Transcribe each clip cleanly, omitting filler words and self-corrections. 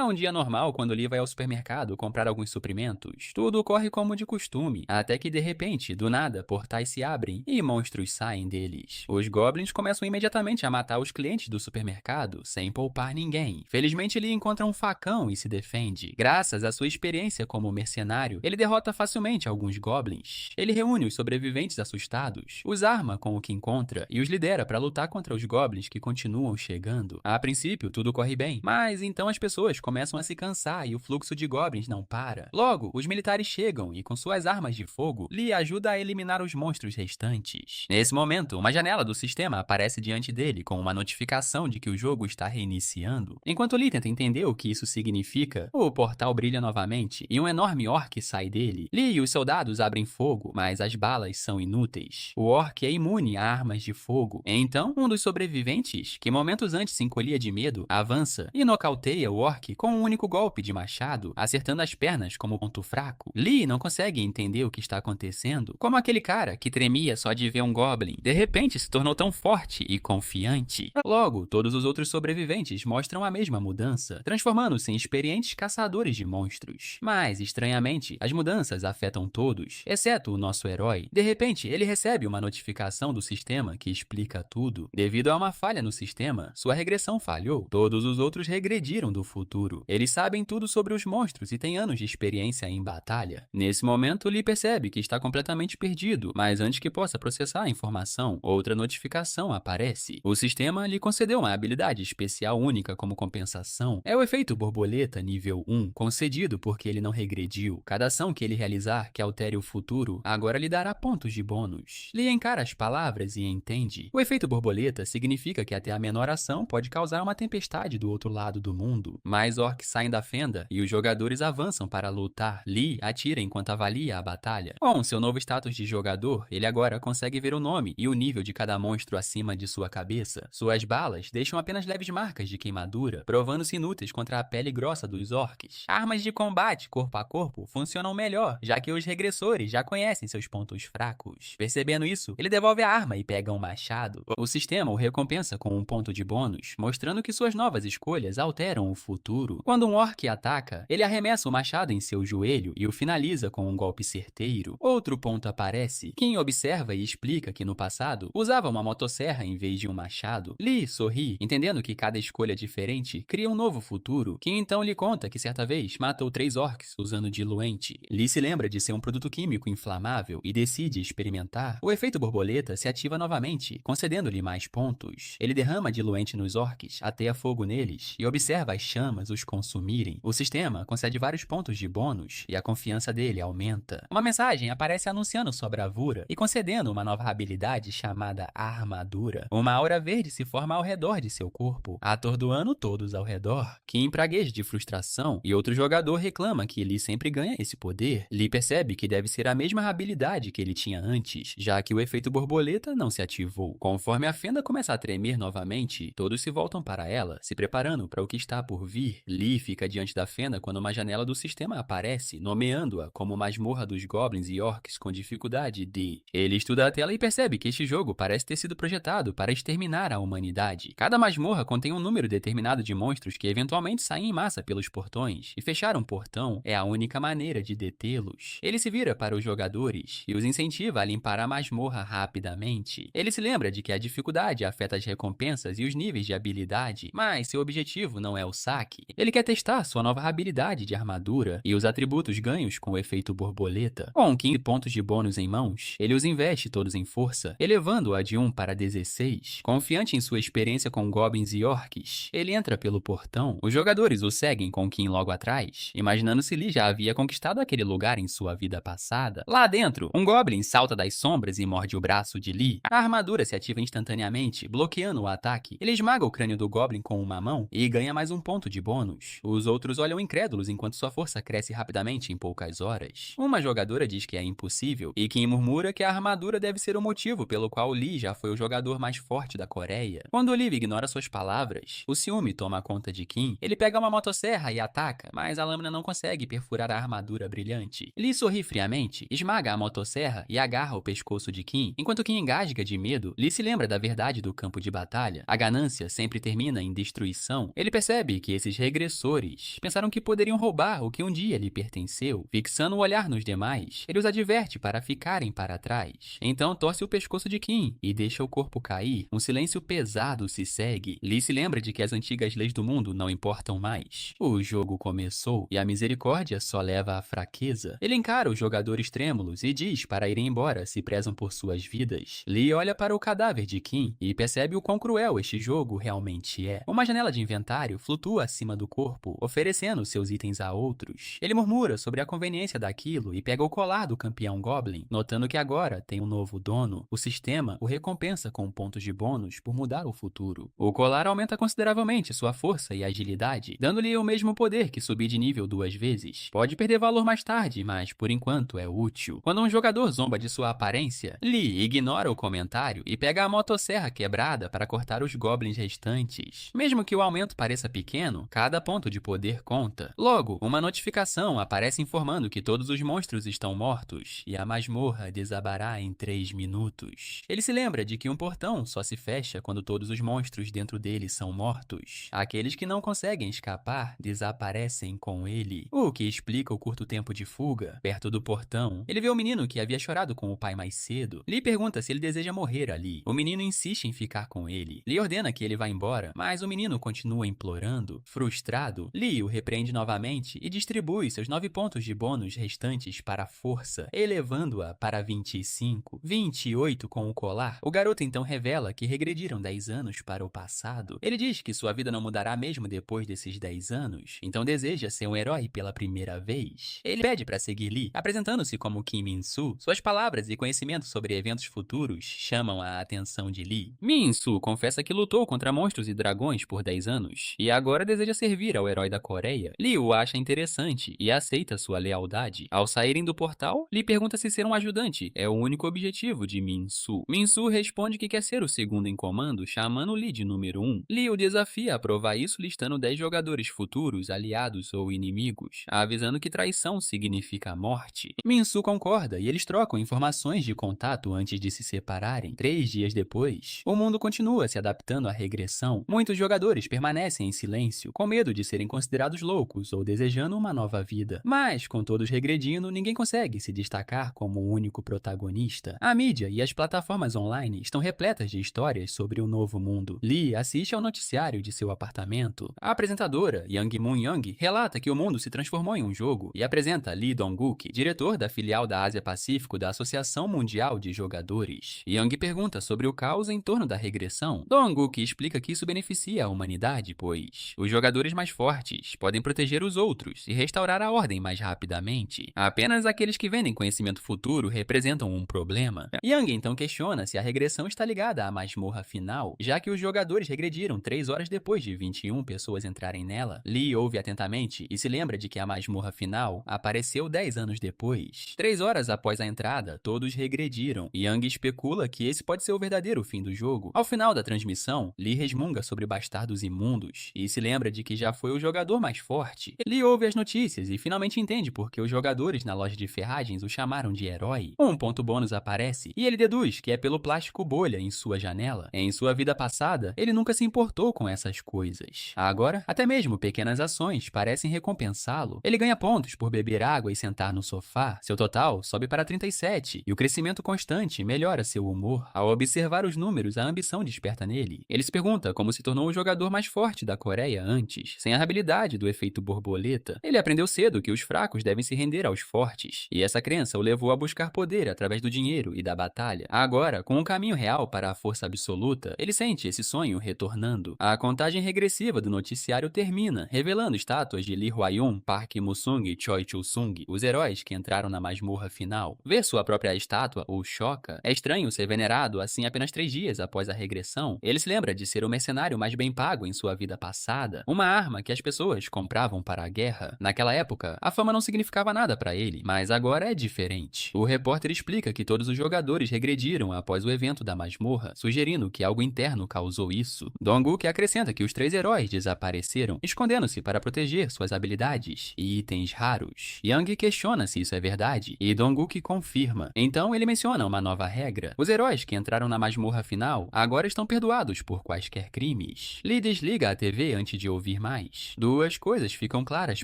É um dia normal quando Lee vai ao supermercado comprar alguns suprimentos. Tudo corre como de costume, até que de repente, do nada, portais se abrem e monstros saem deles. Os goblins começam imediatamente a matar os clientes do supermercado, sem poupar ninguém. Felizmente, Lee encontra um facão e se defende. Graças à sua experiência como mercenário, ele derrota facilmente alguns goblins. Ele reúne os sobreviventes assustados, os arma com o que encontra e os lidera para lutar contra os goblins que continuam chegando. A princípio, tudo corre bem, mas então as pessoas começam a se cansar e o fluxo de goblins não para. Logo, os militares chegam e com suas armas de fogo, Lee ajuda a eliminar os monstros restantes. Nesse momento, uma janela do sistema aparece diante dele com uma notificação de que o jogo está reiniciando. Enquanto Lee tenta entender o que isso significa, o portal brilha novamente e um enorme orc sai dele. Lee e os soldados abrem fogo, mas as balas são inúteis. O orc é imune a armas de fogo. Então, um dos sobreviventes, que momentos antes se encolhia de medo, avança e nocauteia o orc com um único golpe de machado, acertando as pernas como ponto fraco. Lee não consegue entender o que está acontecendo, como aquele cara que tremia só de ver um goblin, de repente se tornou tão forte e confiante. Logo, todos os outros sobreviventes mostram a mesma mudança, transformando-se em experientes caçadores de monstros. Mas, estranhamente, as mudanças afetam todos, exceto o nosso herói. De repente, ele recebe uma notificação do sistema que explica tudo. Devido a uma falha no sistema, sua regressão falhou. Todos os outros regrediram do futuro. Eles sabem tudo sobre os monstros e têm anos de experiência em batalha. Nesse momento, Lee percebe que está completamente perdido, mas antes que possa processar a informação, outra notificação aparece. O sistema lhe concedeu uma habilidade especial única como compensação. É o efeito borboleta nível 1, concedido porque ele não regrediu. Cada ação que ele realizar que altere o futuro, agora lhe dará pontos de bônus. Lee encara as palavras e entende. O efeito borboleta significa que até a menor ação pode causar uma tempestade do outro lado do mundo. Mais orcs saem da fenda e os jogadores avançam para lutar. Lee atira enquanto avalia a batalha. Com seu novo status de jogador, ele agora consegue ver o nome e o nível de cada monstro acima de sua cabeça. Suas balas deixam apenas leves marcas de queimadura, provando-se inúteis contra a pele grossa dos orcs. Armas de combate corpo a corpo funcionam melhor, já que os regressores já conhecem seus pontos fracos. Percebendo isso, ele devolve a arma e pega um machado. O sistema o recompensa com um ponto de bônus, mostrando que suas novas escolhas alteram o futuro. Quando um orc ataca, ele arremessa o machado em seu joelho e o finaliza com um golpe certeiro. Outro ponto aparece. Quem observa e explica que no passado usava uma motosserra em vez de um machado. Lee sorri, entendendo que cada escolha diferente cria um novo futuro. Quem então lhe conta que certa vez matou 3 orcs usando diluente. Lee se lembra de ser um produto químico inflamável e decide experimentar. O efeito borboleta se ativa novamente, concedendo-lhe mais pontos. Ele derrama diluente nos orcs, ateia fogo neles e observa as chamas os consumirem. O sistema concede vários pontos de bônus e a confiança dele aumenta. Uma mensagem aparece anunciando sua bravura e concedendo uma nova habilidade chamada Armadura. Uma aura verde se forma ao redor de seu corpo, atordoando todos ao redor. Kim pragueja de frustração e outro jogador reclama que Lee sempre ganha esse poder. Lee percebe que deve ser a mesma habilidade que ele tinha antes, já que o efeito borboleta não se ativou. Conforme a fenda começa a tremer novamente, todos se voltam para ela, se preparando para o que está por vir. Lee fica diante da fenda quando uma janela do sistema aparece, nomeando-a como masmorra dos goblins e orcs com dificuldade D. Ele estuda a tela e percebe que este jogo parece ter sido projetado para exterminar a humanidade. Cada masmorra contém um número determinado de monstros que eventualmente saem em massa pelos portões, e fechar um portão é a única maneira de detê-los. Ele se vira para os jogadores e os incentiva a limpar a masmorra rapidamente. Ele se lembra de que a dificuldade afeta as recompensas e os níveis de habilidade, mas seu objetivo não é o saque. Ele quer testar sua nova habilidade de armadura e os atributos ganhos com o efeito borboleta. Com 15 pontos de bônus em mãos, ele os investe todos em força, elevando-a de 1 para 16. Confiante em sua experiência com goblins e orcs, ele entra pelo portão. Os jogadores o seguem com Kim logo atrás, imaginando se Lee já havia conquistado aquele lugar em sua vida passada. Lá dentro, um goblin salta das sombras e morde o braço de Lee. A armadura se ativa instantaneamente, bloqueando o ataque. Ele esmaga o crânio do goblin com uma mão e ganha mais um ponto de bônus. Os outros olham incrédulos enquanto sua força cresce rapidamente em poucas horas. Uma jogadora diz que é impossível e Kim murmura que a armadura deve ser o motivo pelo qual Lee já foi o jogador mais forte da Coreia. Quando Olive ignora suas palavras, o ciúme toma conta de Kim. Ele pega uma motosserra e ataca, mas a lâmina não consegue perfurar a armadura brilhante. Lee sorri friamente, esmaga a motosserra e agarra o pescoço de Kim. Enquanto Kim engasga de medo, Lee se lembra da verdade do campo de batalha. A ganância sempre termina em destruição. Ele percebe que esses regressores. Pensaram que poderiam roubar o que um dia lhe pertenceu. Fixando o olhar nos demais, ele os adverte para ficarem para trás. Então torce o pescoço de Kim e deixa o corpo cair. Um silêncio pesado se segue. Lee se lembra de que as antigas leis do mundo não importam mais. O jogo começou e a misericórdia só leva à fraqueza. Ele encara os jogadores trêmulos e diz para irem embora se prezam por suas vidas. Lee olha para o cadáver de Kim e percebe o quão cruel este jogo realmente é. Uma janela de inventário flutua acima do corpo, oferecendo seus itens a outros. Ele murmura sobre a conveniência daquilo e pega o colar do campeão Goblin, notando que agora tem um novo dono. O sistema o recompensa com pontos de bônus por mudar o futuro. O colar aumenta consideravelmente sua força e agilidade, dando-lhe o mesmo poder que subir de nível 2 vezes. Pode perder valor mais tarde, mas por enquanto é útil. Quando um jogador zomba de sua aparência, Lee ignora o comentário e pega a motosserra quebrada para cortar os goblins restantes. Mesmo que o aumento pareça pequeno, cada ponto de poder conta. Logo, uma notificação aparece informando que todos os monstros estão mortos e a masmorra desabará em 3 minutos. Ele se lembra de que um portão só se fecha quando todos os monstros dentro dele são mortos. Aqueles que não conseguem escapar desaparecem com ele, o que explica o curto tempo de fuga. Perto do portão, ele vê o menino que havia chorado com o pai mais cedo. Lee pergunta se ele deseja morrer ali. O menino insiste em ficar com ele. Lee ordena que ele vá embora, mas o menino continua implorando. Frustrado, Lee o repreende novamente e distribui seus 9 pontos de bônus restantes para a força, elevando-a para 25. 28 com o colar. O garoto então revela que regrediram 10 anos para o passado. Ele diz que sua vida não mudará mesmo depois desses 10 anos, então deseja ser um herói pela primeira vez. Ele pede para seguir Lee, apresentando-se como Kim Min-soo. Suas palavras e conhecimento sobre eventos futuros chamam a atenção de Lee. Min-soo confessa que lutou contra monstros e dragões por 10 anos, e agora deseja servir ao herói da Coreia. Lee o acha interessante e aceita sua lealdade. Ao saírem do portal, Lee pergunta se ser um ajudante é o único objetivo de Min-soo. Min-soo responde que quer ser o segundo em comando, chamando Lee de número 1. Lee o desafia a provar isso listando 10 jogadores futuros, aliados ou inimigos, avisando que traição significa morte. Min-soo concorda e eles trocam informações de contato antes de se separarem. 3 dias depois, o mundo continua se adaptando à regressão. Muitos jogadores permanecem em silêncio, com medo de serem considerados loucos ou desejando uma nova vida. Mas, com todos regredindo, ninguém consegue se destacar como o único protagonista. A mídia e as plataformas online estão repletas de histórias sobre o novo mundo. Lee assiste ao noticiário de seu apartamento. A apresentadora, Yang Moon-young, relata que o mundo se transformou em um jogo e apresenta Lee Dong-guk, diretor da filial da Ásia-Pacífico da Associação Mundial de Jogadores. Yang pergunta sobre o caos em torno da regressão. Dong-guk explica que isso beneficia a humanidade, pois os jogadores mais fortes podem proteger os outros e restaurar a ordem mais rapidamente. Apenas aqueles que vendem conhecimento futuro representam um problema. Yang então questiona se a regressão está ligada à masmorra final, já que os jogadores regrediram 3 horas depois de 21 pessoas entrarem nela. Lee ouve atentamente e se lembra de que a masmorra final apareceu 10 anos depois. 3 horas após a entrada, todos regrediram. Yang especula que esse pode ser o verdadeiro fim do jogo. Ao final da transmissão, Lee resmunga sobre bastardos imundos e se lembra de que já foi o jogador mais forte. Lee ouve as notícias e finalmente entende por que os jogadores na loja de ferragens o chamaram de herói. Um ponto bônus aparece e ele deduz que é pelo plástico bolha em sua janela. Em sua vida passada, ele nunca se importou com essas coisas. Agora, até mesmo pequenas ações parecem recompensá-lo. Ele ganha pontos por beber água e sentar no sofá. Seu total sobe para 37 e o crescimento constante melhora seu humor. Ao observar os números, a ambição desperta nele. Ele se pergunta como se tornou o jogador mais forte da Coreia antes, sem a habilidade do efeito borboleta. Ele aprendeu cedo que os fracos devem se render aos fortes, e essa crença o levou a buscar poder através do dinheiro e da batalha. Agora, com um caminho real para a força absoluta, ele sente esse sonho retornando. A contagem regressiva do noticiário termina, revelando estátuas de Lee Hwa-yun, Park Mu-sung e Choi Chul-sung, os heróis que entraram na masmorra final. Ver sua própria estátua o choca. É estranho ser venerado assim apenas 3 dias após a regressão. Ele se lembra de ser o mercenário mais bem pago em sua vida passada, uma arma que as pessoas compravam para a guerra. Naquela época, a fama não significava nada para ele, mas agora é diferente. O repórter explica que todos os jogadores regrediram após o evento da masmorra, sugerindo que algo interno causou isso. Dong-guk acrescenta que os 3 heróis desapareceram, escondendo-se para proteger suas habilidades e itens raros. Yang questiona se isso é verdade, e Dong-guk confirma. Então ele menciona uma nova regra. Os heróis que entraram na masmorra final agora estão perdoados por quaisquer crimes. Lee desliga a TV antes de ouvir mais. Duas coisas ficam claras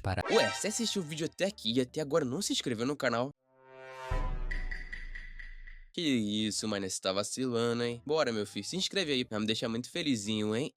para... Ué, você assistiu o vídeo até aqui e até agora não se inscreveu no canal? Que isso, mano, você tá vacilando, hein? Bora, meu filho, se inscreve aí pra me deixar muito felizinho, hein?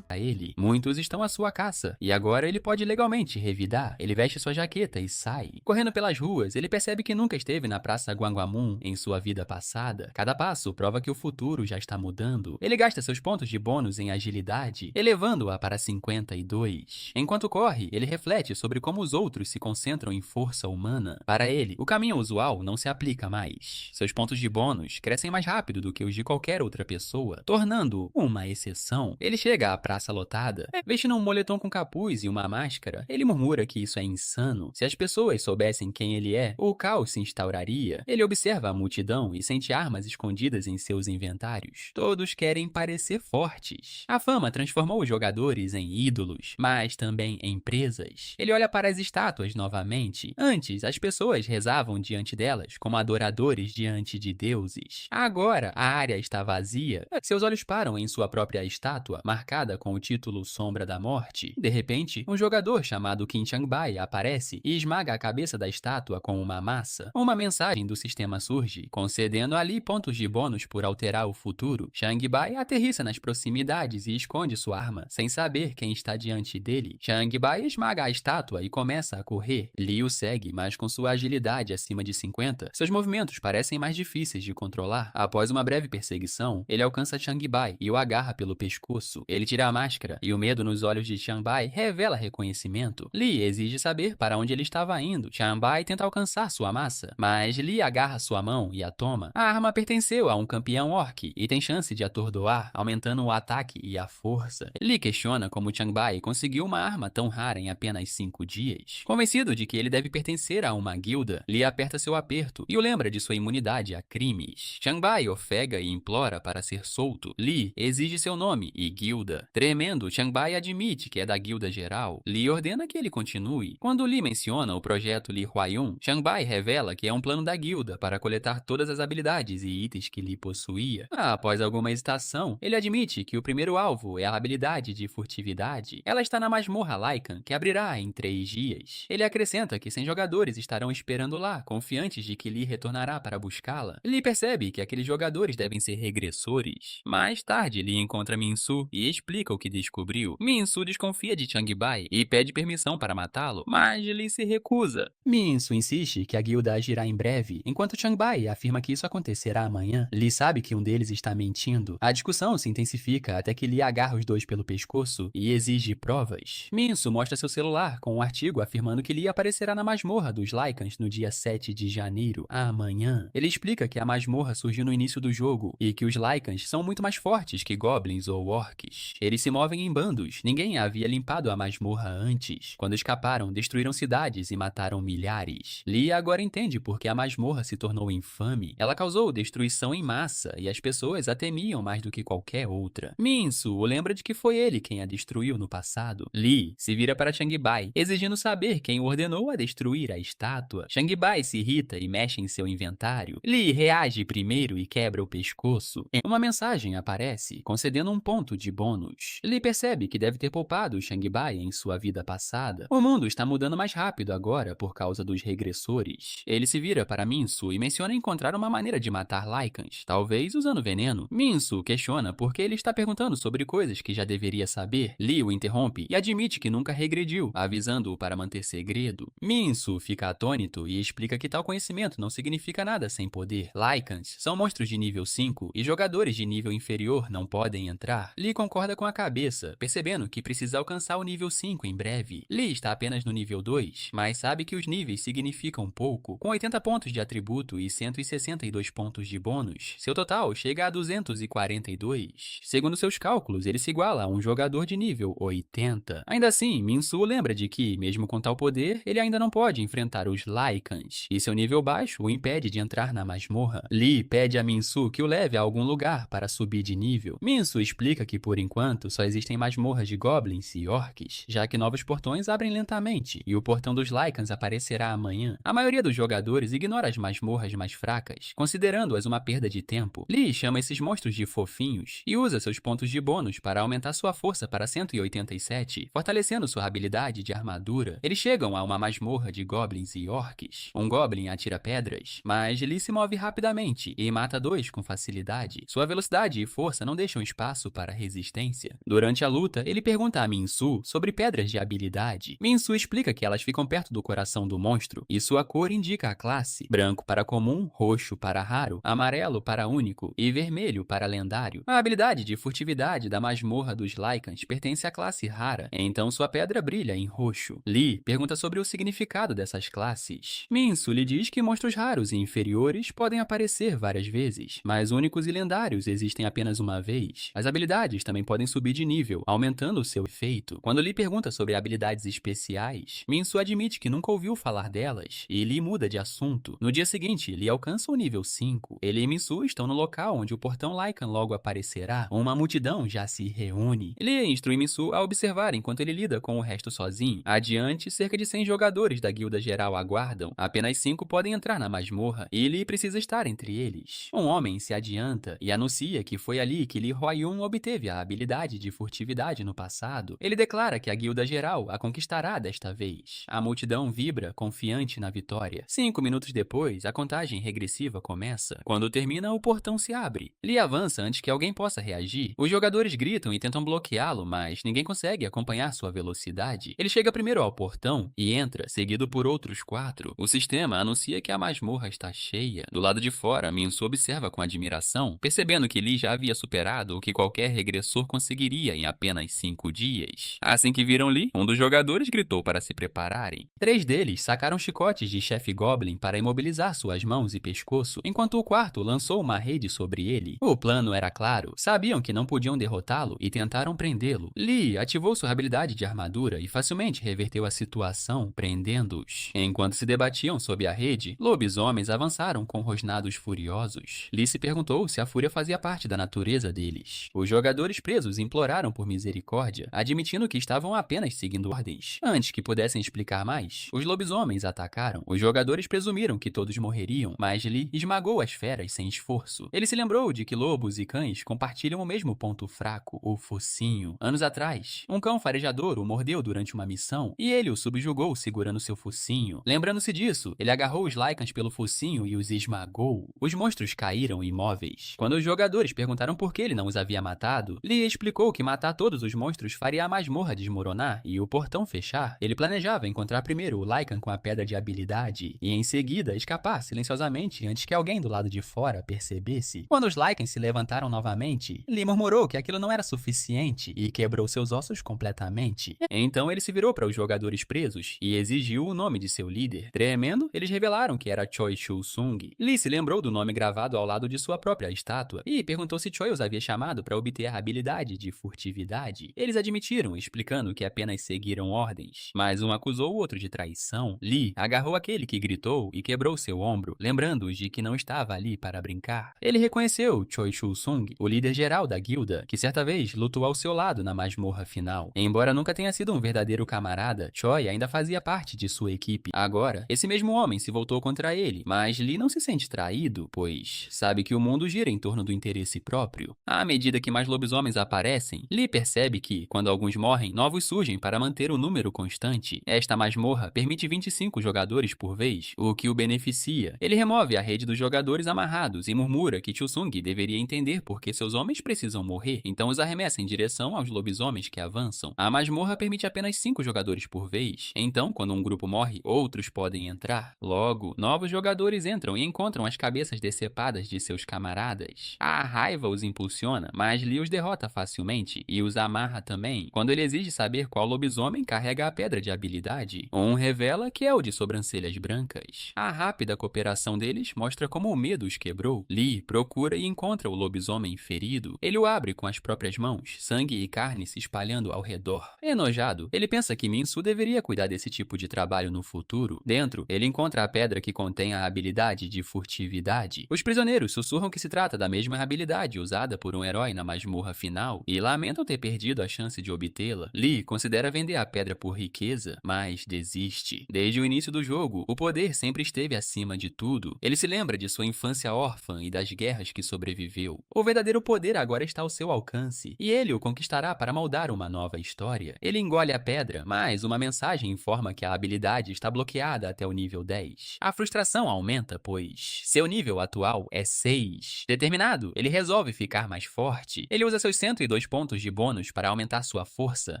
A ele, muitos estão à sua caça, e agora ele pode legalmente revidar. Ele veste sua jaqueta e sai. Correndo pelas ruas, ele percebe que nunca esteve na Praça Guanguamun em sua vida passada. Cada passo prova que o futuro já está mudando. Ele gasta seus pontos de bônus em agilidade, elevando-a para 52. Enquanto corre, ele reflete sobre como os outros se concentram em força humana. Para ele, o caminho usual não se aplica mais. Seus pontos de bônus crescem mais rápido do que os de qualquer outra pessoa, tornando-o uma exceção. Ele chega à praça lotada, vestindo um moletom com capuz e uma máscara. Ele murmura que isso é insano. Se as pessoas soubessem quem ele é, o caos se instauraria. Ele observa a multidão e sente armas escondidas em seus inventários. Todos querem parecer fortes. A fama transformou os jogadores em ídolos, mas também em presas. Ele olha para as estátuas novamente. Antes, as pessoas rezavam diante delas como adoradores diante de deuses. Agora, a área está vazia. Seus olhos param em sua própria estátua, marcada com o título Sombra da Morte. De repente, um jogador chamado Qin Changbai aparece e esmaga a cabeça da estátua com uma massa. Uma mensagem do sistema surge, concedendo ali pontos de bônus por alterar o futuro. Changbai aterrissa nas proximidades e esconde sua arma, sem saber quem está diante dele. Changbai esmaga a estátua e começa a correr. Li o segue, mas com sua agilidade acima de 50, seus movimentos parecem mais difíceis de controlar. Após uma breve perseguição, ele alcança Changbai e o agarra pelo pescoço. Ele tira a máscara e o medo nos olhos de Changbai revela reconhecimento. Li exige saber para onde ele estava indo. Changbai tenta alcançar sua massa, mas Li agarra sua mão e a toma. A arma pertenceu a um campeão orc e tem chance de atordoar, aumentando o ataque e a força. Li questiona como Changbai conseguiu uma arma tão rara em apenas 5 dias. Convencido de que ele deve pertencer a uma guilda, Li aperta seu aperto e o lembra de sua imunidade a crimes. Changbai ofega e implora para ser solto. Li exige seu nome e guilda. Tremendo, Changbai admite que é da guilda geral. Li ordena que ele continue. Quando Li menciona o projeto Li Huayun, Changbai revela que é um plano da guilda para coletar todas as habilidades e itens que Li possuía. Após alguma hesitação, ele admite que o primeiro alvo é a habilidade de furtividade. Ela está na masmorra Lycan, que abrirá em 3 dias. Ele acrescenta que 100 jogadores estarão esperando lá, confiantes de que Li retornará para buscá-la. Li percebe que aqueles jogadores devem ser regressores. Mais tarde, Li encontra Minsu e explica o que descobriu. Minsu desconfia de Changbai e pede permissão para matá-lo, mas Li se recusa. Minsu insiste que a guilda agirá em breve, enquanto Changbai afirma que isso acontecerá amanhã. Li sabe que um deles está mentindo. A discussão se intensifica até que Li agarra os dois pelo pescoço e exige provas. Minsu mostra seu celular com um artigo afirmando que Li aparecerá na masmorra dos Lycans no dia 7 de janeiro, amanhã. Ele explica que a masmorra surgiu no início do jogo e que os Lycans são muito mais fortes que goblins ou orcs. Eles se movem em bandos. Ninguém havia limpado a masmorra antes. Quando escaparam, destruíram cidades e mataram milhares. Li agora entende por que a masmorra se tornou infame. Ela causou destruição em massa e as pessoas a temiam mais do que qualquer outra. Minsu o lembra de que foi ele quem a destruiu no passado. Li se vira para Changbai, exigindo saber quem o ordenou a destruir a estátua. Changbai se irrita e mexe em seu inventário. Li reage primeiro e quebra o pescoço. Uma mensagem aparece, concedendo um ponto de bônus. Li percebe que deve ter poupado Changbai em sua vida passada. O mundo está mudando mais rápido agora por causa dos regressores. Ele se vira para Minsu e menciona encontrar uma maneira de matar Lycans, talvez usando veneno. Minsu questiona por que ele está perguntando sobre coisas que já deveria saber. Li o interrompe e admite que nunca regrediu, avisando-o para manter segredo. Minsu fica atônito e explica que tal conhecimento não significa nada sem poder. Lycans são monstros de nível 5 e jogadores de nível inferior não podem entrar. Li concorda com a cabeça, percebendo que precisa alcançar o nível 5 em breve. Li está apenas no nível 2, mas sabe que os níveis significam pouco. Com 80 pontos de atributo e 162 pontos de bônus, seu total chega a 242. Segundo seus cálculos, ele se iguala a um jogador de nível 80. Ainda assim, Minsu lembra de que, mesmo com tal poder, ele ainda não pode enfrentar os Lycans, e seu nível baixo o impede de entrar na masmorra. masmorra. Lee pede a Minsu que o leve a algum lugar para subir de nível. Minsu explica que por enquanto só existem masmorras de goblins e orcs, já que novos portões abrem lentamente e o portão dos Lycans aparecerá amanhã. A maioria dos jogadores ignora as masmorras mais fracas, considerando-as uma perda de tempo. Lee chama esses monstros de fofinhos e usa seus pontos de bônus para aumentar sua força para 187, fortalecendo sua habilidade de armadura. Eles chegam a uma masmorra de goblins e orcs. Um goblin atira pedras, mas Lee se move rapidamente e mata dois com facilidade. Sua velocidade e força não deixam espaço para resistência. Durante a luta, ele pergunta a Minsu sobre pedras de habilidade. Minsu explica que elas ficam perto do coração do monstro e sua cor indica a classe: branco para comum, roxo para raro, amarelo para único e vermelho para lendário. A habilidade de furtividade da masmorra dos Lycans pertence à classe rara, então sua pedra brilha em roxo. Lee pergunta sobre o significado dessas classes. Minsu lhe diz que monstros raros e inferiores podem aparecer várias vezes, mas únicos e lendários existem apenas uma vez. As habilidades também podem subir de nível, aumentando o seu efeito. Quando Lee pergunta sobre habilidades especiais, Minsu admite que nunca ouviu falar delas, e Lee muda de assunto. No dia seguinte, Lee alcança o nível 5. Ele e Minsu estão no local onde o portão Lycan logo aparecerá. Uma multidão já se reúne. Lee instrui Minsu a observar enquanto ele lida com o resto sozinho. Adiante, cerca de 100 jogadores da guilda geral aguardam. Apenas 5 podem entrar na masmorra, e Lee precisa estar entre eles. Um homem se adianta e anuncia que foi ali que Lee Huayun obteve a habilidade de furtividade no passado. Ele declara que a guilda geral a conquistará desta vez. A multidão vibra, confiante na vitória. 5 minutos depois, a contagem regressiva começa. Quando termina, o portão se abre. Lee avança antes que alguém possa reagir. Os jogadores gritam e tentam bloqueá-lo, mas ninguém consegue acompanhar sua velocidade. Ele chega primeiro ao portão e entra, seguido por outros 4. O sistema anuncia que a masmorra está cheia. Do lado de fora, Minsu observa com admiração, percebendo que Lee já havia superado o que qualquer regressor conseguiria em apenas 5 dias. Assim que viram Lee, um dos jogadores gritou para se prepararem. 3 deles sacaram chicotes de chefe Goblin para imobilizar suas mãos e pescoço, enquanto o quarto lançou uma rede sobre ele. O plano era claro, sabiam que não podiam derrotá-lo e tentaram prendê-lo. Lee ativou sua habilidade de armadura e facilmente reverteu a situação, prendendo-os. Enquanto se debatiam sob a rede, lobisomens avançaram com rosnados furiosos. Lee se perguntou se a fúria fazia parte da natureza deles. Os jogadores presos imploraram por misericórdia, admitindo que estavam apenas seguindo ordens. Antes que pudessem explicar mais, os lobisomens atacaram. Os jogadores presumiram que todos morreriam, mas Lee esmagou as feras sem esforço. Ele se lembrou de que lobos e cães compartilham o mesmo ponto fraco, o focinho. Anos atrás, um cão farejador o mordeu durante uma missão e ele o subjugou segurando seu focinho. Lembrando-se disso, ele agarrou os Lycans pelo focinho e os esmagou. Os monstros caíram imóveis. Quando os jogadores perguntaram por que ele não os havia matado, Lee explicou que matar todos os monstros faria a masmorra desmoronar e o portão fechar. Ele planejava encontrar primeiro o Lycan com a pedra de habilidade e em seguida escapar silenciosamente antes que alguém do lado de fora percebesse. Quando os Lycans se levantaram novamente, Lee murmurou que aquilo não era suficiente e quebrou seus ossos completamente. Então ele se virou para os jogadores presos e exigiu o nome de seu líder. Tremendo, eles revelaram que era Choi Shu-sung. Lee se lembrou do nome gravado ao lado de sua própria estátua e perguntou se Choi os havia chamado para obter a habilidade de furtividade. Eles admitiram, explicando que apenas seguiram ordens, mas um acusou o outro de traição. Lee agarrou aquele que gritou e quebrou seu ombro, lembrando-os de que não estava ali para brincar. Ele reconheceu Choi Shu-sung, o líder geral da guilda, que certa vez lutou ao seu lado na masmorra final. Embora nunca tenha sido um verdadeiro camarada, Choi ainda fazia parte de sua equipe. Agora, esse mesmo homem se voltou contra ele, mas Lee não se sente traído, pois sabe que o mundo gira em torno do interesse próprio. À medida que mais lobisomens aparecem, Lee percebe que, quando alguns morrem, novos surgem para manter o número constante. Esta masmorra permite 25 jogadores por vez, o que o beneficia. Ele remove a rede dos jogadores amarrados e murmura que Chusung deveria entender por que seus homens precisam morrer, então os arremessa em direção aos lobisomens que avançam. A masmorra permite apenas 5 jogadores por vez, então quando um grupo morre, outros podem entrar. Logo, novos jogadores entram e encontram as cabeças decepadas de seus camaradas. A raiva os impulsiona, mas Lee os derrota facilmente e os amarra também, quando ele exige saber qual lobisomem carrega a pedra de habilidade. Um revela que é o de sobrancelhas brancas. A rápida cooperação deles mostra como o medo os quebrou. Lee procura e encontra o lobisomem ferido. Ele o abre com as próprias mãos, sangue e carne se espalhando ao redor. Enojado, ele pensa que Minsu deveria cuidar desse tipo de trabalho no futuro. Dentro, ele encontra a pedra que contém a habilidade de furtividade. Os prisioneiros sussurram que se trata da mesma habilidade usada por um herói na masmorra final e lamentam ter perdido a chance de obtê-la. Lee considera vender a pedra por riqueza, mas desiste. Desde o início do jogo, o poder sempre esteve acima de tudo. Ele se lembra de sua infância órfã e das guerras que sobreviveu. O verdadeiro poder agora está ao seu alcance, e ele o conquistará para moldar uma nova história. Ele engole a pedra, mas uma mensagem informa que a habilidade está bloqueada até o nível 10. A frustração aumenta, pois seu nível atual é 6. Determinado, ele resolve ficar mais forte. Ele usa seus 102 pontos de bônus para aumentar sua força,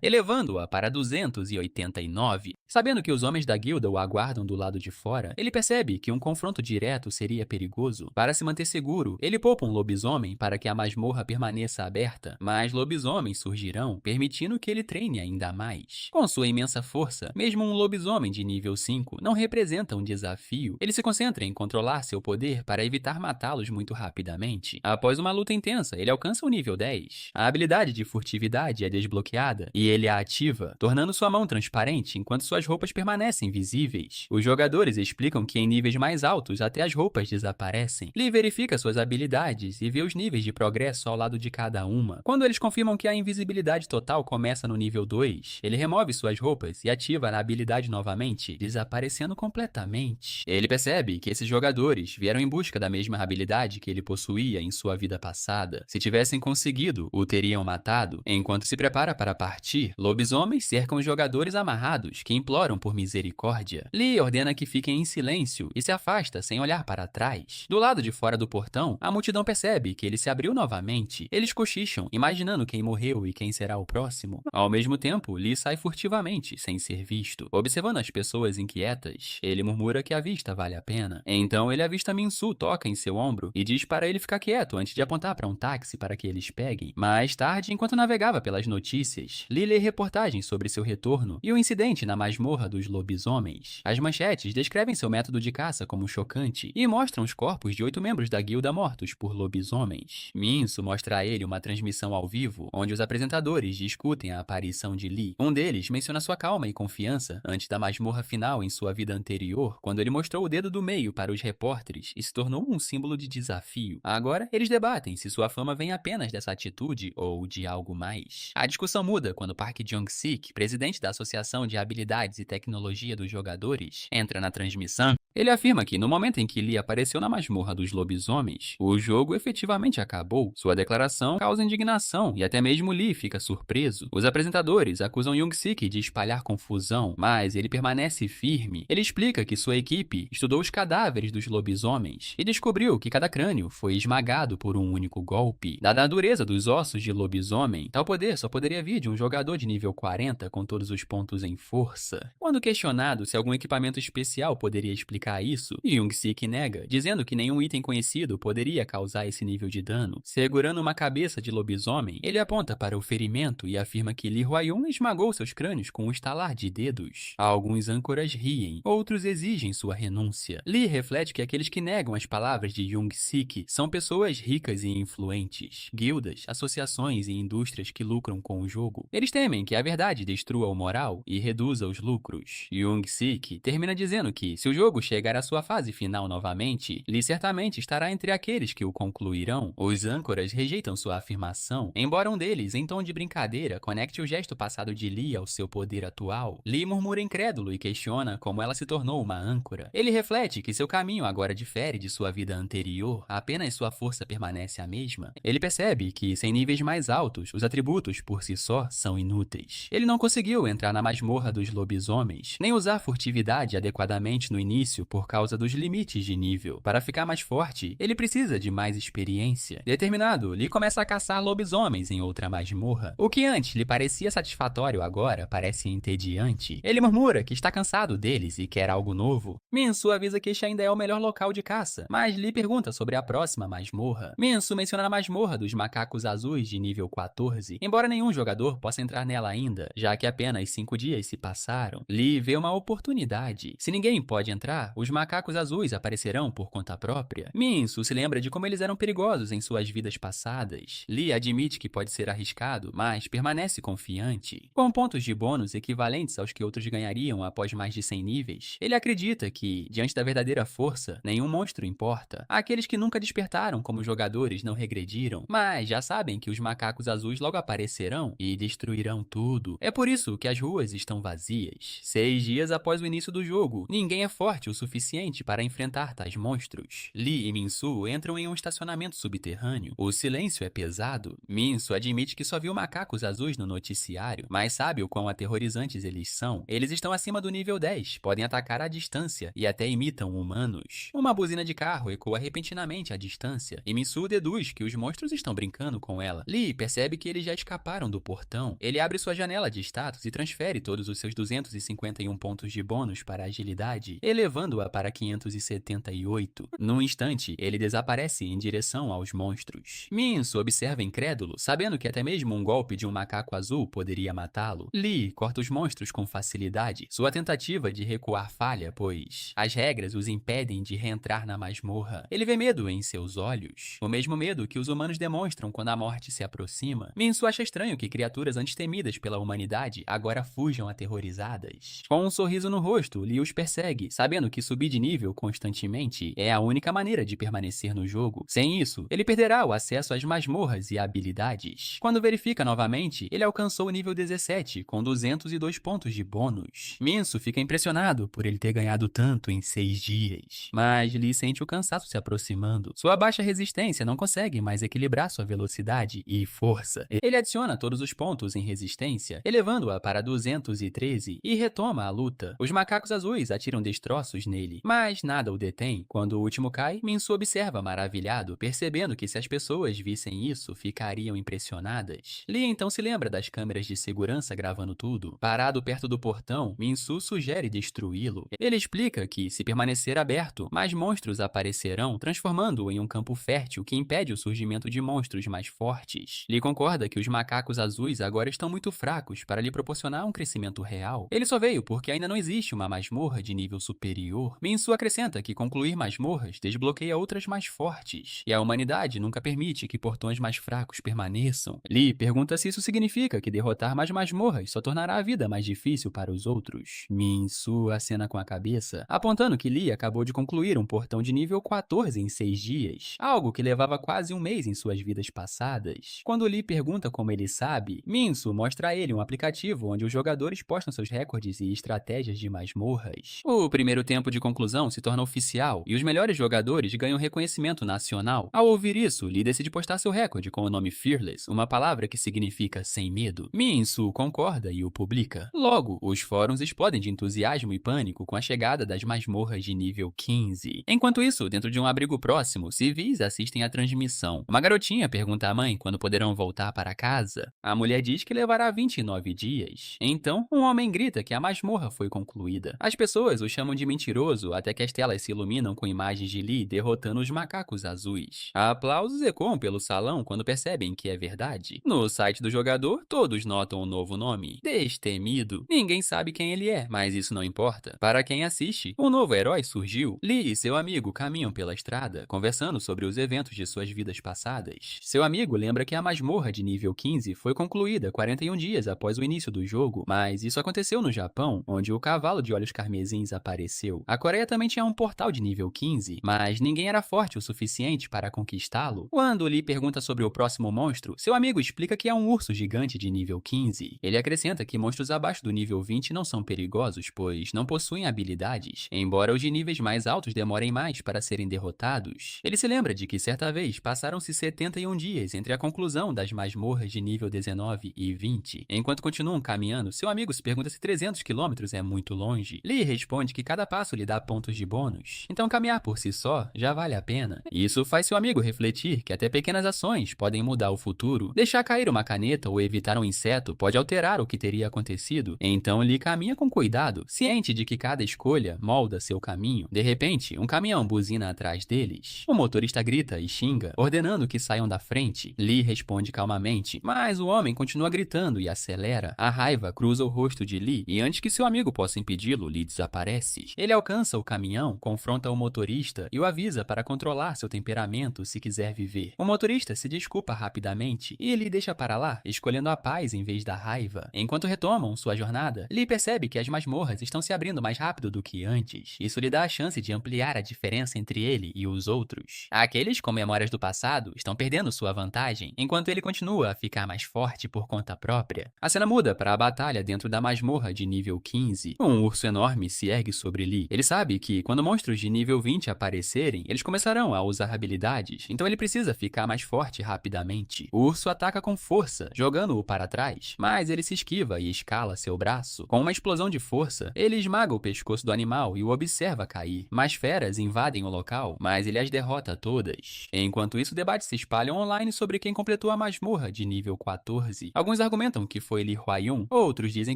elevando-a para 289. Sabendo que os homens da guilda o aguardam do lado de fora, ele percebe que um confronto direto seria perigoso. Para se manter seguro, ele poupa um lobisomem para que a masmorra permaneça aberta, mas lobisomens surgirão, permitindo que ele treine ainda mais. Com sua imensa força, mesmo um lobisomem de nível 5 não representa um desafio. Ele se concentra em controlar seu poder para evitar matá-los muito rapidamente. Após uma luta intensa, ele alcança o nível 10. A habilidade de furtividade é desbloqueada e ele a ativa, tornando sua mão transparente enquanto suas roupas permanecem visíveis. Os jogadores explicam que em níveis mais altos até as roupas desaparecem. Lee verifica suas habilidades e vê os níveis de progresso ao lado de cada uma. Quando eles confirmam que a invisibilidade total começa no nível 2, ele remove suas roupas e ativa a habilidade novamente, desaparecendo completamente. Ele percebe que esses jogadores vieram em busca da mesma habilidade que ele possuía em sua vida passada. Se tivessem conseguido, o teriam matado. Enquanto se prepara para partir, lobisomens cercam os jogadores amarrados que imploram por misericórdia. Lee ordena que fiquem em silêncio e se afasta sem olhar para trás. Do lado de fora do portão, a multidão percebe que ele se abriu novamente. Eles cochicham, imaginando quem morreu e quem será o próximo. Ao mesmo tempo, Lee sai furtivamente, sem ser visto. Observando as pessoas inquietas, ele murmura que a vista vale a pena. Então ele avista Min-Soo toca em seu ombro e diz para ele ficar quieto antes de apontar para um táxi para que eles peguem. Mais tarde, enquanto navegava pelas notícias, Lee lê reportagens sobre seu retorno e o incidente na masmorra dos lobisomens. As manchetes descrevem seu método de caça como chocante e mostram os corpos de 8 membros da guilda mortos por lobisomens. Min-Soo mostra a ele uma transmissão ao vivo, onde os apresentadores discutem a aparição de Lee. Um deles menciona sua calma e confiança antes da masmorra final em sua vida anterior, quando ele mostrou o dedo do meio para os repórteres e se tornou um símbolo de desafio. Agora, eles debatem se sua fama vem apenas dessa atitude ou de algo mais. A discussão muda quando Park Jong-sik, presidente da Associação de Habilidades e Tecnologia dos Jogadores, entra na transmissão. Ele afirma que no momento em que Lee apareceu na masmorra dos lobisomens, o jogo efetivamente acabou. Sua declaração causa indignação e até mesmo Lee fica surpreso. Os apresentadores acusam Jong-sik de espalhar confusão, mas ele permanece firme. Ele explica que sua equipe estudou os cadáveres dos lobisomens e descobriu que cada crânio foi esmagado por um único golpe. Dada a dureza dos ossos de lobisomem, tal poder só poderia vir de um jogador de nível 40 com todos os pontos em força. Quando questionado se algum equipamento especial poderia explicar isso, Jong-sik nega, dizendo que nenhum item conhecido poderia causar esse nível de dano. Segurando uma cabeça de lobisomem, ele aponta para o ferimento e afirma que Lee Hwa-yun esmagou seus crânios com um estalar de dedos. Alguns âncoras riem, outros exigem sua renúncia. Lee reflete que aqueles que negam as palavras de Jong-sik são pessoas ricas e influentes, guildas, associações e indústrias que lucram com o jogo. Eles temem que a verdade destrua o moral e reduza os lucros. Jong-sik termina dizendo que, se o jogo chegar à sua fase final novamente, Lee certamente estará entre aqueles que o concluirão. Os âncoras rejeitam sua afirmação, embora um deles, em tom de brincadeira, conecte o gesto passado de Lee ao seu poder atual. Lee murmura incrédulo e questiona como ela se tornou uma âncora. Ele reflete que seu caminho agora difere de sua vida anterior, apenas sua força permanece a mesma. Ele percebe que, sem níveis mais altos, os atributos por si só são inúteis. Ele não conseguiu entrar na masmorra dos lobisomens, nem usar furtividade adequadamente no início por causa dos limites de nível. Para ficar mais forte, ele precisa de mais experiência. Determinado, Lee começa a caçar lobisomens em outra masmorra. O que antes lhe parecia satisfatório agora parece entediante. Ele murmura que está cansado deles e quer algo novo. Min-Soo avisa que este ainda é o melhor local de caça, mas Lee pergunta sobre a próxima masmorra. Min-Soo menciona a masmorra dos macacos azuis de nível 14, embora nenhum jogador possa entrar nela ainda, já que apenas 5 dias se passaram. Lee vê uma oportunidade. Se ninguém pode entrar, lá, os macacos azuis aparecerão por conta própria. Minsu se lembra de como eles eram perigosos em suas vidas passadas. Lee admite que pode ser arriscado, mas permanece confiante. Com pontos de bônus equivalentes aos que outros ganhariam após mais de 100 níveis, ele acredita que, diante da verdadeira força, nenhum monstro importa. Aqueles que nunca despertaram como jogadores não regrediram, mas já sabem que os macacos azuis logo aparecerão e destruirão tudo. É por isso que as ruas estão vazias. 6 dias após o início do jogo, ninguém é forte o suficiente para enfrentar tais monstros. Lee e Minsu entram em um estacionamento subterrâneo. O silêncio é pesado. Minsu admite que só viu macacos azuis no noticiário, mas sabe o quão aterrorizantes eles são. Eles estão acima do nível 10, podem atacar à distância e até imitam humanos. Uma buzina de carro ecoa repentinamente à distância, e Minsu deduz que os monstros estão brincando com ela. Lee percebe que eles já escaparam do portão. Ele abre sua janela de status e transfere todos os seus 251 pontos de bônus para agilidade, elevando-a para 578. Num instante, ele desaparece em direção aos monstros. Minsu observa incrédulo, sabendo que até mesmo um golpe de um macaco azul poderia matá-lo. Lee corta os monstros com facilidade. Sua tentativa de recuar falha, pois as regras os impedem de reentrar na masmorra. Ele vê medo em seus olhos, o mesmo medo que os humanos demonstram quando a morte se aproxima. Minsu acha estranho que criaturas antes temidas pela humanidade agora fujam aterrorizadas. Com um sorriso no rosto, Lee os persegue, sabendo que subir de nível constantemente é a única maneira de permanecer no jogo. Sem isso, ele perderá o acesso às masmorras e habilidades. Quando verifica novamente, ele alcançou o nível 17, com 202 pontos de bônus. Minsu fica impressionado por ele ter ganhado tanto em 6 dias. Mas Lee sente o cansaço se aproximando. Sua baixa resistência não consegue mais equilibrar sua velocidade e força. Ele adiciona todos os pontos em resistência, elevando-a para 213 e retoma a luta. Os macacos azuis atiram destroços nele, mas nada o detém. Quando o último cai, Minsu observa maravilhado, percebendo que se as pessoas vissem isso, ficariam impressionadas. Lee então se lembra das câmeras de segurança gravando tudo. Parado perto do portão, Minsu sugere destruí-lo. Ele explica que, se permanecer aberto, mais monstros aparecerão, transformando-o em um campo fértil que impede o surgimento de monstros mais fortes. Lee concorda que os macacos azuis agora estão muito fracos para lhe proporcionar um crescimento real. Ele só veio porque ainda não existe uma masmorra de nível superior. Minsu acrescenta que concluir masmorras desbloqueia outras mais fortes, e a humanidade nunca permite que portões mais fracos permaneçam. Lee pergunta se isso significa que derrotar mais masmorras só tornará a vida mais difícil para os outros. Minsu acena com a cabeça, apontando que Lee acabou de concluir um portão de nível 14 em 6 dias, algo que levava quase um mês em suas vidas passadas. Quando Lee pergunta como ele sabe, Minsu mostra a ele um aplicativo onde os jogadores postam seus recordes e estratégias de masmorras. O primeiro tempo de conclusão se torna oficial e os melhores jogadores ganham reconhecimento nacional. Ao ouvir isso, Lee decide postar seu recorde com o nome Fearless, uma palavra que significa sem medo. Minsu concorda e o publica. Logo, os fóruns explodem de entusiasmo e pânico com a chegada das masmorras de nível 15. Enquanto isso, dentro de um abrigo próximo, civis assistem à transmissão. Uma garotinha pergunta à mãe quando poderão voltar para casa. A mulher diz que levará 29 dias. Então, um homem grita que a masmorra foi concluída. As pessoas o chamam de mentiroso até que as telas se iluminam com imagens de Lee derrotando os macacos azuis. Aplausos ecoam pelo salão quando percebem que é verdade. No site do jogador, todos notam um novo nome: Destemido. Ninguém sabe quem ele é, mas isso não importa. Para quem assiste, um novo herói surgiu. Lee e seu amigo caminham pela estrada, conversando sobre os eventos de suas vidas passadas. Seu amigo lembra que a masmorra de nível 15 foi concluída 41 dias após o início do jogo, mas isso aconteceu no Japão, onde o cavalo de olhos carmesins apareceu. A Coreia também tinha um portal de nível 15, mas ninguém era forte o suficiente para conquistá-lo. Quando Lee pergunta sobre o próximo monstro, seu amigo explica que é um urso gigante de nível 15. Ele acrescenta que monstros abaixo do nível 20 não são perigosos, pois não possuem habilidades, embora os de níveis mais altos demorem mais para serem derrotados. Ele se lembra de que certa vez passaram-se 71 dias entre a conclusão das masmorras de nível 19 e 20. Enquanto continuam caminhando, seu amigo se pergunta se 300 km é muito longe. Lee responde que cada passo lhe dá pontos de bônus, então caminhar por si só já vale a pena. Isso faz seu amigo refletir que até pequenas ações podem mudar o futuro. Deixar cair uma caneta ou evitar um inseto pode alterar o que teria acontecido, então Lee caminha com cuidado, ciente de que cada escolha molda seu caminho. De repente, um caminhão buzina atrás deles. O motorista grita e xinga, ordenando que saiam da frente. Lee responde calmamente, mas o homem continua gritando e acelera. A raiva cruza o rosto de Lee e antes que seu amigo possa impedi-lo, Lee desaparece. Ele alcança o caminhão, confronta o motorista e o avisa para controlar seu temperamento se quiser viver. O motorista se desculpa rapidamente e Lee deixa para lá, escolhendo a paz em vez da raiva. Enquanto retomam sua jornada, Lee percebe que as masmorras estão se abrindo mais rápido do que antes. Isso lhe dá a chance de ampliar a diferença entre ele e os outros. Aqueles com memórias do passado estão perdendo sua vantagem, enquanto ele continua a ficar mais forte por conta própria. A cena muda para a batalha dentro da masmorra de nível 15. Um urso enorme se ergue sobre Lee. Ele sabe que, quando monstros de nível 20 aparecerem, eles começarão a usar habilidades, então ele precisa ficar mais forte rapidamente. O urso ataca com força, jogando-o para trás, mas ele se esquiva e escala seu braço. Com uma explosão de força, ele esmaga o pescoço do animal e o observa cair. Mais feras invadem o local, mas ele as derrota todas. Enquanto isso, debates se espalham online sobre quem completou a masmorra de nível 14. Alguns argumentam que foi Lee Hwa-yun, outros dizem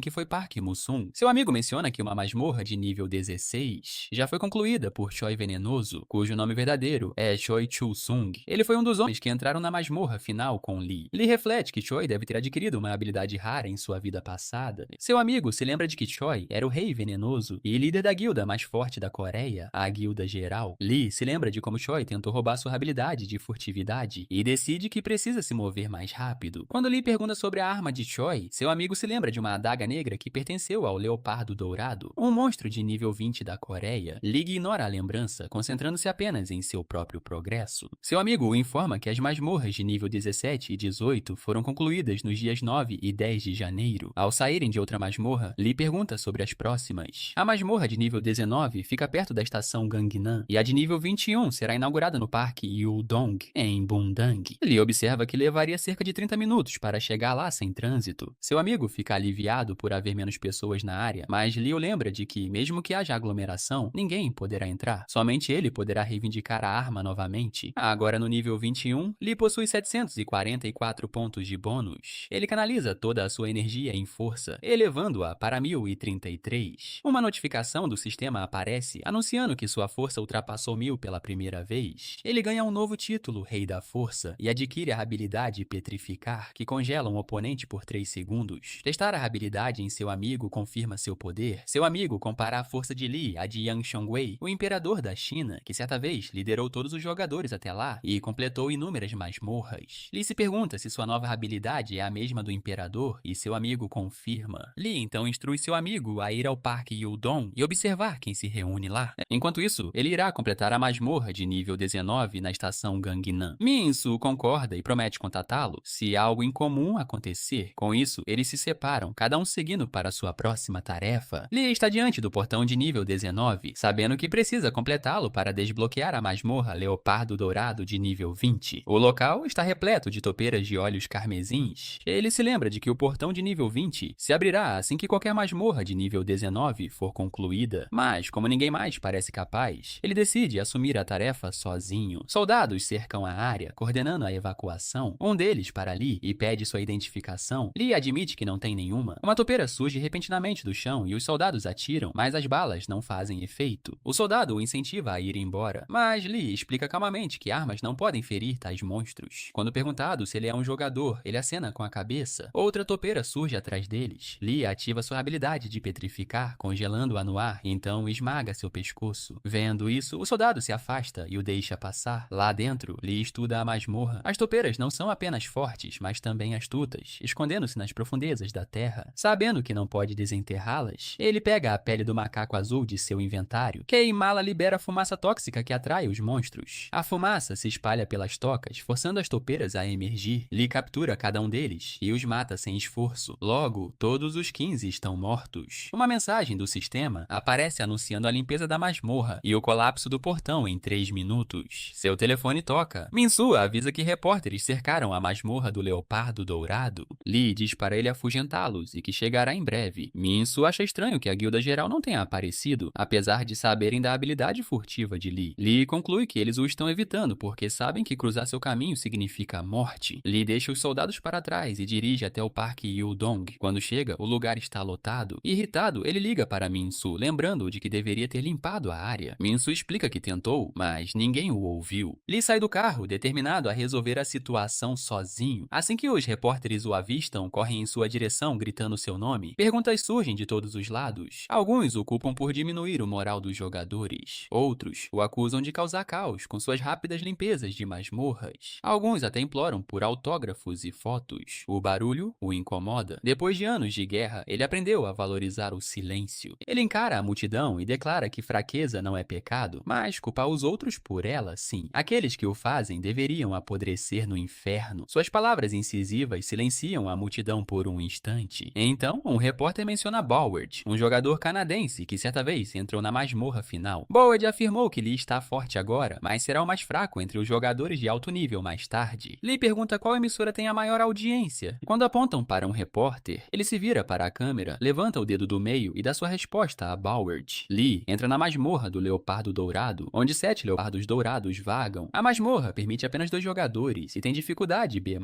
que foi Park Mu-sung. Seu amigo menciona que uma masmorra de nível 16 já foi concluída por Choi Venenoso, cujo nome verdadeiro é Choi Chul-sung. Ele foi um dos homens que entraram na masmorra final com Lee. Lee reflete que Choi deve ter adquirido uma habilidade rara em sua vida passada. Seu amigo se lembra de que Choi era o Rei Venenoso e líder da guilda mais forte da Coreia, a Guilda Geral. Lee se lembra de como Choi tentou roubar sua habilidade de furtividade e decide que precisa se mover mais rápido. Quando Lee pergunta sobre a arma de Choi, seu amigo se lembra de uma adaga negra que pertenceu ao Leopardo Dourado, um monstro de nível 20 da Coreia. Lee ignora a lembrança, concentrando-se apenas em seu próprio progresso. Seu amigo o informa que as masmorras de nível 17 e 18 foram concluídas nos dias 9 e 10 de janeiro. Ao saírem de outra masmorra, Lee pergunta sobre as próximas. A masmorra de nível 19 fica perto da estação Gangnam, e a de nível 21 será inaugurada no Parque Yudong, em Bundang. Lee observa que levaria cerca de 30 minutos para chegar lá sem trânsito. Seu amigo fica aliviado por haver menos pessoas na área, mas Lee o lembra de que, mesmo que haja aglomeração, ninguém poderá entrar. Somente ele poderá reivindicar a arma novamente. Agora no nível 21, Lee possui 744 pontos de bônus. Ele canaliza toda a sua energia em força, elevando-a para 1033. Uma notificação do sistema aparece, anunciando que sua força ultrapassou 1000 pela primeira vez. Ele ganha um novo título, Rei da Força, e adquire a habilidade Petrificar, que congela um oponente por 3 segundos. Testar a habilidade em seu amigo confirma seu poder. Seu amigo compara a força de Lee à de Yang Shongwei, o imperador da China, que certa vez liderou todos os jogadores até lá e completou inúmeras masmorras. Lee se pergunta se sua nova habilidade é a mesma do imperador e seu amigo confirma. Lee então instrui seu amigo a ir ao Parque Yudong e observar quem se reúne lá. Enquanto isso, ele irá completar a masmorra de nível 19 na estação Gangnam. Min-soo concorda e promete contatá-lo se algo incomum acontecer. Com isso, eles se separam, cada um seguindo para sua próxima tarefa. Lee está diante do portão de nível 19, sabendo que precisa completá-lo para desbloquear a masmorra Leopardo Dourado de nível 20. O local está repleto de topeiras de olhos carmesins. Ele se lembra de que o portão de nível 20 se abrirá assim que qualquer masmorra de nível 19 for concluída. Mas, como ninguém mais parece capaz, ele decide assumir a tarefa sozinho. Soldados cercam a área, coordenando a evacuação. Um deles para Lee e pede sua identificação. Lee admite que não tem nenhuma. Uma topeira surge repentinamente do chão e os soldados atiram, mas as balas não fazem efeito. O soldado o incentiva a ir embora, mas Lee explica calmamente que armas não podem ferir tais monstros. Quando perguntado se ele é um jogador, ele acena com a cabeça. Outra topeira surge atrás deles. Lee ativa sua habilidade de petrificar, congelando-a no ar, então esmaga seu pescoço. Vendo isso, o soldado se afasta e o deixa passar. Lá dentro, Lee estuda a masmorra. As topeiras não são apenas fortes, mas também astutas, escondendo-se nas profundezas da terra. Sabendo que não pode desenterrá-las, ele pega a pele do macaco azul de seu inventário. Queimá-la libera fumaça tóxica que atrai os monstros. A fumaça se espalha pelas tocas, forçando as topeiras a emergir. Lee captura cada um deles e os mata sem esforço. Logo, todos os 15 estão mortos. Uma mensagem do sistema aparece anunciando a limpeza da masmorra e o colapso do portão em 3 minutos. Seu telefone toca. Min-soo avisa que repórteres cercaram a masmorra do Leopardo Dourado. Lee diz para ele afugentá-los e que chegará em breve. Min-soo acha estranho que a Guilda Geral não tenha aparecido, apesar de saberem da habilidade furtiva de Lee. Lee conclui que eles o estão evitando porque sabem que cruzar seu caminho significa morte. Lee deixa os soldados para trás e dirige até o Parque Yudong. Quando chega, o lugar está lotado. Irritado, ele liga para Min-soo, lembrando-o de que deveria ter limpado a área. Min-soo explica que tentou, mas ninguém o ouviu. Lee sai do carro, determinado a resolver a situação sozinho. Assim que os repórteres o avistam, correm em sua direção gritando seu nome. Perguntas surgem de todos os lados. Alguns o culpam por diminuir diminuir o moral dos jogadores. Outros o acusam de causar caos com suas rápidas limpezas de masmorras. Alguns até imploram por autógrafos e fotos. O barulho o incomoda. Depois de anos de guerra, ele aprendeu a valorizar o silêncio. Ele encara a multidão e declara que fraqueza não é pecado, mas culpar os outros por ela, sim. Aqueles que o fazem deveriam apodrecer no inferno. Suas palavras incisivas silenciam a multidão por um instante. Então, um repórter menciona Boward, um jogador canadense que certa vez entrou na masmorra final. Boward afirmou que Lee está forte agora, mas será o mais fraco entre os jogadores de alto nível mais tarde. Lee pergunta qual emissora tem a maior audiência. Quando apontam para um repórter, ele se vira para a câmera, levanta o dedo do meio e dá sua resposta a Boward. Lee entra na masmorra do Leopardo Dourado, onde 7 leopardos dourados vagam. A masmorra permite apenas 2 jogadores e tem dificuldade B+,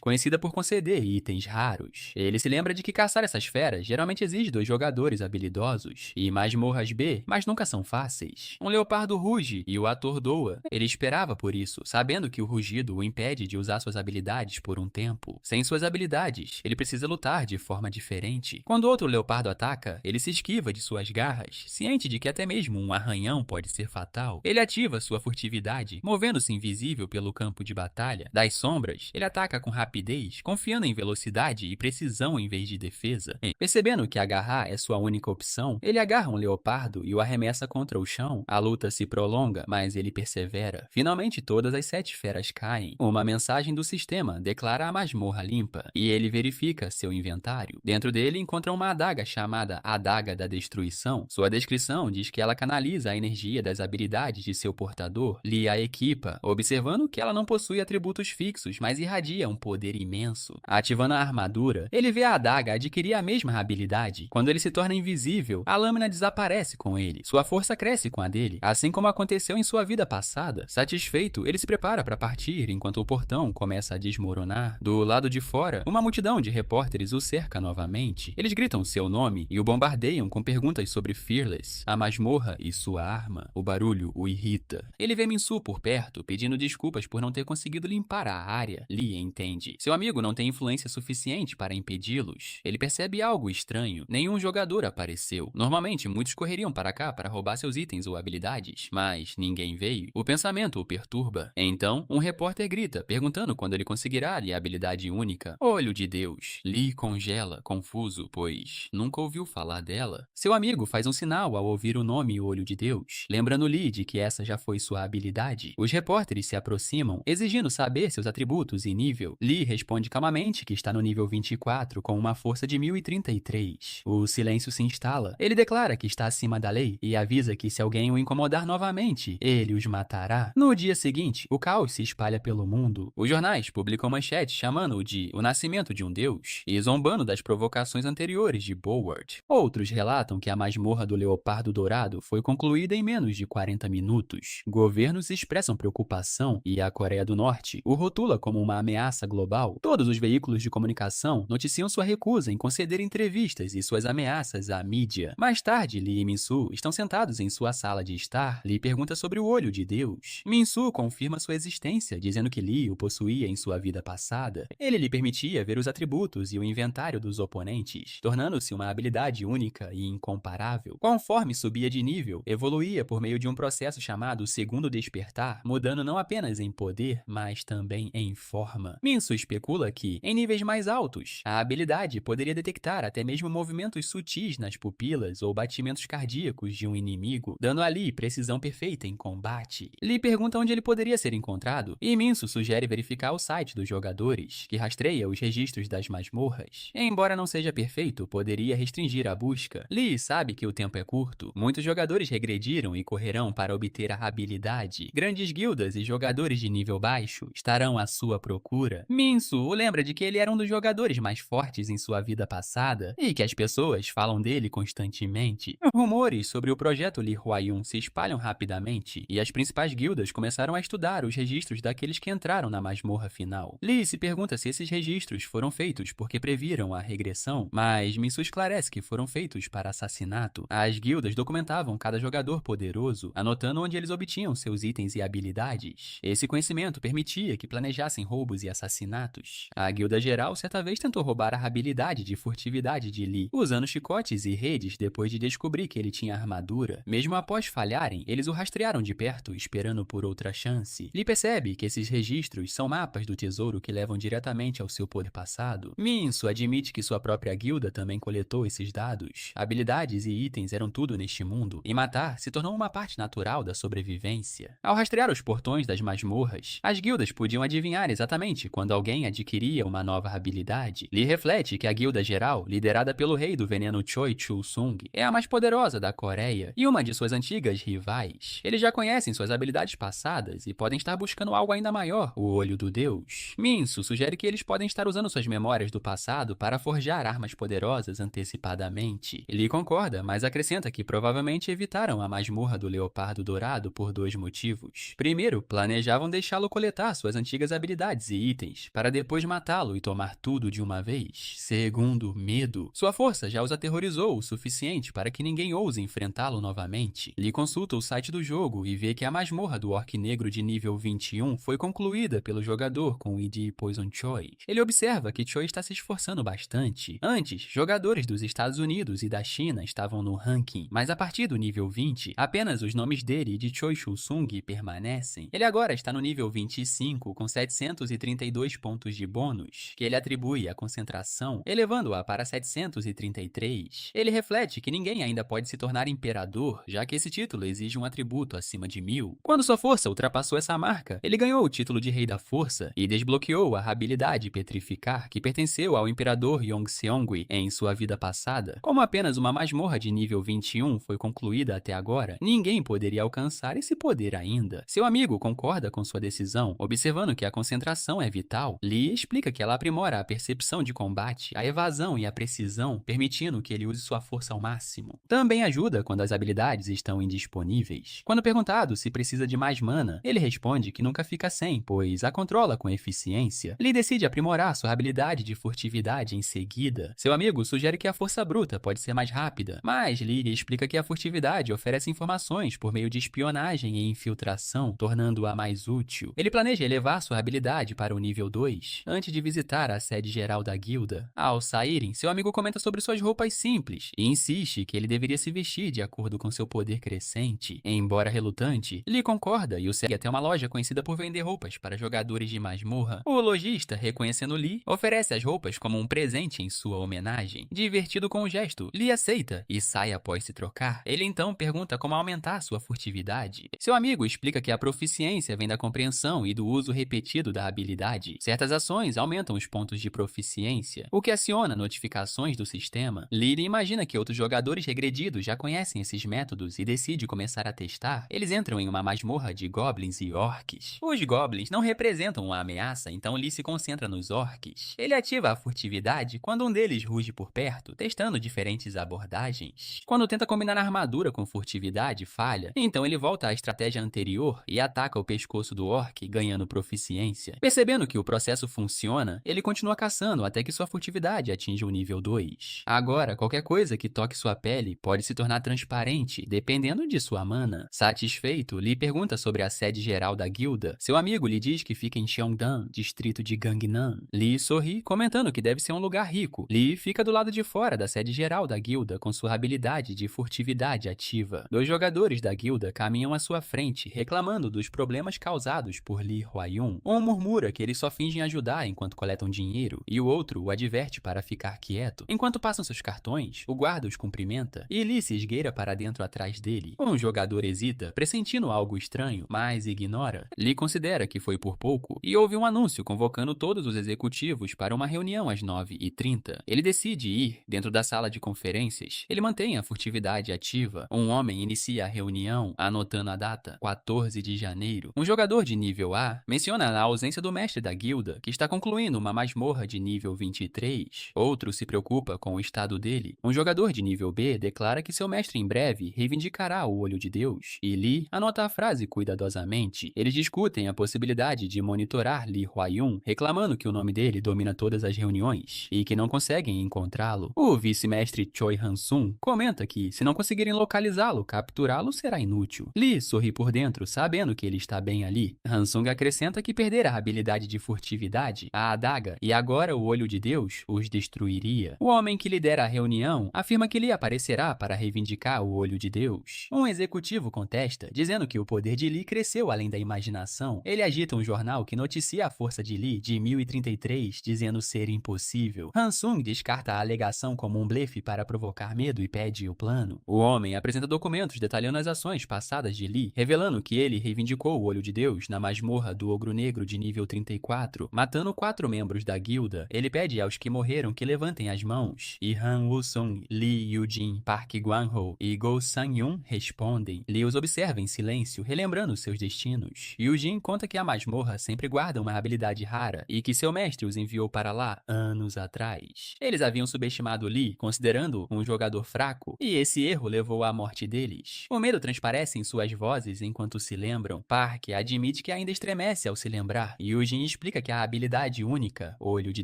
conhecida por conceder itens raros. Ele se lembra de que caçar essas feras geralmente exige 2 jogadores habilidosos, e masmorras B, mas nunca são fáceis. Um leopardo ruge e o atordoa. Ele esperava por isso, sabendo que o rugido o impede de usar suas habilidades por um tempo. Sem suas habilidades, ele precisa lutar de forma diferente. Quando outro leopardo ataca, ele se esquiva de suas garras, ciente de que até mesmo um arranhão pode ser fatal. Ele ativa sua furtividade, movendo-se invisível pelo campo de batalha. Das sombras, ele ataca com rapidez, confiando em velocidade e precisão em vez de defesa. Percebendo que agarrar é sua única opção, ele agarra um leopardo e o arremessa contra o chão. A luta se prolonga, mas ele persevera. Finalmente, todas as 7 feras caem. Uma mensagem do sistema declara a masmorra limpa, e ele verifica seu inventário. Dentro dele encontra uma adaga chamada Adaga da Destruição. Sua descrição diz que ela canaliza a energia das habilidades de seu portador. Lee a equipa, observando que ela não possui atributos fixos, mas irradia um poder imenso. Ativando a armadura, ele vê a adaga adquirir a mesma habilidade. Quando ele se torna invisível, a lâmina desaparece com ele. Sua força cresce com a dele, assim como aconteceu em sua vida passada. Satisfeito, ele se prepara para partir enquanto o portão começa a desmoronar. Do lado de fora, uma multidão de repórteres o cerca novamente. Eles gritam seu nome e o bombardeiam com perguntas sobre Fearless, a masmorra e sua arma. O barulho o irrita. Ele vê Minsu por perto, pedindo desculpas por não ter conseguido limpar a área. Lee entende. Seu amigo não tem influência suficiente para impedi-los. Ele percebe algo estranho. Nenhum jogador apareceu. Normalmente, muitos correriam para cá para roubar seus itens ou habilidades, mas ninguém veio. O pensamento o perturba. Então, um repórter grita, perguntando quando ele conseguirá a habilidade única. Olho de Deus. Lee congela, confuso, pois nunca ouviu falar dela. Seu amigo faz um sinal ao ouvir o nome Olho de Deus, lembrando Lee de que essa já foi sua habilidade. Os repórteres se aproximam, exigindo saber seus atributos e nível. Lee responde calmamente que está no nível 24 com uma força de 1033. O silêncio se instala. Ele declara que está acima da lei e avisa que se alguém o incomodar novamente, ele os matará. No dia seguinte, o caos se espalha pelo mundo. Os jornais publicam manchetes chamando-o de o nascimento de um deus e zombando das provocações anteriores de Boward. Outros relatam que a masmorra do Leopardo Dourado foi concluída em menos de 40 minutos. Governos expressam preocupação e a Coreia do Norte o rotula como uma ameaça global. Todos os veículos de comunicação noticiam sua recusa em conceder entrevistas e suas ameaças à mídia. Mais tarde, Lee e Minsu estão sentados em sua sala de estar. Lee pergunta sobre o Olho de Deus. Minsu confirma sua existência, dizendo que Lee o possuía em sua vida passada. Ele lhe permitia ver os atributos e o inventário dos oponentes, tornando-se uma habilidade única e incomparável. Conforme subia de nível, evoluía por meio de um processo chamado Segundo Despertar, mudando não apenas em poder, mas também em forma. Minsu especula que, em níveis mais altos, a habilidade poderia detectar até mesmo movimentos sutis nas pupilas ou batimentos cardíacos de um inimigo, dando a Lee precisão perfeita em combate. Lee pergunta onde ele poderia ser encontrado, e Minsu sugere verificar o site dos jogadores, que rastreia os registros das masmorras. Embora não seja perfeito, poderia restringir a busca. Lee sabe que o tempo é curto. Muitos jogadores regrediram e correrão para obter a habilidade. Grandes guildas e jogadores de nível baixo estarão à sua procura. Minsu o lembra de que ele era um dos jogadores mais fortes em sua vida passada e que as pessoas falam dele constantemente. Rumores sobre o projeto Lee Hwa-yun se espalham rapidamente e as principais guildas começaram a estudar os registros daqueles que entraram na masmorra final. Lee se pergunta se esses registros foram feitos porque previram a regressão, mas Minsu esclarece que foram feitos para assassinato. As guildas documentavam cada jogador poderoso, anotando onde eles obtinham seus itens e habilidades. Esse conhecimento permitia que planejassem roubos e assassinatos. A guilda geral certa vez tentou roubar a habilidade de furtividade de Lee, usando chicotes e redes depois de descobrir que ele tinha armadura. Mesmo após falharem, eles o rastrearam de perto, esperando por outra chance. Lee percebe que esses registros são mapas do tesouro que levam diretamente ao seu poder passado. Minso admite que sua própria guilda também coletou esses dados. Habilidades e itens eram tudo neste mundo, e matar se tornou uma parte natural da sobrevivência. Ao rastrear os portões das masmorras, as guildas podiam adivinhar exatamente quando alguém adquiria uma nova habilidade. Lee reflete que a guilda geral, liderada pelo rei do veneno Choi Chul-sung, é a mais poderosa da Coreia e uma de suas antigas rivais. Eles já conhecem suas habilidades passadas e podem estar buscando algo ainda maior, o Olho do Deus. Minso sugere que eles podem estar usando suas memórias do passado para forjar armas poderosas antecipadamente. Lee concorda, mas acrescenta que provavelmente evitaram a masmorra do Leopardo Dourado por dois motivos. Primeiro, planejavam deixá-lo coletar suas antigas habilidades e itens, para depois matá-lo e tomar tudo de uma vez. Segundo, medo. Sua força já os aterrorizou o suficiente para que ninguém ouse enfrentá-lo novamente. Lee consulta o site do jogo e vê que a masmorra do Orc Negro de nível 21 foi concluída pelo jogador com o ID Poison Choi. Ele observa que Choi está se esforçando bastante. Antes, jogadores dos Estados Unidos e da China estavam no ranking, mas a partir do nível 20, apenas os nomes dele e de Choi Chul-sung permanecem. Ele agora está no nível 25 com 732 pontos de bônus, que ele atribui à concentração, elevando-a para 733. Ele reflete que ninguém ainda pode se tornar imperador, já que esse título exige um atributo acima de 1000. Quando sua força ultrapassou essa marca, ele ganhou o título de Rei da Força e desbloqueou a habilidade Petrificar, que pertenceu ao imperador Yongseongui em sua vida passada. Como apenas uma masmorra de nível 21 foi concluída até agora, ninguém poderia alcançar esse poder ainda. Seu amigo concorda com sua decisão, observando que a concentração é vital. Lee explica que ela aprimora a percepção de combate, a evasão e a precisão, permitindo que ele use sua força ao máximo. Também ajuda quando as habilidades estão indisponíveis. Quando perguntado se precisa de mais mana, ele responde que nunca fica sem, pois a controla com eficiência. Lee decide aprimorar sua habilidade de furtividade em seguida. Seu amigo sugere que a força bruta pode ser mais rápida, mas Lee explica que a furtividade oferece informações por meio de espionagem e infiltração, tornando-a mais útil. Ele planeja elevar sua habilidade para o nível 2, antes de visitar a sede geral da guilda. Ao saírem, seu amigo comenta sobre suas roupas simples e insiste que ele deveria se vestir de acordo com seu poder crescente. Embora relutante, Lee concorda e o segue até uma loja conhecida por vender roupas para jogadores de masmorra. O lojista, reconhecendo Lee, oferece as roupas como um presente em sua homenagem. Divertido com o gesto, Lee aceita e sai após se trocar. Ele então pergunta como aumentar sua furtividade. Seu amigo explica que a proficiência vem da compreensão e do uso repetido da habilidade. Certas ações aumentam os pontos de proficiência, o que aciona notificações do sistema. Lee imagina que outros jogadores regredidos já conhecem esses métodos e decide começar a testar. Eles entram em uma masmorra de goblins e orcs. Os goblins não representam uma ameaça, então Lee se concentra nos orcs. Ele ativa a furtividade quando um deles ruge por perto, testando diferentes abordagens. Quando tenta combinar a armadura com furtividade, falha, então ele volta à estratégia anterior e ataca o pescoço do orc, ganhando proficiência. Percebendo que o processo funciona, ele continua caçando até que sua furtividade atinja o nível 2. Agora, qualquer coisa que toque sua pele pode se tornar transparente, dependendo de sua mana. Satisfeito, Lee pergunta sobre a sede geral da guilda. Seu amigo lhe diz que fica em Cheongdan, distrito de Gangnam. Lee sorri, comentando que deve ser um lugar rico. Lee fica do lado de fora da sede geral da guilda com sua habilidade de furtividade ativa. Dois jogadores da guilda caminham à sua frente, reclamando dos problemas causados por Lee Hwa-yun. Um murmura que eles só fingem ajudar enquanto coletam dinheiro, e o outro o adverte para ficar quieto. Enquanto passam seus cartões, o guarda os cumprimenta, e Lee se esgueira para dentro atrás dele. Um jogador hesita, pressentindo algo estranho, mas ignora. Lee considera que foi por pouco, e houve um anúncio convocando todos os executivos para uma reunião às 9h30. Ele decide ir dentro da sala de conferências. Ele mantém a furtividade ativa. Um homem inicia a reunião, anotando a data, 14 de janeiro. Um jogador de nível A menciona a ausência do mestre da guilda, que está concluindo uma masmorra de nível 23. Outro se preocupa com o estado dele. Um jogador de nível B declara que seu mestre em breve reivindicará o Olho de Deus, e Lee anota a frase cuidadosamente. Eles discutem a possibilidade de monitorar Lee Hwa-yun, reclamando que o nome dele domina todas as reuniões e que não conseguem encontrá-lo. O vice-mestre Choi Han-sung comenta que, se não conseguirem localizá-lo, capturá-lo será inútil. Lee sorri por dentro, sabendo que ele está bem ali. Han-sung acrescenta que perder a habilidade de furtividade, a adaga e agora o Olho de Deus os destruiria. O homem que lidera a reunião afirma que Lee aparecerá para reivindicar o olho de Deus. Um executivo contesta, dizendo que o poder de Lee cresceu além da imaginação. Ele agita um jornal que noticia a força de Lee de 1033, dizendo ser impossível. Hansung descarta a alegação como um blefe para provocar medo e pede o plano. O homem apresenta documentos detalhando as ações passadas de Lee, revelando que ele reivindicou o olho de Deus na masmorra do Ogro Negro de nível 34, matando 4 membros da guilda. Ele pede aos que morreram que levantem as mãos, e Han Woo-sung, Lee Yu-jin, Park Gwan-ho e Go Sang-yun respondem. Lee os observa em silêncio, relembrando seus destinos. Yu-jin conta que a masmorra sempre guarda uma habilidade rara e que seu mestre os enviou para lá anos atrás. Eles haviam subestimado Lee, considerando um jogador fraco, e esse erro levou à morte deles. O medo transparece em suas vozes enquanto se lembram. Park admite que ainda estremece ao se lembrar. Yu-jin explica que a habilidade única, Olho de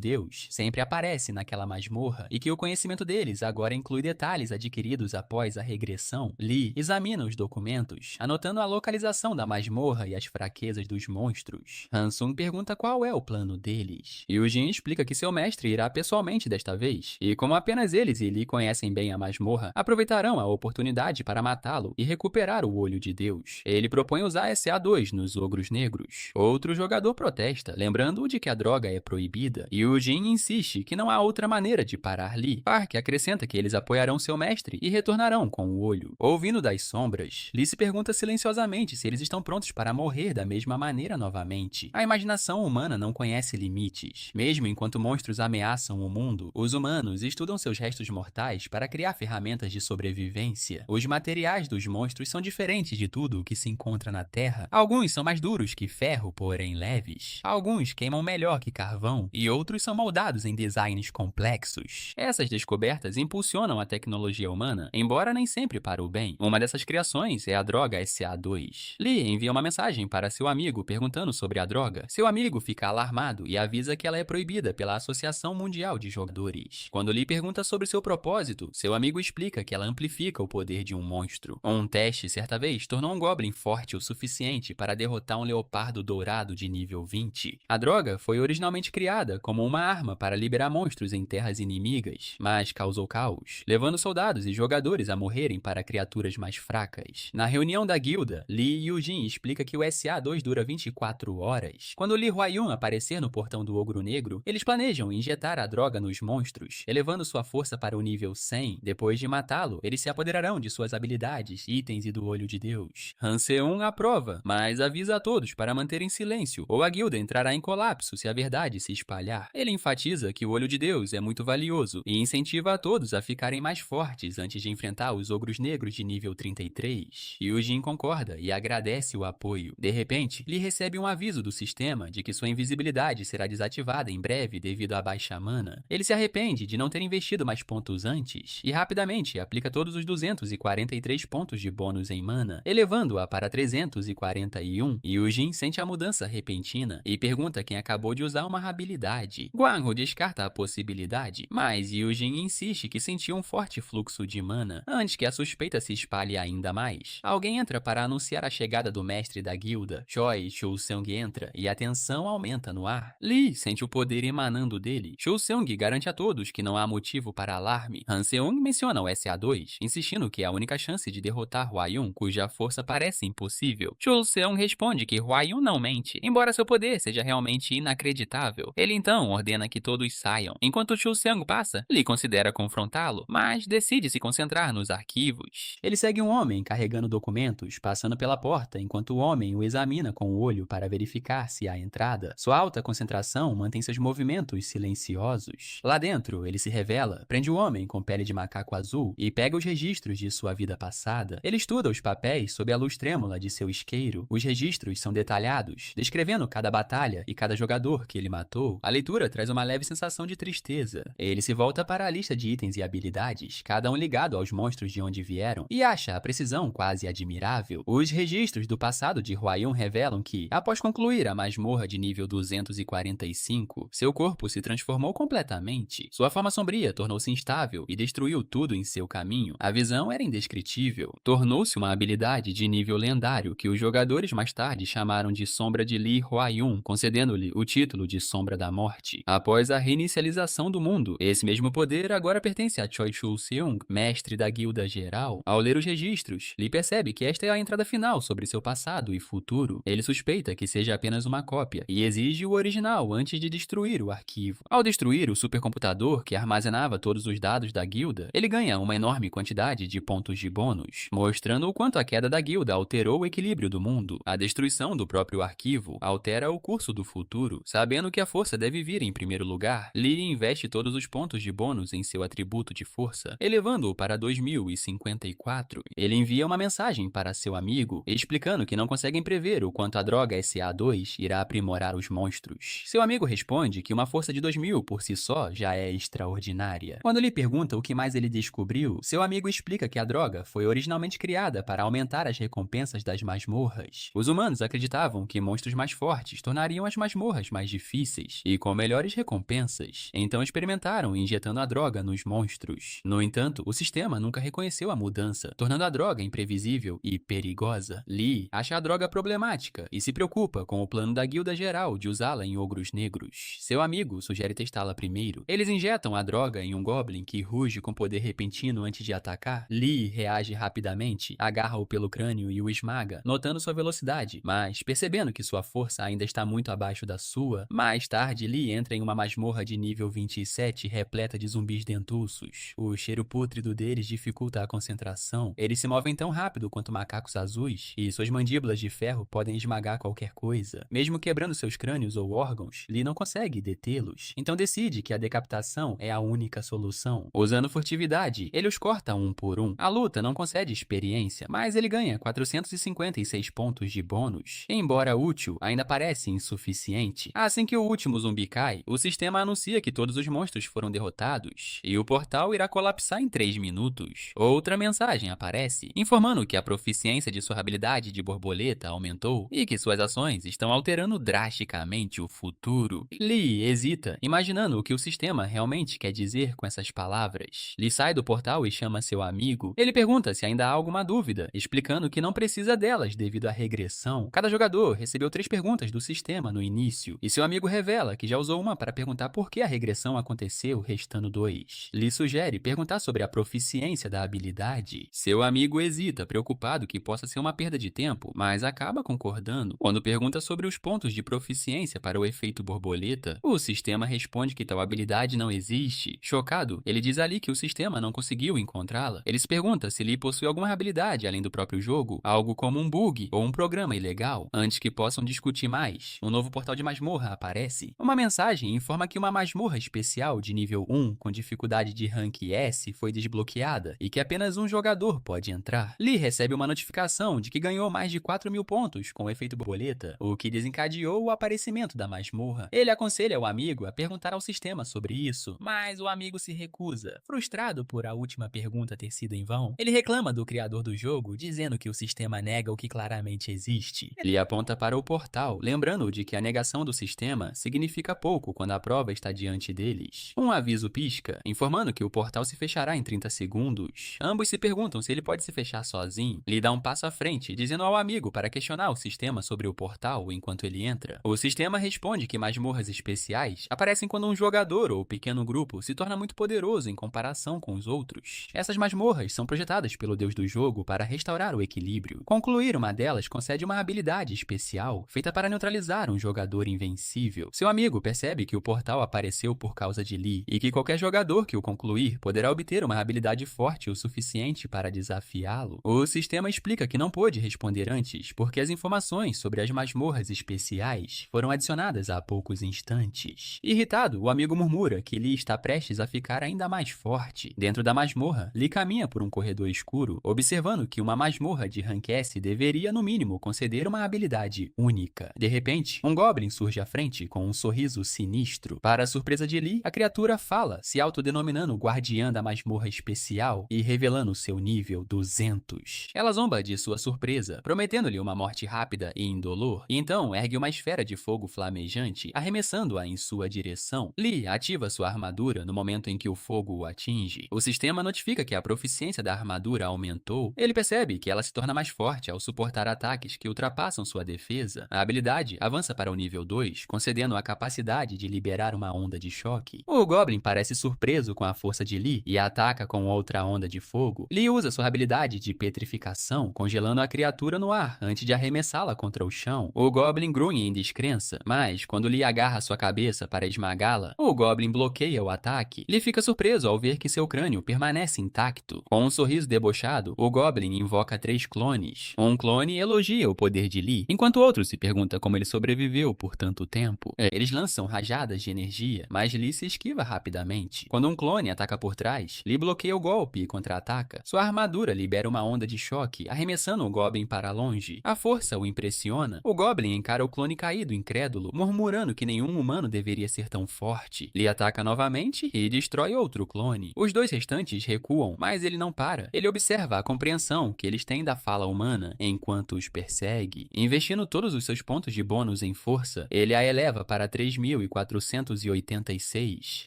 Deus, sempre aparece naquela masmorra e que o conhecimento deles agora inclui detalhes adquiridos após a regressão. Lee examina os documentos, anotando a localização da masmorra e as fraquezas dos monstros. Hansung pergunta qual é o plano deles. Yu-jin explica que seu mestre irá pessoalmente desta vez, e como apenas eles e Lee conhecem bem a masmorra, aproveitarão a oportunidade para matá-lo e recuperar o Olho de Deus. Ele propõe usar SA2 nos Ogros Negros. Outro jogador protesta, lembrando-o de que a droga é proibida. Yu-jin insiste que não há outra maneira de parar Lee. Park acrescenta que eles apoiarão seu mestre e retornarão com o olho. Ouvindo das sombras, Lee se pergunta silenciosamente se eles estão prontos para morrer da mesma maneira novamente. A imaginação humana não conhece limites. Mesmo enquanto monstros ameaçam o mundo, os humanos estudam seus restos mortais para criar ferramentas de sobrevivência. Os materiais dos monstros são diferentes de tudo o que se encontra na Terra. Alguns são mais duros que ferro, porém leves. Alguns queimam melhor que carvão, e outros são moldados em designs complexos. Essas descobertas impulsionam a tecnologia humana, embora nem sempre para o bem. Uma dessas criações é a droga SA2. Lee envia uma mensagem para seu amigo perguntando sobre a droga. Seu amigo fica alarmado e avisa que ela é proibida pela Associação Mundial de Jogadores. Quando Lee pergunta sobre seu propósito, seu amigo explica que ela amplifica o poder de um monstro. Um teste, certa vez, tornou um Goblin forte o suficiente para derrotar um leopardo dourado de nível 20. A droga foi originalmente criada como uma arma para liberar monstros em terras inimigas, mas causou caos, levando soldados e jogadores a morrerem para criaturas mais fracas. Na reunião da guilda, Lee Yu-jin explica que o SA2 dura 24 horas. Quando Lee Huayun aparecer no portão do Ogro Negro, eles planejam injetar a droga nos monstros, elevando sua força para o nível 100. Depois de matá-lo, eles se apoderarão de suas habilidades, itens e do Olho de Deus. Han Seung aprova, mas avisa a todos para manterem silêncio, ou a guilda entrará em colapso se a verdade se espalhar. Ele enfatiza que o Olho de Deus é muito valioso e incentiva a todos a ficarem mais fortes antes de enfrentar os Ogros Negros de nível 33. Yu-jin concorda e agradece o apoio. De repente, Lee recebe um aviso do sistema de que sua invisibilidade será desativada em breve devido à baixa mana. Ele se arrepende de não ter investido mais pontos antes e rapidamente aplica todos os 243 pontos de bônus em mana, elevando-a para 341. Yu-jin sente a mudança repentina e pergunta quem acabou de usar uma habilidade. Guanho descarta a possibilidade, mas Yu-jin insiste que sentiu um forte fluxo de mana. Antes que a suspeita se espalhe ainda mais, alguém entra para anunciar a chegada do mestre da guilda. Choi Chul-seung entra e a tensão aumenta no ar. Lee sente o poder emanando dele. Chul-seung garante a todos que não há motivo para alarme. Han Seung menciona o SA2, insistindo que é a única chance de derrotar Huayun, cuja força parece impossível. Chul-seung responde que Huayun não mente, embora seu poder seja realmente inacreditável. Ele então ordena que todos saiam. Enquanto Chul-seung passa, Lee considera confrontá-lo, mas decide se concentrar nos arquivos. Ele segue um homem carregando documentos, passando pela porta enquanto o homem o examina com o olho para verificar se há entrada. Sua alta concentração mantém seus movimentos silenciosos. Lá dentro, ele se revela, prende o homem com pele de macaco azul e pega os registros de sua vida passada. Ele estuda os papéis sob a luz trêmula de seu isqueiro. Os registros são detalhados, descrevendo cada batalha e cada jogador que ele matou. A leitura traz uma leve sensação de tristeza. Ele se volta para a lista de itens e habilidades, cada um ligado aos monstros de onde vieram, e acha a precisão quase admirável. Os registros do passado de Huayun revelam que, após concluir a masmorra de nível 245, seu corpo se transformou completamente. Sua forma sombria tornou-se instável e destruiu tudo em seu caminho. A visão era indescritível. Tornou-se uma habilidade de nível lendário que os jogadores mais tarde chamaram de Sombra de Lee Huayun, concedendo-lhe o título de Sombra da Morte. Após a reinicialização do mundo, esse mesmo poder agora pertence a Choi Chul-seung, mestre da guilda geral, ao ler os registros, Lee percebe que esta é a entrada final sobre seu passado e futuro. Ele suspeita que seja apenas uma cópia e exige o original antes de destruir o arquivo. Ao destruir o supercomputador que armazenava todos os dados da guilda, ele ganha uma enorme quantidade de pontos de bônus, mostrando o quanto a queda da guilda alterou o equilíbrio do mundo. A destruição do próprio arquivo altera o curso do futuro. Sabendo que a força deve vir em primeiro lugar, Lee investe todos os pontos de bônus em seu atributo de força, elevando-o para 2054. Ele envia uma mensagem para seu amigo, explicando que não conseguem prever o quanto a droga SA2 irá aprimorar os monstros. Seu amigo responde que uma força de 2000 por si só já é extraordinária. Quando lhe pergunta o que mais ele descobriu, seu amigo explica que a droga foi originalmente criada para aumentar as recompensas das masmorras. Os humanos acreditavam que monstros mais fortes tornariam as masmorras mais difíceis e com melhores recompensas, então experimentaram injetando a droga nos monstros. No entanto, o sistema nunca reconheceu a mudança, tornando a droga imprevisível e perigosa. Lee acha a droga problemática e se preocupa com o plano da guilda geral de usá-la em ogros negros. Seu amigo sugere testá-la primeiro. Eles injetam a droga em um goblin que ruge com poder repentino antes de atacar. Lee reage rapidamente, agarra-o pelo crânio e o esmaga, notando sua velocidade, mas percebendo que sua força ainda está muito abaixo da sua. Mais tarde, Lee entra em uma masmorra de nível 27 repleta de zumbis dentuços. O cheiro pútrido deles dificulta a concentração. Eles se movem tão rápido quanto macacos azuis, e suas mandíbulas de ferro podem esmagar qualquer coisa. Mesmo quebrando seus crânios ou órgãos, Lee não consegue detê-los. Então decide que a decapitação é a única solução. Usando furtividade, ele os corta um por um. A luta não concede experiência, mas ele ganha 456 pontos de bônus. Embora útil, ainda parece insuficiente. Assim que o último zumbi cai, o sistema anuncia que todos os monstros foram derrotados, e o portal irá colapsar em 3 minutos. Outra mensagem aparece, informando que a proficiência de sua habilidade de borboleta aumentou e que suas ações estão alterando drasticamente o futuro. Lee hesita, imaginando o que o sistema realmente quer dizer com essas palavras. Lee sai do portal e chama seu amigo. Ele pergunta se ainda há alguma dúvida, explicando que não precisa delas devido à regressão. Cada jogador recebeu 3 perguntas do sistema no início, e seu amigo revela que já usou uma para perguntar por que a regressão aconteceu, restando 2. Lee sugere perguntar sobre a proficiência da habilidade. Seu amigo hesita, preocupado que possa ser uma perda de tempo, mas acaba concordando. Quando pergunta sobre os pontos de proficiência para o efeito borboleta, o sistema responde que tal habilidade não existe. Chocado, ele diz a Lee que o sistema não conseguiu encontrá-la. Ele se pergunta se Lee possui alguma habilidade além do próprio jogo, algo como um bug ou um programa ilegal. Antes que possam discutir mais, um novo portal de masmorra aparece. Uma mensagem informa que uma masmorra especial de nível 1 com dificuldade de rank S foi desbloqueada e que apenas um jogador pode entrar. Lee recebe uma notificação de que ganhou mais de 4.000 pontos com o efeito borboleta, o que desencadeou o aparecimento da masmorra. Ele aconselha o amigo a perguntar ao sistema sobre isso, mas o amigo se recusa. Frustrado por a última pergunta ter sido em vão, ele reclama do criador do jogo, dizendo que o sistema nega o que claramente existe. Ele aponta para o portal, lembrando de que a negação do sistema significa pouco quando a prova está diante deles. Um aviso pisca, informando que o portal se fechará em 30 segundos. Ambos se perguntam se ele pode se fechar sozinho. Ele dá um passo à frente, dizendo ao amigo para questionar o sistema sobre o portal enquanto ele entra. O sistema responde que masmorras especiais aparecem quando um jogador ou pequeno grupo se torna muito poderoso em comparação com os outros. Essas masmorras são projetadas pelo deus do jogo para restaurar o equilíbrio. Concluir uma delas concede uma habilidade especial, feita para neutralizar um jogador invencível. Seu amigo percebe que o portal apareceu por causa de Lee, e que qualquer jogador que o concluir poderá obter uma habilidade forte o suficiente para desafiá-lo. O sistema explica que não pôde responder antes, porque as informações sobre as masmorras especiais foram adicionadas há poucos instantes. Irritado, o amigo murmura que Lee está prestes a ficar ainda mais forte. Dentro da masmorra, Lee caminha por um corredor escuro, observando que uma masmorra de rank S deveria, no mínimo, conceder uma habilidade única. De repente, um goblin surge à frente com um sorriso sinistro. Para a surpresa de Lee, a criatura fala, se autodenominando guardiã da masmorra especial e revelando seu nível 200. Ela zomba de sua surpresa, prometendo-lhe uma morte rápida e indolor, e então ergue uma esfera de fogo flamejante, arremessando-a em sua direção. Lee ativa sua armadura no momento em que o fogo o atinge. O sistema notifica que a proficiência da armadura aumentou. Ele percebe que ela se torna mais forte ao suportar ataques que ultrapassam sua defesa. A habilidade avança para o nível 2, concedendo a capacidade de liberar uma onda de choque. O Goblin parece surpreso com a força de Lee e ataca com outra onda de fogo, Lee usa sua habilidade de petrificação, congelando a criatura no ar antes de arremessá-la contra o chão. O Goblin grunhe em descrença, mas quando Lee agarra sua cabeça para esmagá-la, o Goblin bloqueia o ataque. Lee fica surpreso ao ver que seu crânio permanece intacto. Com um sorriso debochado, o Goblin invoca 3 clones. Um clone elogia o poder de Lee, enquanto outro se pergunta como ele sobreviveu por tanto tempo. Eles lançam rajadas de energia, mas Lee se esquiva rapidamente. Quando um clone ataca por trás, Lee bloqueia o golpe e contra-ataca. Sua armadura libera uma onda de choque, arremessando o Goblin para longe. A força o impressiona. O Goblin encara o clone caído, incrédulo, murmurando que nenhum humano deveria ser tão forte. Lee ataca novamente e destrói outro clone. Os 2 restantes recuam, mas ele não para. Ele observa a compreensão que eles têm da fala humana enquanto os persegue. Investindo todos os seus pontos de bônus em força, ele a eleva para 3.486.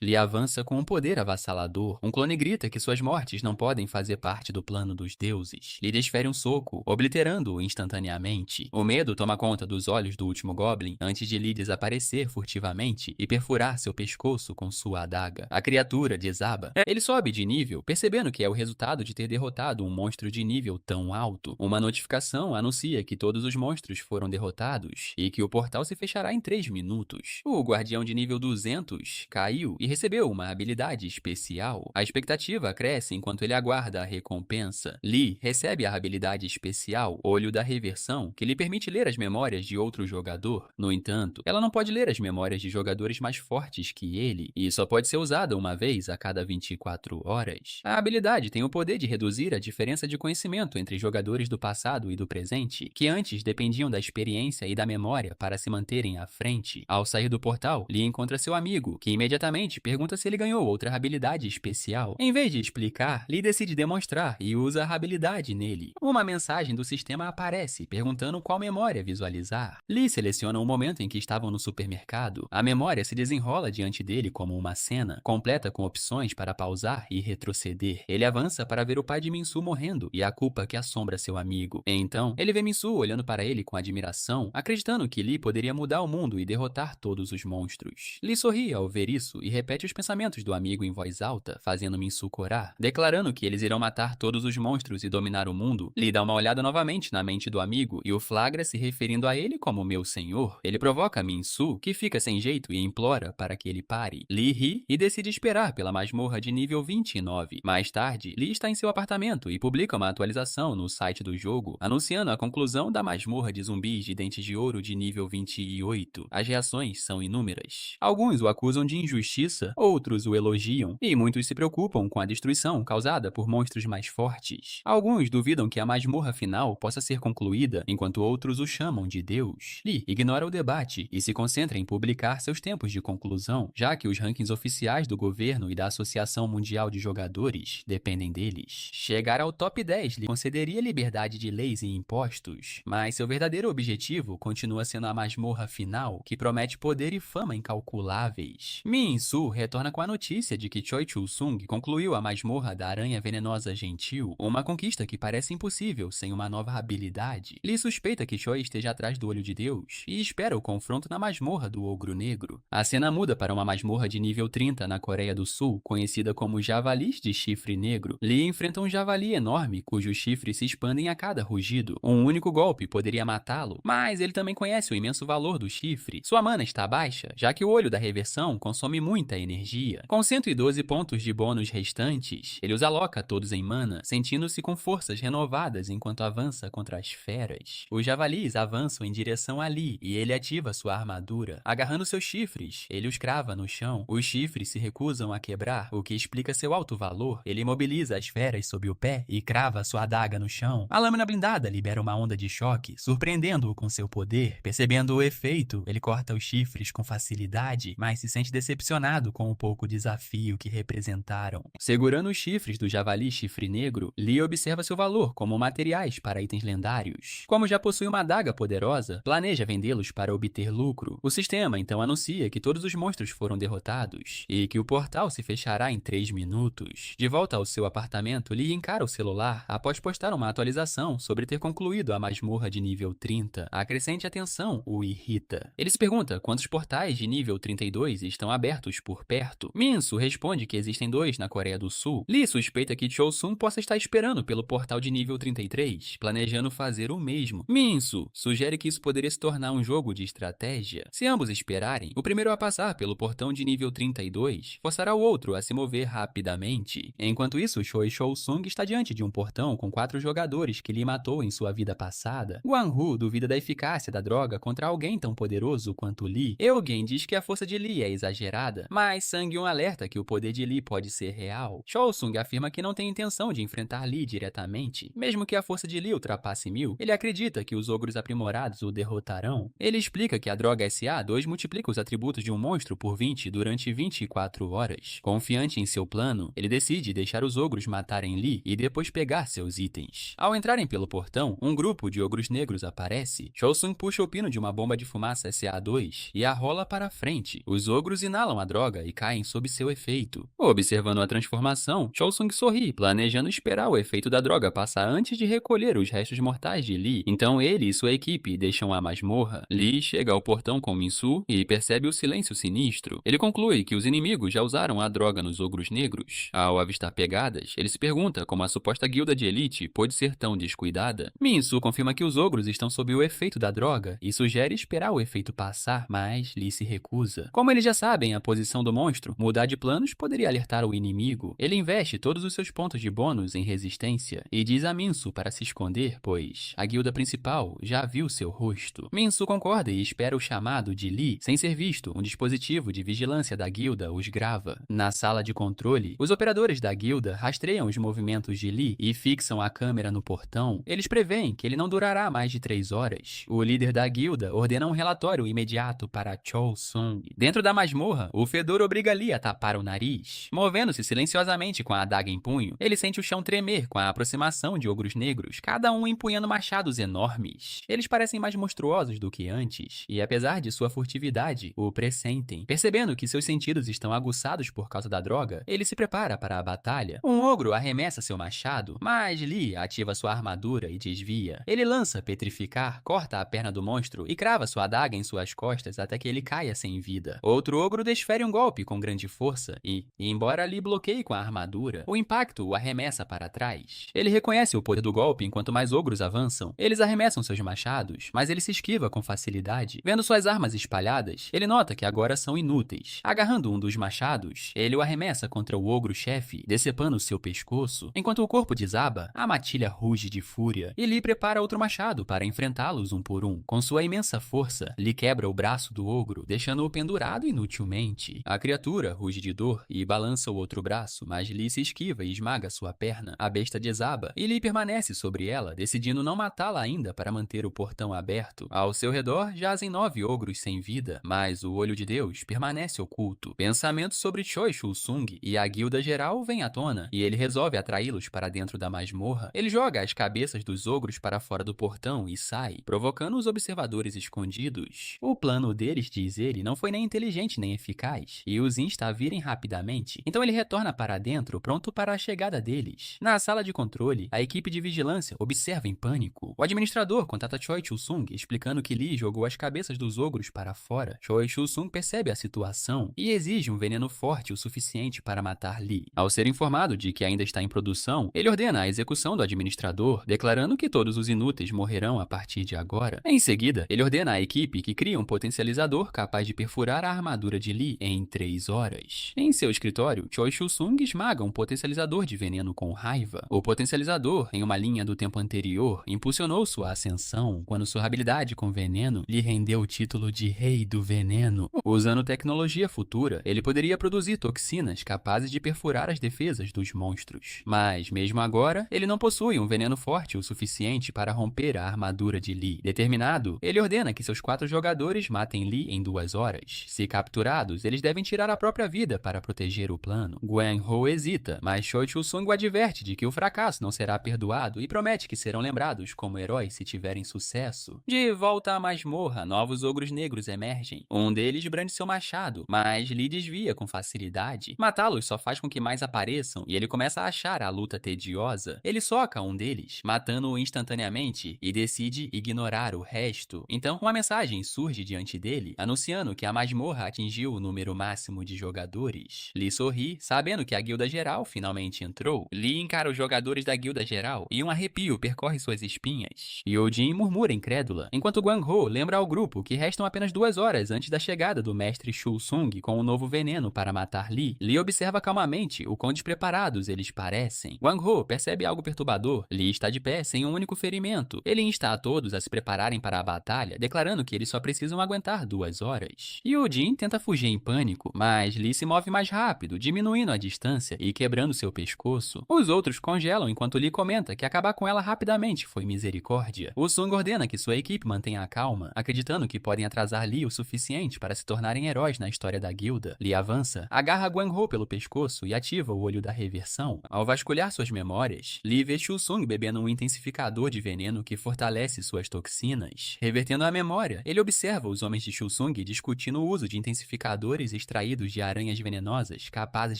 Lee avança com um poder avassalador. Um clone grita que suas mortes não podem fazer parte do plano dos deuses. Lee desfere um soco, obliterando-o instantaneamente. O medo toma conta dos olhos do último Goblin antes de Lee desaparecer furtivamente e perfurar seu pescoço com sua adaga. A criatura desaba. Ele sobe de nível, percebendo que é o resultado de ter derrotado um monstro de nível tão alto. Uma notificação anuncia que todos os monstros foram derrotados e que o portal se fechará em 3 minutos. O guardião de nível 200 caiu e recebeu uma habilidade especial. A expectativa cresce enquanto ele aguarda a recompensa. Lee recebe a habilidade especial Olho da Reversão, que lhe permite ler as memórias de outro jogador. No entanto, ela não pode ler as memórias de jogadores mais fortes que ele, e só pode ser usada uma vez a cada 24 horas. A habilidade tem o poder de reduzir a diferença de conhecimento entre jogadores do passado e do presente, que antes dependiam da experiência e da memória para se manterem à frente. Ao sair do portal, Lee encontra seu amigo, que imediatamente pergunta se ele ganhou outra habilidade especial. Em vez de explicar, Lee decide demonstrar e usa a habilidade nele. Uma mensagem do sistema aparece, perguntando qual memória visualizar. Lee seleciona o momento em que estavam no supermercado. A memória se desenrola diante dele como uma cena, completa com opções para pausar e retroceder. Ele avança para ver o pai de Minsu morrendo e a culpa que assombra seu amigo. Então, ele vê Minsu olhando para ele com admiração, acreditando que Lee poderia mudar o mundo e derrotar todos os monstros. Lee sorri ao ver isso e repete os pensamentos do amigo em voz alta, fazendo Minsu corar. Declarando que eles irão matar todos os monstros e dominar o mundo, Lee dá uma olhada novamente na mente do amigo e o flagra se referindo a ele como meu senhor. Ele provoca Minsu, que fica sem jeito e implora para que ele pare. Lee ri e decide esperar pela masmorra de nível 29. Mais tarde, Lee está em seu apartamento e publica uma atualização no site do jogo, anunciando a conclusão da masmorra de zumbis de dentes de ouro de nível 28. As reações são inúmeras. Alguns o acusam de injustiça, outros o elogiam, e muitos se preocupam com a destruição causada por monstros mais fortes. Alguns duvidam que a masmorra final possa ser concluída, enquanto outros o chamam de Deus. Lee ignora o debate e se concentra em publicar seus tempos de conclusão, já que os rankings oficiais do governo e da Associação Mundial de Jogadores dependem deles. Chegar ao top 10 lhe concederia liberdade de leis e impostos, mas seu verdadeiro objetivo continua sendo a masmorra final, que promete poder e fama incalculáveis. Min-Su retorna com a notícia de que Choi Chul-sung concluiu a masmorra da Aranha Venenosa Gentil, uma conquista que parece impossível sem uma nova habilidade. Lee suspeita que Choi esteja atrás do Olho de Deus e espera o confronto na masmorra do Ogro Negro. A cena muda para uma masmorra de nível 30 na Coreia do Sul, conhecida como Javalis de Chifre Negro. Lee enfrenta um javali enorme cujos chifres se expandem a cada rugido. Um único golpe poderia matá-lo, mas ele também conhece o imenso valor do chifre. Sua mana está baixa, já que o Olho da Reversão consome muita energia. Com 112 pontos de bônus restantes, ele os aloca todos em mana, sentindo-se com forças renovadas enquanto avança contra as feras. Os javalis avançam em direção a Lee e ele ativa sua armadura. Agarrando seus chifres, ele os crava no chão. Os chifres se recusam a quebrar, o que explica seu alto valor. Ele imobiliza as feras sob o pé e crava sua adaga no chão. A lâmina blindada libera uma onda de choque, surpreendendo-o com seu poder. Percebendo o efeito, ele corta os chifres com facilidade, mas se sente decepcionado com o pouco desafio que representaram. Segurando os chifres do javali chifre negro, Lee observa seu valor como materiais para itens lendários. Como já possui uma adaga poderosa, planeja vendê-los para obter lucro. O sistema então anuncia que todos os monstros foram derrotados e que o portal se fechará em 3 minutos. De volta ao seu apartamento, Lee encara o celular após postar uma atualização sobre ter concluído a masmorra de nível 30. A crescente atenção o irrita. Ele se pergunta quantos portais de nível 32 estão abertos por perto. Minsu responde que existem 2 na Coreia do sul, Lee suspeita que Chosun possa estar esperando pelo portal de nível 33, planejando fazer o mesmo. Minsu sugere que isso poderia se tornar um jogo de estratégia. Se ambos esperarem, o primeiro a passar pelo portão de nível 32 forçará o outro a se mover rapidamente. Enquanto isso, Choi Chousung está diante de um portão com 4 jogadores que Lee matou em sua vida passada. Guan-Hu duvida da eficácia da droga contra alguém tão poderoso quanto Lee. Eugen diz que a força de Lee é exagerada, mas Sang-Yun alerta que o poder de Lee pode ser real. Chousung afirma que não tem intenção de enfrentar Lee diretamente. Mesmo que a força de Lee ultrapasse 1000, ele acredita que os ogros aprimorados o derrotarão. Ele explica que a droga SA2 multiplica os atributos de um monstro por 20 durante 24 horas. Confiante em seu plano, ele decide deixar os ogros matarem Lee e depois pegar seus itens. Ao entrarem pelo portão, um grupo de ogros negros aparece. Chousung puxa o pino de uma bomba de fumaça SA2 e a rola para frente. Os ogros inalam a droga e caem sob seu efeito. Observando a transformação, Chousung sorri, planejando esperar o efeito da droga passar antes de recolher os restos mortais de Lee. Então ele e sua equipe deixam a masmorra. Lee chega ao portão com Minsu e percebe o silêncio sinistro. Ele conclui que os inimigos já usaram a droga nos ogros negros. Ao avistar pegadas, ele se pergunta como a suposta guilda de elite pôde ser tão descuidada. Minsu confirma que os ogros estão sob o efeito da droga e sugere esperar o efeito passar, mas Lee se recusa. Como eles já sabem a posição do monstro, mudar de planos poderia alertar o inimigo. Ele investe todos os seus pontos de bônus em resistência e diz a Minsu para se esconder, pois a guilda principal já viu seu rosto. Minsu concorda e espera o chamado de Lee. Sem ser visto, um dispositivo de vigilância da guilda os grava. Na sala de controle, os operadores da guilda rastreiam os movimentos de Lee e fixam a câmera no portão. Eles preveem que ele não durará mais de 3 horas. O líder da guilda ordena um relatório imediato para Chousung. Dentro da masmorra, o fedor obriga Lee a tapar o nariz. Movendo-se silenciosamente com a adaga em punho, ele sente o chão tremer com a aproximação de ogros negros, cada um empunhando machados enormes. Eles parecem mais monstruosos do que antes, e apesar de sua furtividade, o pressentem. Percebendo que seus sentidos estão aguçados por causa da droga, ele se prepara para a batalha. Um ogro arremessa seu machado, mas Lee ativa sua armadura e desvia. Ele lança Petrificar, corta a perna do monstro e crava sua adaga em suas costas até que ele caia sem vida. Outro ogro desfere um golpe com grande força e embora Lee bloqueie com a armadura, o impacto o arremessa para trás. Ele reconhece o poder do golpe enquanto mais ogros avançam. Eles arremessam seus machados, mas ele se esquiva com facilidade. Vendo suas armas espalhadas, ele nota que agora são inúteis. Agarrando um dos machados, ele o arremessa contra o ogro-chefe, decepando seu pescoço. Enquanto o corpo desaba, a matilha ruge de fúria e Lee prepara outro machado para enfrentá-los um por um. Com sua imensa força, Lee quebra o braço do ogro, deixando-o pendurado inutilmente. A criatura ruge de dor e balança o outro braço, mas Lee se esquiva e esmaga sua perna. A besta desaba e Lee permanece sobre ela, decidindo não matá-la ainda para manter o portão aberto. Ao seu redor jazem 9 ogros sem vida, mas o olho de Deus permanece oculto. Pensamentos sobre Choi Chousung e a guilda geral vêm à tona, e ele resolve atraí-los para dentro da masmorra. Ele joga as cabeças dos ogros para fora do portão e sai, provocando os observadores escondidos. O plano deles, diz ele, não foi nem inteligente nem eficaz, e os insta a virem rapidamente. Então ele retorna para dentro, pronto para a chegada deles. Na sala de controle, a equipe de vigilância observa em pânico. O administrador contata Choi Chousung, explicando que Lee jogou as cabeças dos ogros para fora. Choi Chousung percebe a situação e exige um veneno forte o suficiente para matar Lee. Ao ser informado de que ainda está em produção, ele ordena a execução do administrador, declarando que todos os inúteis morrerão a partir de agora. Em seguida, ele ordena à equipe que crie um potencializador capaz de perfurar a armadura de Lee em 3 horas. Em seu escritório, Choi Chousung esmaga um potencializador de veneno com raiva. O potencializador, em uma linha do tempo anterior, impulsionou sua ascensão, quando sua habilidade com veneno lhe rendeu o título de Rei do Veneno. Usando tecnologia futura, ele poderia produzir toxinas capazes de perfurar as defesas dos monstros. Mas, mesmo agora, ele não possui um veneno forte o suficiente para romper a armadura de Lee. Determinado, ele ordena que seus 4 jogadores matem Lee em 2 horas. Se capturados, eles devem tirar a própria vida para proteger o plano. Guan-Hu hesita, mas Choi Chousung o adverte de que o fracasso não será perdoado e promete que serão lembrados como heróis se tiverem sucesso. De volta à masmorra, novos ogros negros emergem. Um deles brande seu machado, mas Lee desvia com facilidade. Matá-los só faz com que mais apareçam e ele começa a achar a luta tediosa. Ele soca um deles, matando-o instantaneamente e decide ignorar o resto. Então, uma mensagem surge diante dele, anunciando que a masmorra atingiu o número máximo de jogadores. Lee sorri, sabendo que a da Guilda Geral finalmente entrou, Lee encara os jogadores da Guilda Geral e um arrepio percorre suas espinhas. Hyojin murmura incrédula, enquanto Guang-Ho lembra ao grupo que restam apenas 2 horas antes da chegada do mestre Shu Sung com o novo veneno para matar Lee. Lee observa calmamente o quão despreparados eles parecem. Guang-Ho percebe algo perturbador. Lee está de pé sem um único ferimento. Ele insta a todos a se prepararem para a batalha, declarando que eles só precisam aguentar 2 horas. Hyojin tenta fugir em pânico, mas Lee se move mais rápido, diminuindo a distância e quebrando seu pescoço. Os outros congelam enquanto Lee comenta que acabar com ela rapidamente foi misericórdia. O Sung ordena que sua equipe mantenha a calma, acreditando que podem atrasar Lee o suficiente para se tornarem heróis na história da guilda. Lee avança, agarra Guang-Ho pelo pescoço e ativa o olho da reversão. Ao vasculhar suas memórias, Lee vê Shu Sung bebendo um intensificador de veneno que fortalece suas toxinas. Revertendo a memória, ele observa os homens de Shu Sung discutindo o uso de intensificadores extraídos de aranhas venenosas capazes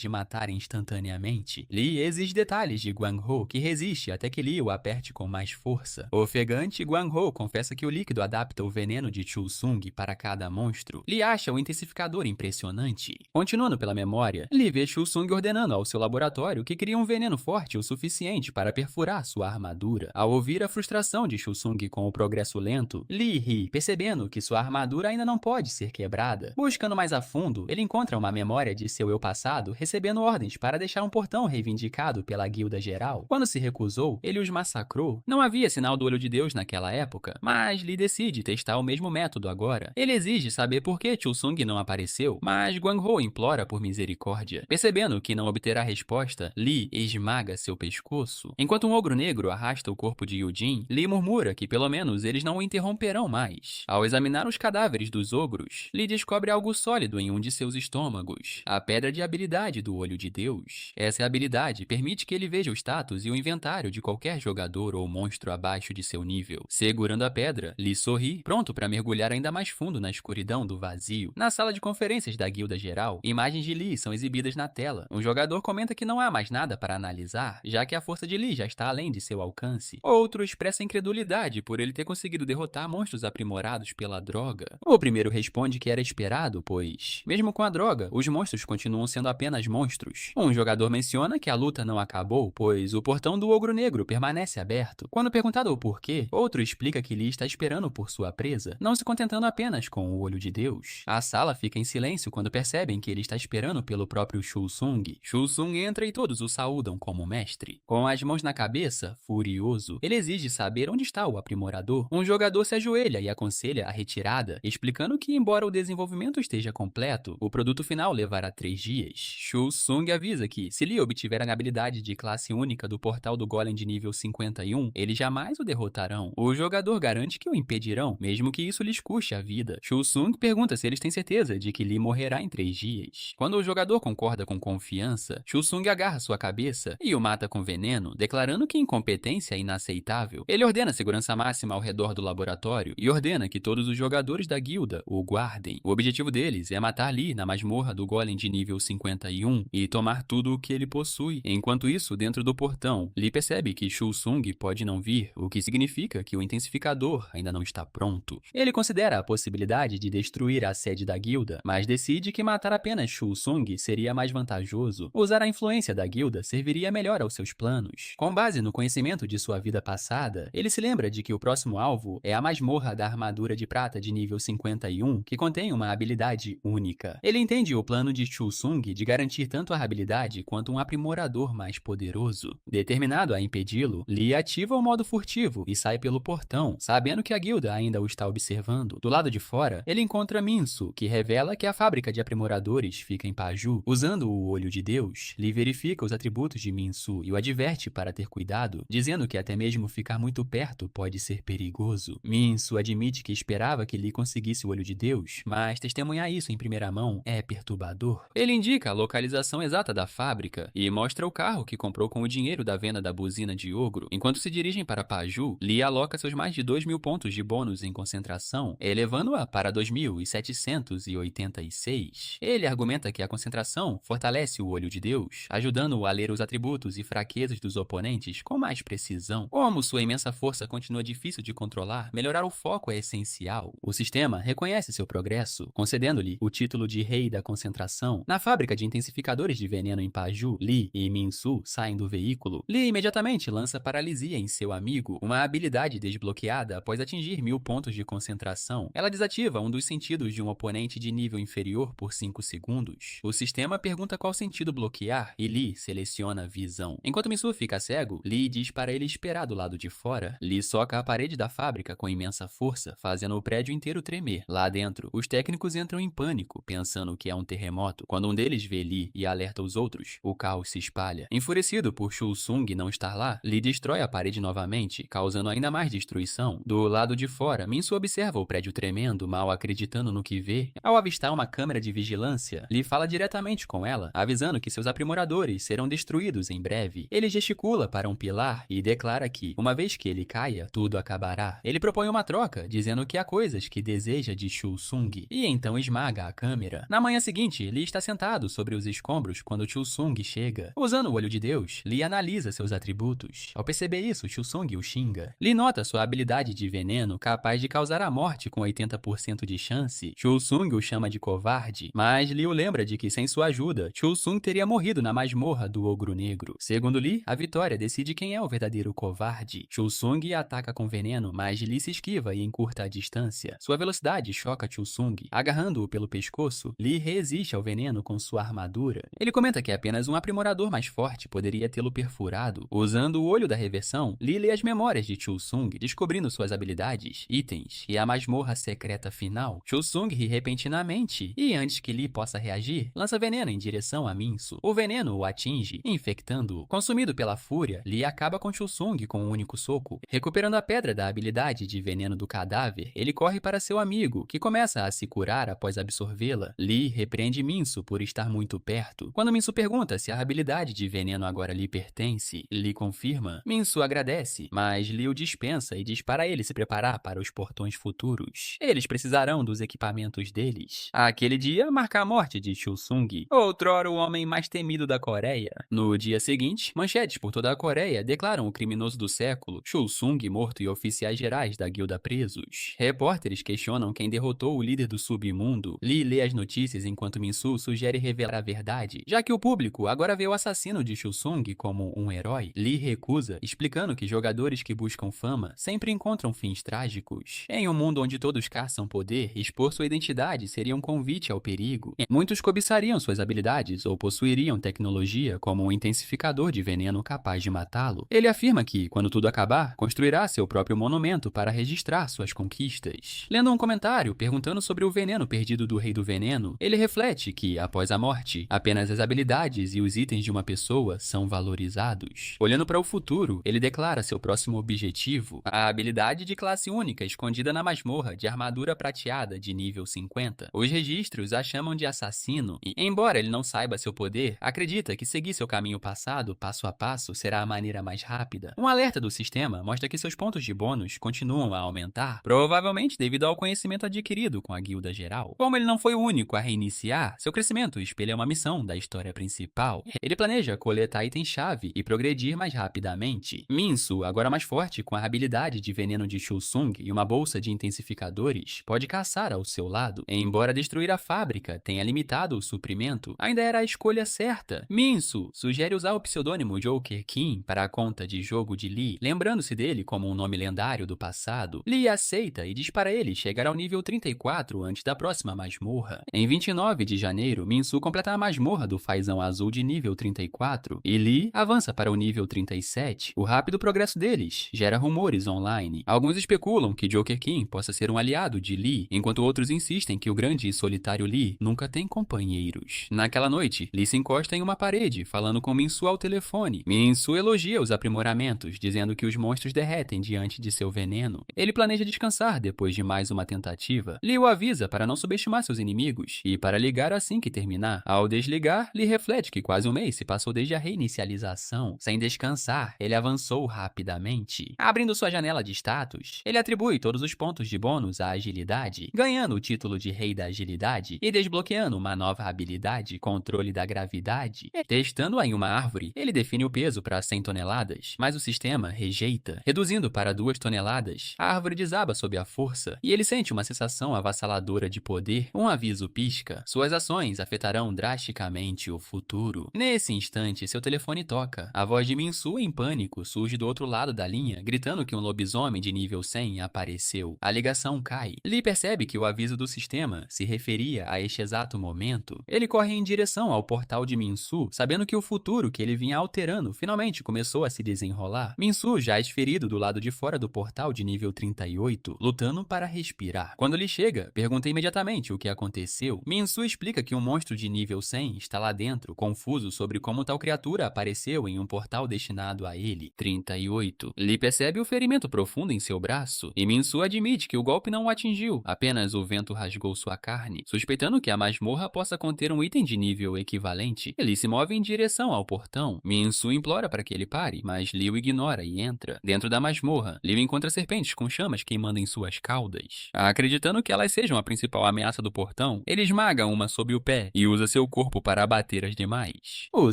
de matar instantaneamente. Lee exige detalhes de Guang-Ho, que resiste até que Lee o aperte com mais força. Ofegante, Guang-Ho confessa que o líquido adapta o veneno de Shu Sung para cada monstro. Lee acha o intensificador impressionante. Continuando pela memória, Lee vê Shu Sung ordenando ao seu laboratório que crie um veneno forte o suficiente para perfurar sua armadura. Ao ouvir a frustração de Shu Sung com o progresso lento, Lee ri, percebendo que sua armadura ainda não pode ser quebrada. Buscando mais a fundo, ele encontra uma memória de seu eu passado recebendo ordens para deixar um portão reivindicado pela Guilda Geral. Quando se recusou, ele os massacrou. Não havia sinal do olho de Deus naquela época, mas Lee decide testar o mesmo método agora. Ele exige saber por que Shu Sung não apareceu, mas Guang-Ho implora por misericórdia. Percebendo que não obterá resposta, Lee esmaga seu pescoço. Enquanto um ogro negro arrasta o corpo de Hyojin, Lee murmura que pelo menos eles não o interromperão mais. Ao examinar os cadáveres dos ogros, Lee descobre algo sólido em um de seus estômagos, a pedra de habilidade do olho de Deus. Essa habilidade permite que ele veja o status e o inventário de qualquer jogador ou monstro abaixo de seu nível. Segurando a pedra, Lee sorri, pronto para mergulhar ainda mais fundo na escuridão do vazio. Na sala de conferências da Guilda Geral, imagens de Lee são exibidas na tela. Um jogador comenta que não há mais nada para analisar, já que a força de Lee já está além de seu alcance. Outro expressa incredulidade por ele ter conseguido derrotar monstros aprimorados pela droga. O primeiro responde que era esperado, pois, mesmo com a droga, os monstros continuam sendo apenas monstros. Um jogador menciona que a luta não acabou, pois o portão do Ogro Negro permanece aberto. Quando perguntado o porquê, outro explica que Lee está esperando por sua presa, não se contentando apenas com o olho de Deus. A sala fica em silêncio quando percebem que ele está esperando pelo próprio Shu Sung. Shu Sung entra e todos o saúdam como mestre. Com as mãos na cabeça, furioso, ele exige saber onde está o aprimorador. Um jogador se ajoelha e aconselha a retirada, explicando que, embora o desenvolvimento esteja completo, o produto final levará 3 dias. Shu Sung avisa que, se Lee obtiver a habilidade de classe única do portal do Golem de nível 51, eles jamais o derrotarão. O jogador garante que o impedirão, mesmo que isso lhes custe a vida. Shu Sung pergunta se eles têm certeza de que Lee morrerá em 3 dias. Quando o jogador concorda com confiança, Shu Sung agarra sua cabeça e o mata com veneno, declarando que incompetência é inaceitável. Ele ordena segurança máxima ao redor do laboratório e ordena que todos os jogadores da guilda o guardem. O objetivo deles é matar Lee na masmorra do Golem de nível 51 e tomar tudo o que ele possui. Enquanto isso, dentro do portão, Lee percebe que Shu Sung pode não vir, o que significa que o intensificador ainda não está pronto. Ele considera a possibilidade de destruir a sede da guilda, mas decide que matar apenas Shu Sung seria mais vantajoso. Usar a influência da guilda serviria melhor aos seus planos. Com base no conhecimento de sua vida passada, ele se lembra de que o próximo alvo é a masmorra da armadura de prata de nível 51, que contém uma habilidade única. Ele entende o plano de Shu Sung de garantir tanto a habilidade quanto um aprimorador mais poderoso. Determinado a impedi-lo, Lee ativa o modo furtivo e sai pelo portão, sabendo que a guilda ainda o está observando. Do lado de fora, ele encontra Minsu, que revela que a fábrica de aprimoradores fica em Paju. Usando o olho de Deus, Lee verifica os atributos de Minsu e o adverte para ter cuidado, dizendo que até mesmo ficar muito perto pode ser perigoso. Minsu admite que esperava que Lee conseguisse o olho de Deus, mas testemunhar isso em primeira mão é perturbador. Ele indica a localização exata da fábrica e mostra o carro que comprou com o dinheiro da venda da buzina de ogro. Enquanto se dirigem para Paju, Lee aloca seus mais de 2.000 pontos de bônus em concentração, elevando-a para 2.786. Ele argumenta que a concentração fortalece o olho de Deus, ajudando-o a ler os atributos e fraquezas dos oponentes com mais precisão. Como sua imensa força continua difícil de controlar, melhorar o foco é essencial. O sistema reconhece seu progresso, concedendo-lhe o título de Rei da Concentração. Na fábrica de intensificadores de veneno em Paju, Lee e Min-Soo saem do veículo, Lee imediatamente lança paralisia em seu amigo, uma habilidade desbloqueada após atingir 1000 pontos de concentração. Ela desativa um dos sentidos de um oponente de nível inferior por 5 segundos. O sistema pergunta qual sentido bloquear e Lee seleciona visão. Enquanto Min-Soo fica cego, Lee diz para ele esperar do lado de fora. Lee soca a parede da fábrica com imensa força, fazendo o prédio inteiro tremer. Lá dentro, os técnicos entram em pânico, pensando que é um terremoto. Quando um deles vê Lee e alerta os outros, o caos se espalha. Enfurecido por Chul-Sung não estar lá, Lee destrói a parede novamente, causando ainda mais destruição. Do lado de fora, Min-Soo observa o prédio tremendo, mal acreditando no que vê. Ao avistar uma câmera de vigilância, Lee fala diretamente com ela, avisando que seus aprimoradores serão destruídos em breve. Ele gesticula para um pilar e declara que, uma vez que ele caia, tudo acabará. Ele propõe uma troca, dizendo que há coisas que deseja de Chul-Sung, e então esmaga a câmera. Na manhã seguinte, Lee está sentado sobre os escombros quando Chul-Sung chega. Usando o olho de Deus, Lee analisa seus atributos. Ao perceber isso, Chul-Sung o xinga. Lee nota sua habilidade de veneno capaz de causar a morte com 80% de chance. Chul-Sung o chama de covarde, mas Lee o lembra de que sem sua ajuda, Chul-Sung teria morrido na masmorra do Ogro Negro. Segundo Lee, a vitória decide quem é o verdadeiro covarde. Chul-Sung ataca com veneno, mas Lee se esquiva e encurta a distância. Sua velocidade choca Chul-Sung. Agarrando-o pelo pescoço, Lee resiste ao veneno com sua armadura. Ele comenta que apenas um aprimorador mais forte poderia tê-lo perfurado. Usando o olho da reversão, Lee lê as memórias de Chul-Sung, descobrindo suas habilidades, itens e a masmorra secreta final. Chul-Sung ri repentinamente e, antes que Lee possa reagir, lança veneno em direção a Min-Soo. O veneno o atinge, infectando-o. Consumido pela fúria, Lee acaba com Chul-Sung com um único soco. Recuperando a pedra da habilidade de veneno do cadáver, ele corre para seu amigo, que começa a se curar após absorvê-la. Lee repreende Min-Soo por estar muito perto. Quando Min-Soo pergunta se a habilidade de veneno agora lhe pertence, Lee confirma. Min-Soo agradece, mas Lee o dispensa e diz para ele se preparar para os portões futuros. Eles precisarão dos equipamentos deles. Aquele dia marca a morte de Chul-Sung, outrora o homem mais temido da Coreia. No dia seguinte, manchetes por toda a Coreia declaram o criminoso do século, Chul-Sung morto e oficiais gerais da guilda presos. Repórteres questionam quem derrotou o líder do submundo. Lee lê as notícias enquanto Min-Soo sugere revelar a verdade, já que o público agora vê o assassino de Chul-Sung como um herói. Lee recusa, explicando que jogadores que buscam fama sempre encontram fins trágicos. Em um mundo onde todos caçam poder, expor sua identidade seria um convite ao perigo. Muitos cobiçariam suas habilidades ou possuiriam tecnologia como um intensificador de veneno capaz de matá-lo. Ele afirma que, quando tudo acabar, construirá seu próprio monumento para registrar suas conquistas. Lendo um comentário perguntando sobre o veneno perdido do Rei do Veneno, ele reflete que, após a morte, apenas as habilidades e os itens de uma pessoa são valorizados. Olhando para o futuro, ele declara seu próximo objetivo, a habilidade de classe única escondida na masmorra de armadura prateada de nível 50. Os registros a chamam de assassino e, embora ele não saiba seu poder, acredita que seguir seu caminho passado, passo a passo, será a maneira mais rápida. Um alerta do sistema mostra que seus pontos de bônus continuam a aumentar, provavelmente devido ao conhecimento adquirido com a guilda geral. Como ele não foi o único a reiniciar, seu crescimento espelha uma missão da história principal. Ele planeja coletar itens-chave e progredir mais rapidamente. Min-Soo, agora mais forte com a habilidade de veneno de Chul-Sung e uma bolsa de intensificadores, pode caçar ao seu lado. Embora destruir a fábrica tenha limitado o suprimento, ainda era a escolha certa. Min-Soo sugere usar o pseudônimo Joker Kim para a conta de jogo de Lee, lembrando-se dele como um nome lendário do passado. Lee aceita e diz para ele chegar ao nível 34 antes da próxima masmorra. Em 29 de janeiro, Min-Soo completa a masmorra do Fazão Azul de nível 34 e Lee avança para o nível 37. O rápido progresso deles gera rumores online. Alguns especulam que Joker Kim possa ser um aliado de Lee, enquanto outros insistem que o grande e solitário Lee nunca tem companheiros. Naquela noite, Lee se encosta em uma parede, falando com Min-Soo ao telefone. Min-Soo elogia os aprimoramentos, dizendo que os monstros derretem diante de seu veneno. Ele planeja descansar depois de mais uma tentativa. Lee o avisa para não subestimar seus inimigos e para ligar assim que terminar. Ao desligar, Lee reflete que quase um mês se passou desde a reinicialização. Sem descansar, ele avançou rapidamente. Abrindo sua janela de status, ele atribui todos os pontos de bônus à agilidade, ganhando o título de Rei da Agilidade e desbloqueando uma nova habilidade, Controle da Gravidade. Testando-a em uma árvore, ele define o peso para 100 toneladas, mas o sistema rejeita. Reduzindo para 2 toneladas, a árvore desaba sob a força e ele sente uma sensação avassaladora de poder. Um aviso pisca. Suas ações afetarão drasticamente realmente o futuro. Nesse instante, seu telefone toca. A voz de Minsu, em pânico, surge do outro lado da linha, gritando que um lobisomem de nível 100 apareceu. A ligação cai. Lee percebe que o aviso do sistema se referia a este exato momento. Ele corre em direção ao portal de Minsu, sabendo que o futuro que ele vinha alterando finalmente começou a se desenrolar. Minsu já esferido do lado de fora do portal de nível 38, lutando para respirar. Quando ele chega, pergunta imediatamente o que aconteceu. Minsu explica que um monstro de nível 100 está lá dentro, confuso sobre como tal criatura apareceu em um portal destinado a ele. 38. Lee percebe o ferimento profundo em seu braço, e Minsu admite que o golpe não o atingiu, apenas o vento rasgou sua carne. Suspeitando que a masmorra possa conter um item de nível equivalente, ele se move em direção ao portão. Minsu implora para que ele pare, mas Lee o ignora e entra. Dentro da masmorra, Lee encontra serpentes com chamas queimando em suas caudas. Acreditando que elas sejam a principal ameaça do portão, ele esmaga uma sob o pé e usa seu corpo para abater as demais. O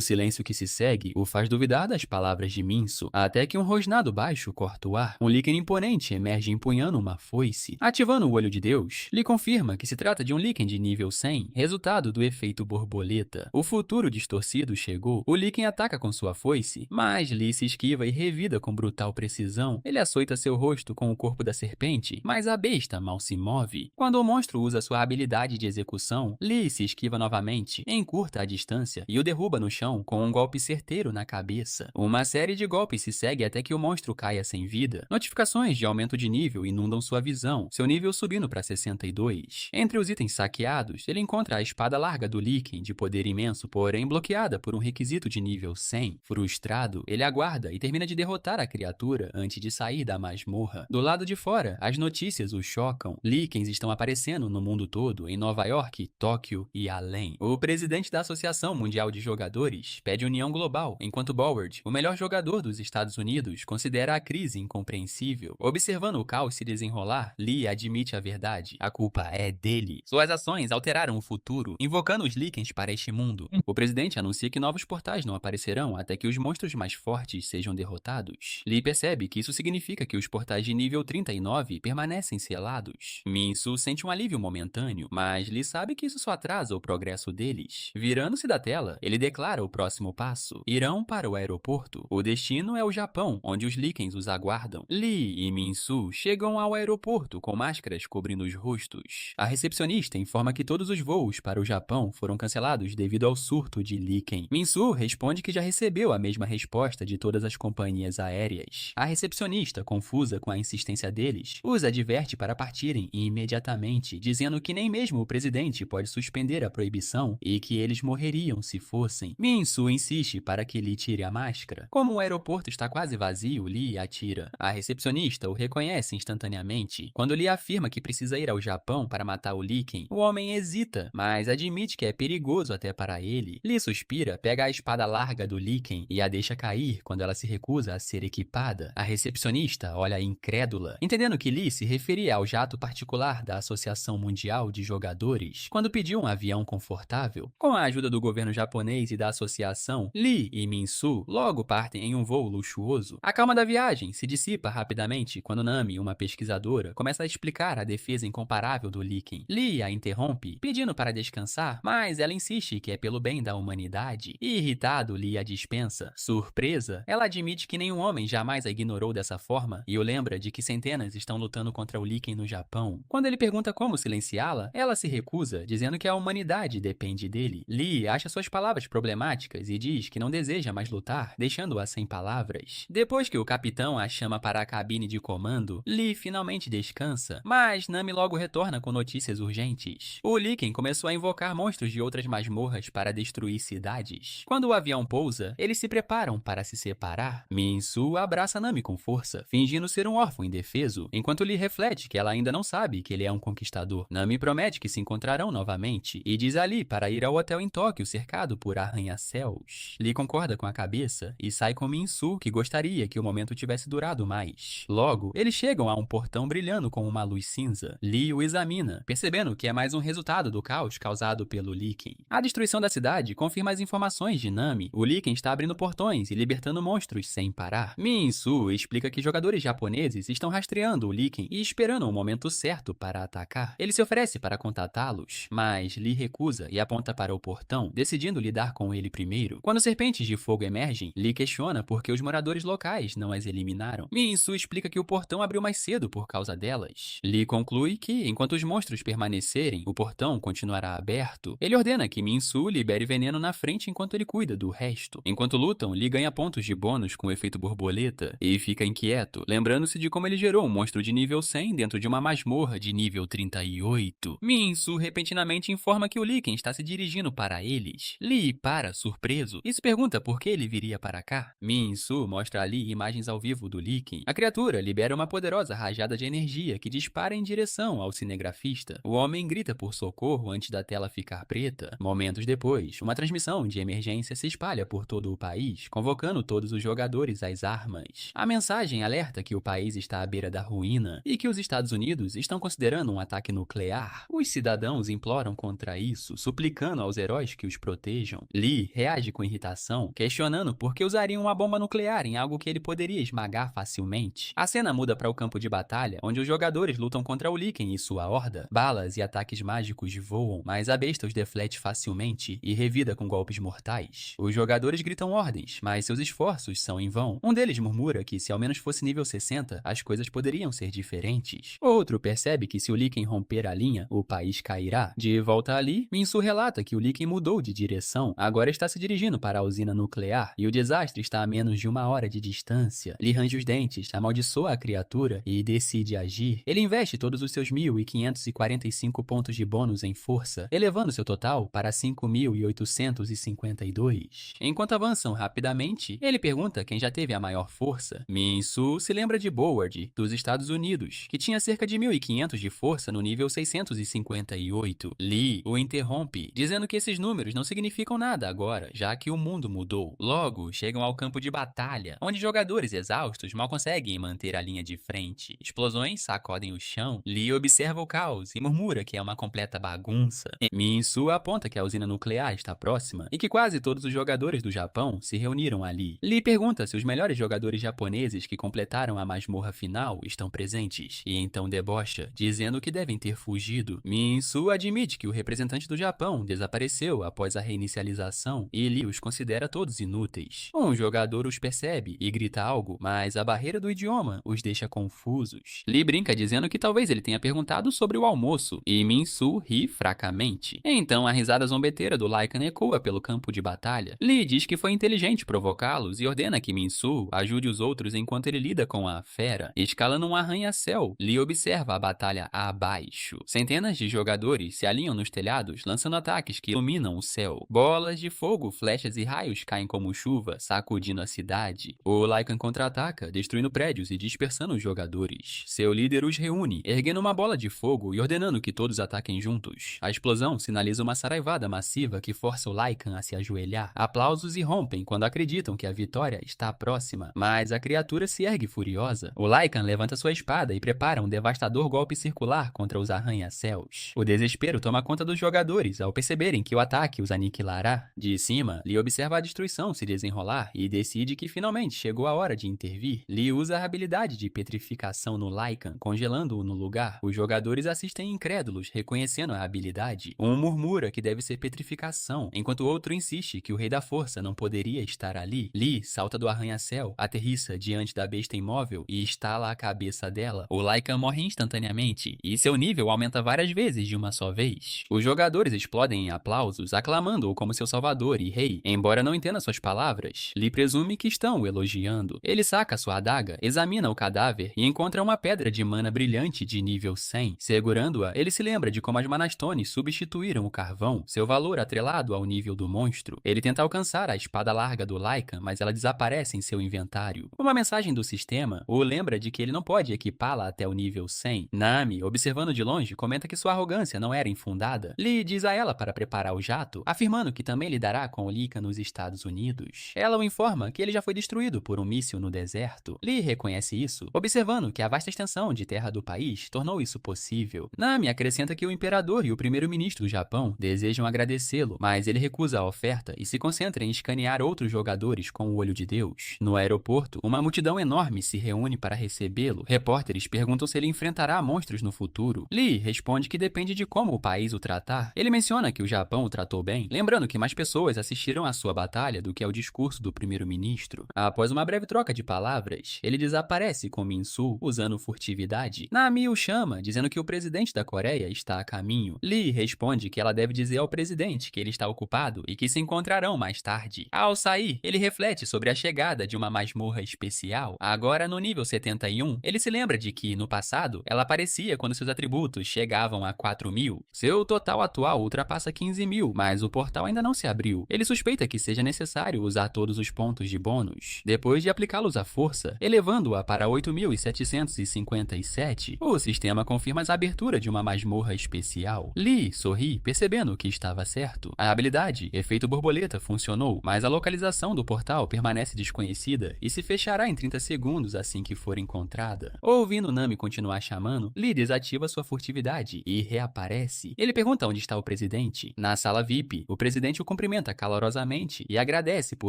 silêncio que se segue o faz duvidar das palavras de Minsu, até que um rosnado baixo corta o ar. Um líquen imponente emerge empunhando uma foice. Ativando o olho de Deus, Lee confirma que se trata de um líquen de nível 100, resultado do efeito borboleta. O futuro distorcido chegou. O líquen ataca com sua foice, mas Lee se esquiva e revida com brutal precisão. Ele açoita seu rosto com o corpo da serpente, mas a besta mal se move. Quando o monstro usa sua habilidade de execução, Lee se esquiva novamente, encurta a distância e o derruba no chão com um golpe certeiro na cabeça. Uma série de golpes se segue até que o monstro caia sem vida. Notificações de aumento de nível inundam sua visão, seu nível subindo para 62. Entre os itens saqueados, ele encontra a espada larga do líquen, de poder imenso, porém bloqueada por um requisito de nível 100. Frustrado, ele aguarda e termina de derrotar a criatura antes de sair da masmorra. Do lado de fora, as notícias o chocam. Líquens estão aparecendo no mundo todo, em Nova York, Tóquio e além. O presidente da Associação Mundial de Jogadores pede união global, enquanto Ballard, o melhor jogador dos Estados Unidos, considera a crise incompreensível. Observando o caos se desenrolar, Lee admite a verdade. A culpa é dele. Suas ações alteraram o futuro, invocando os líquens para este mundo. O presidente anuncia que novos portais não aparecerão até que os monstros mais fortes sejam derrotados. Lee percebe que isso significa que os portais de nível 39 permanecem selados. Minsu sente um alívio momentâneo, mas Lee sabe que isso só atrasa o progresso deles. Virando-se da tela, ele declara o próximo passo. Irão para o aeroporto. O destino é o Japão, onde os líquens os aguardam. Lee e Minsu chegam ao aeroporto com máscaras cobrindo os rostos. A recepcionista informa que todos os voos para o Japão foram cancelados devido ao surto de líquen. Minsu responde que já recebeu a mesma resposta de todas as companhias aéreas. A recepcionista, confusa com a insistência deles, os adverte para partirem imediatamente, dizendo que nem mesmo o presidente pode suspender a proibição e que eles morreriam se fossem. Minsu insiste para que Lee tire a máscara. Como o aeroporto está quase vazio, Lee atira. A recepcionista o reconhece instantaneamente. Quando Lee afirma que precisa ir ao Japão para matar o líquen, o homem hesita, mas admite que é perigoso até para ele. Lee suspira, pega a espada larga do líquen e a deixa cair quando ela se recusa a ser equipada. A recepcionista olha incrédula, entendendo que Lee se referia ao jato particular da Associação Mundial de Jogadores, quando pediu um avião confortável. Com a ajuda do governo japonês e da associação, Lee e Minsu logo partem em um voo luxuoso. A calma da viagem se dissipa rapidamente quando Nami, uma pesquisadora, começa a explicar a defesa incomparável do líquen. Lee a interrompe, pedindo para descansar, mas ela insiste que é pelo bem da humanidade. Irritado, Lee a dispensa. Surpresa, ela admite que nenhum homem jamais a ignorou dessa forma e o lembra de que centenas estão lutando contra o líquen no Japão. Quando ele pergunta como silenciá-la, ela se recusa, dizendo que a humanidade depende dele. Lee acha suas palavras problemáticas e diz que não deseja mais lutar, deixando-a sem palavras. Depois que o capitão a chama para a cabine de comando, Lee finalmente descansa, mas Nami logo retorna com notícias urgentes. O líquen começou a invocar monstros de outras masmorras para destruir cidades. Quando o avião pousa, eles se preparam para se separar. Minsu abraça Nami com força, fingindo ser um órfão indefeso, enquanto Lee reflete que ela ainda não sabe que ele é um conquistador. Nami promete que se encontrarão novamente e diz a Lee para ir ao hotel em Tóquio cercado por arranha-céus. Lee concorda com a cabeça e sai com Minsu, que gostaria que o momento tivesse durado mais. Logo, eles chegam a um portão brilhando com uma luz cinza. Lee o examina, percebendo que é mais um resultado do caos causado pelo líquen. A destruição da cidade confirma as informações de Nami. O líquen está abrindo portões e libertando monstros sem parar. Minsu explica que jogadores japoneses estão rastreando o líquen e esperando o momento certo para atacar. Ele se oferece para contatá-los, mas Lee recusa e aponta para o portão. portão, decidindo lidar com ele primeiro. Quando serpentes de fogo emergem, Lee questiona por que os moradores locais não as eliminaram. Min-Su explica que o portão abriu mais cedo por causa delas. Lee conclui que, enquanto os monstros permanecerem, o portão continuará aberto. Ele ordena que Min-Su libere veneno na frente enquanto ele cuida do resto. Enquanto lutam, Lee ganha pontos de bônus com o efeito borboleta e fica inquieto, lembrando-se de como ele gerou um monstro de nível 100 dentro de uma masmorra de nível 38. Min-Su repentinamente informa que o Lycan está se dirigindo para eles. Lee para, surpreso, e se pergunta por que ele viria para cá. Min-Su mostra a Lee imagens ao vivo do Lycan. A criatura libera uma poderosa rajada de energia que dispara em direção ao cinegrafista. O homem grita por socorro antes da tela ficar preta. Momentos depois, uma transmissão de emergência se espalha por todo o país, convocando todos os jogadores às armas. A mensagem alerta que o país está à beira da ruína e que os Estados Unidos estão considerando um ataque nuclear. Os cidadãos imploram contra isso, suplicando aos heróis que os protejam. Lee reage com irritação, questionando por que usariam uma bomba nuclear em algo que ele poderia esmagar facilmente. A cena muda para o campo de batalha, onde os jogadores lutam contra o Lycan e sua horda. Balas e ataques mágicos voam, mas a besta os deflete facilmente e revida com golpes mortais. Os jogadores gritam ordens, mas seus esforços são em vão. Um deles murmura que se ao menos fosse nível 60, as coisas poderiam ser diferentes. Outro percebe que se o Lycan romper a linha, o país cairá. De volta ali, Min-Su relata que o Lycan mudou de direção, agora está se dirigindo para a usina nuclear e o desastre está a menos de 1 hora de distância. Lee range os dentes, amaldiçoa a criatura e decide agir. Ele investe todos os seus 1.545 pontos de bônus em força, elevando seu total para 5.852. Enquanto avançam rapidamente, ele pergunta quem já teve a maior força. Min-Su se lembra de Boward, dos Estados Unidos, que tinha cerca de 1.500 de força no nível 658. Lee o interrompe, dizendo que esses números não significam nada agora, já que o mundo mudou. Logo, chegam ao campo de batalha, onde jogadores exaustos mal conseguem manter a linha de frente. Explosões sacodem o chão. Lee observa o caos e murmura que é uma completa bagunça. Min-Su aponta que a usina nuclear está próxima e que quase todos os jogadores do Japão se reuniram ali. Lee pergunta se os melhores jogadores japoneses que completaram a masmorra final estão presentes, e então debocha, dizendo que devem ter fugido. Min-Su admite que o representante do Japão desapareceu após a reinicialização e Lee os considera todos inúteis. Um jogador os percebe e grita algo, mas a barreira do idioma os deixa confusos. Lee brinca dizendo que talvez ele tenha perguntado sobre o almoço, e Min-Su ri fracamente. Então a risada zombeteira do Lycan ecoa pelo campo de batalha. Lee diz que foi inteligente provocá-los e ordena que Min-Su ajude os outros enquanto ele lida com a fera. Escalando um arranha-céu, Lee observa a batalha abaixo. Centenas de jogadores se alinham nos telhados, lançando ataques que iluminam o céu. Bolas de fogo, flechas e raios caem como chuva, sacudindo a cidade. O Lycan contra-ataca, destruindo prédios e dispersando os jogadores. Seu líder os reúne, erguendo uma bola de fogo e ordenando que todos ataquem juntos. A explosão sinaliza uma saraivada massiva que força o Lycan a se ajoelhar. Aplausos irrompem quando acreditam que a vitória está próxima, mas a criatura se ergue furiosa. O Lycan levanta sua espada e prepara um devastador golpe circular contra os arranha-céus. O desespero toma conta dos jogadores ao perceberem que o ataque os aniquilará. De cima, Lee observa a destruição se desenrolar e decide que finalmente chegou a hora de intervir. Lee usa a habilidade de petrificação no Lycan, congelando-o no lugar. Os jogadores assistem incrédulos, reconhecendo a habilidade. Um murmura que deve ser petrificação, enquanto outro insiste que o Rei da Força não poderia estar ali. Lee salta do arranha-céu, aterrissa diante da besta imóvel e estala a cabeça dela. O Lycan morre instantaneamente, e seu nível aumenta várias vezes de uma só vez. Os jogadores explodem em aplausos, aclamando-o como seu salvador e rei. Embora não entenda suas palavras, Lee presume que estão o elogiando. Ele saca sua adaga, examina o cadáver e encontra uma pedra de mana brilhante de nível 100. Segurando-a, ele se lembra de como as Manastones substituíram o carvão, seu valor atrelado ao nível do monstro. Ele tenta alcançar a espada larga do Lycan, mas ela desaparece em seu inventário. Uma mensagem do sistema o lembra de que ele não pode equipá-la até o nível 100. Nami, observando de longe, comenta que sua arrogância não era infundada. Lee diz a ela para preparar o jato, afirmando que também lidará com o Lycan nos Estados Unidos. Ela o informa que ele já foi destruído por um míssil no deserto. Lee reconhece isso, observando que a vasta extensão de terra do país tornou isso possível. Nami acrescenta que o imperador e o primeiro-ministro do Japão desejam agradecê-lo, mas ele recusa a oferta e se concentra em escanear outros jogadores com o olho de Deus. No aeroporto, uma multidão enorme se reúne para recebê-lo. Repórteres perguntam se ele enfrentará monstros no futuro. Lee responde que depende de como o país o tratar. Ele menciona que o Japão o tratou bem, lembrando que mais pessoas assistiram à sua batalha do que ao discurso do primeiro-ministro. Após uma breve troca de palavras, ele desaparece com Min-soo usando furtividade. Nami o chama, dizendo que o presidente da Coreia está a caminho. Lee responde que ela deve dizer ao presidente que ele está ocupado e que se encontrarão mais tarde. Ao sair, ele reflete sobre a chegada de uma masmorra especial. Agora no nível 71, ele se lembra de que, no passado, ela aparecia quando seus atributos chegavam a 4.000. Seu total atual ultrapassa 15.000, mas o portal ainda não se abriu. Ele suspeita que seja necessário usar todos os pontos de bônus, depois de aplicá-los à força, elevando-a para 8.757. O sistema confirma a abertura de uma masmorra especial. Lee sorri, percebendo que estava certo. A habilidade, efeito borboleta, funcionou, mas a localização do portal permanece desconhecida e se fechará em 30 segundos assim que for encontrada. Ouvindo Nami continuar chamando, Lee desativa sua furtividade e reaparece. Ele pergunta onde está o presidente. Na sala VIP, o presidente o cumprimenta calorosamente e agradece por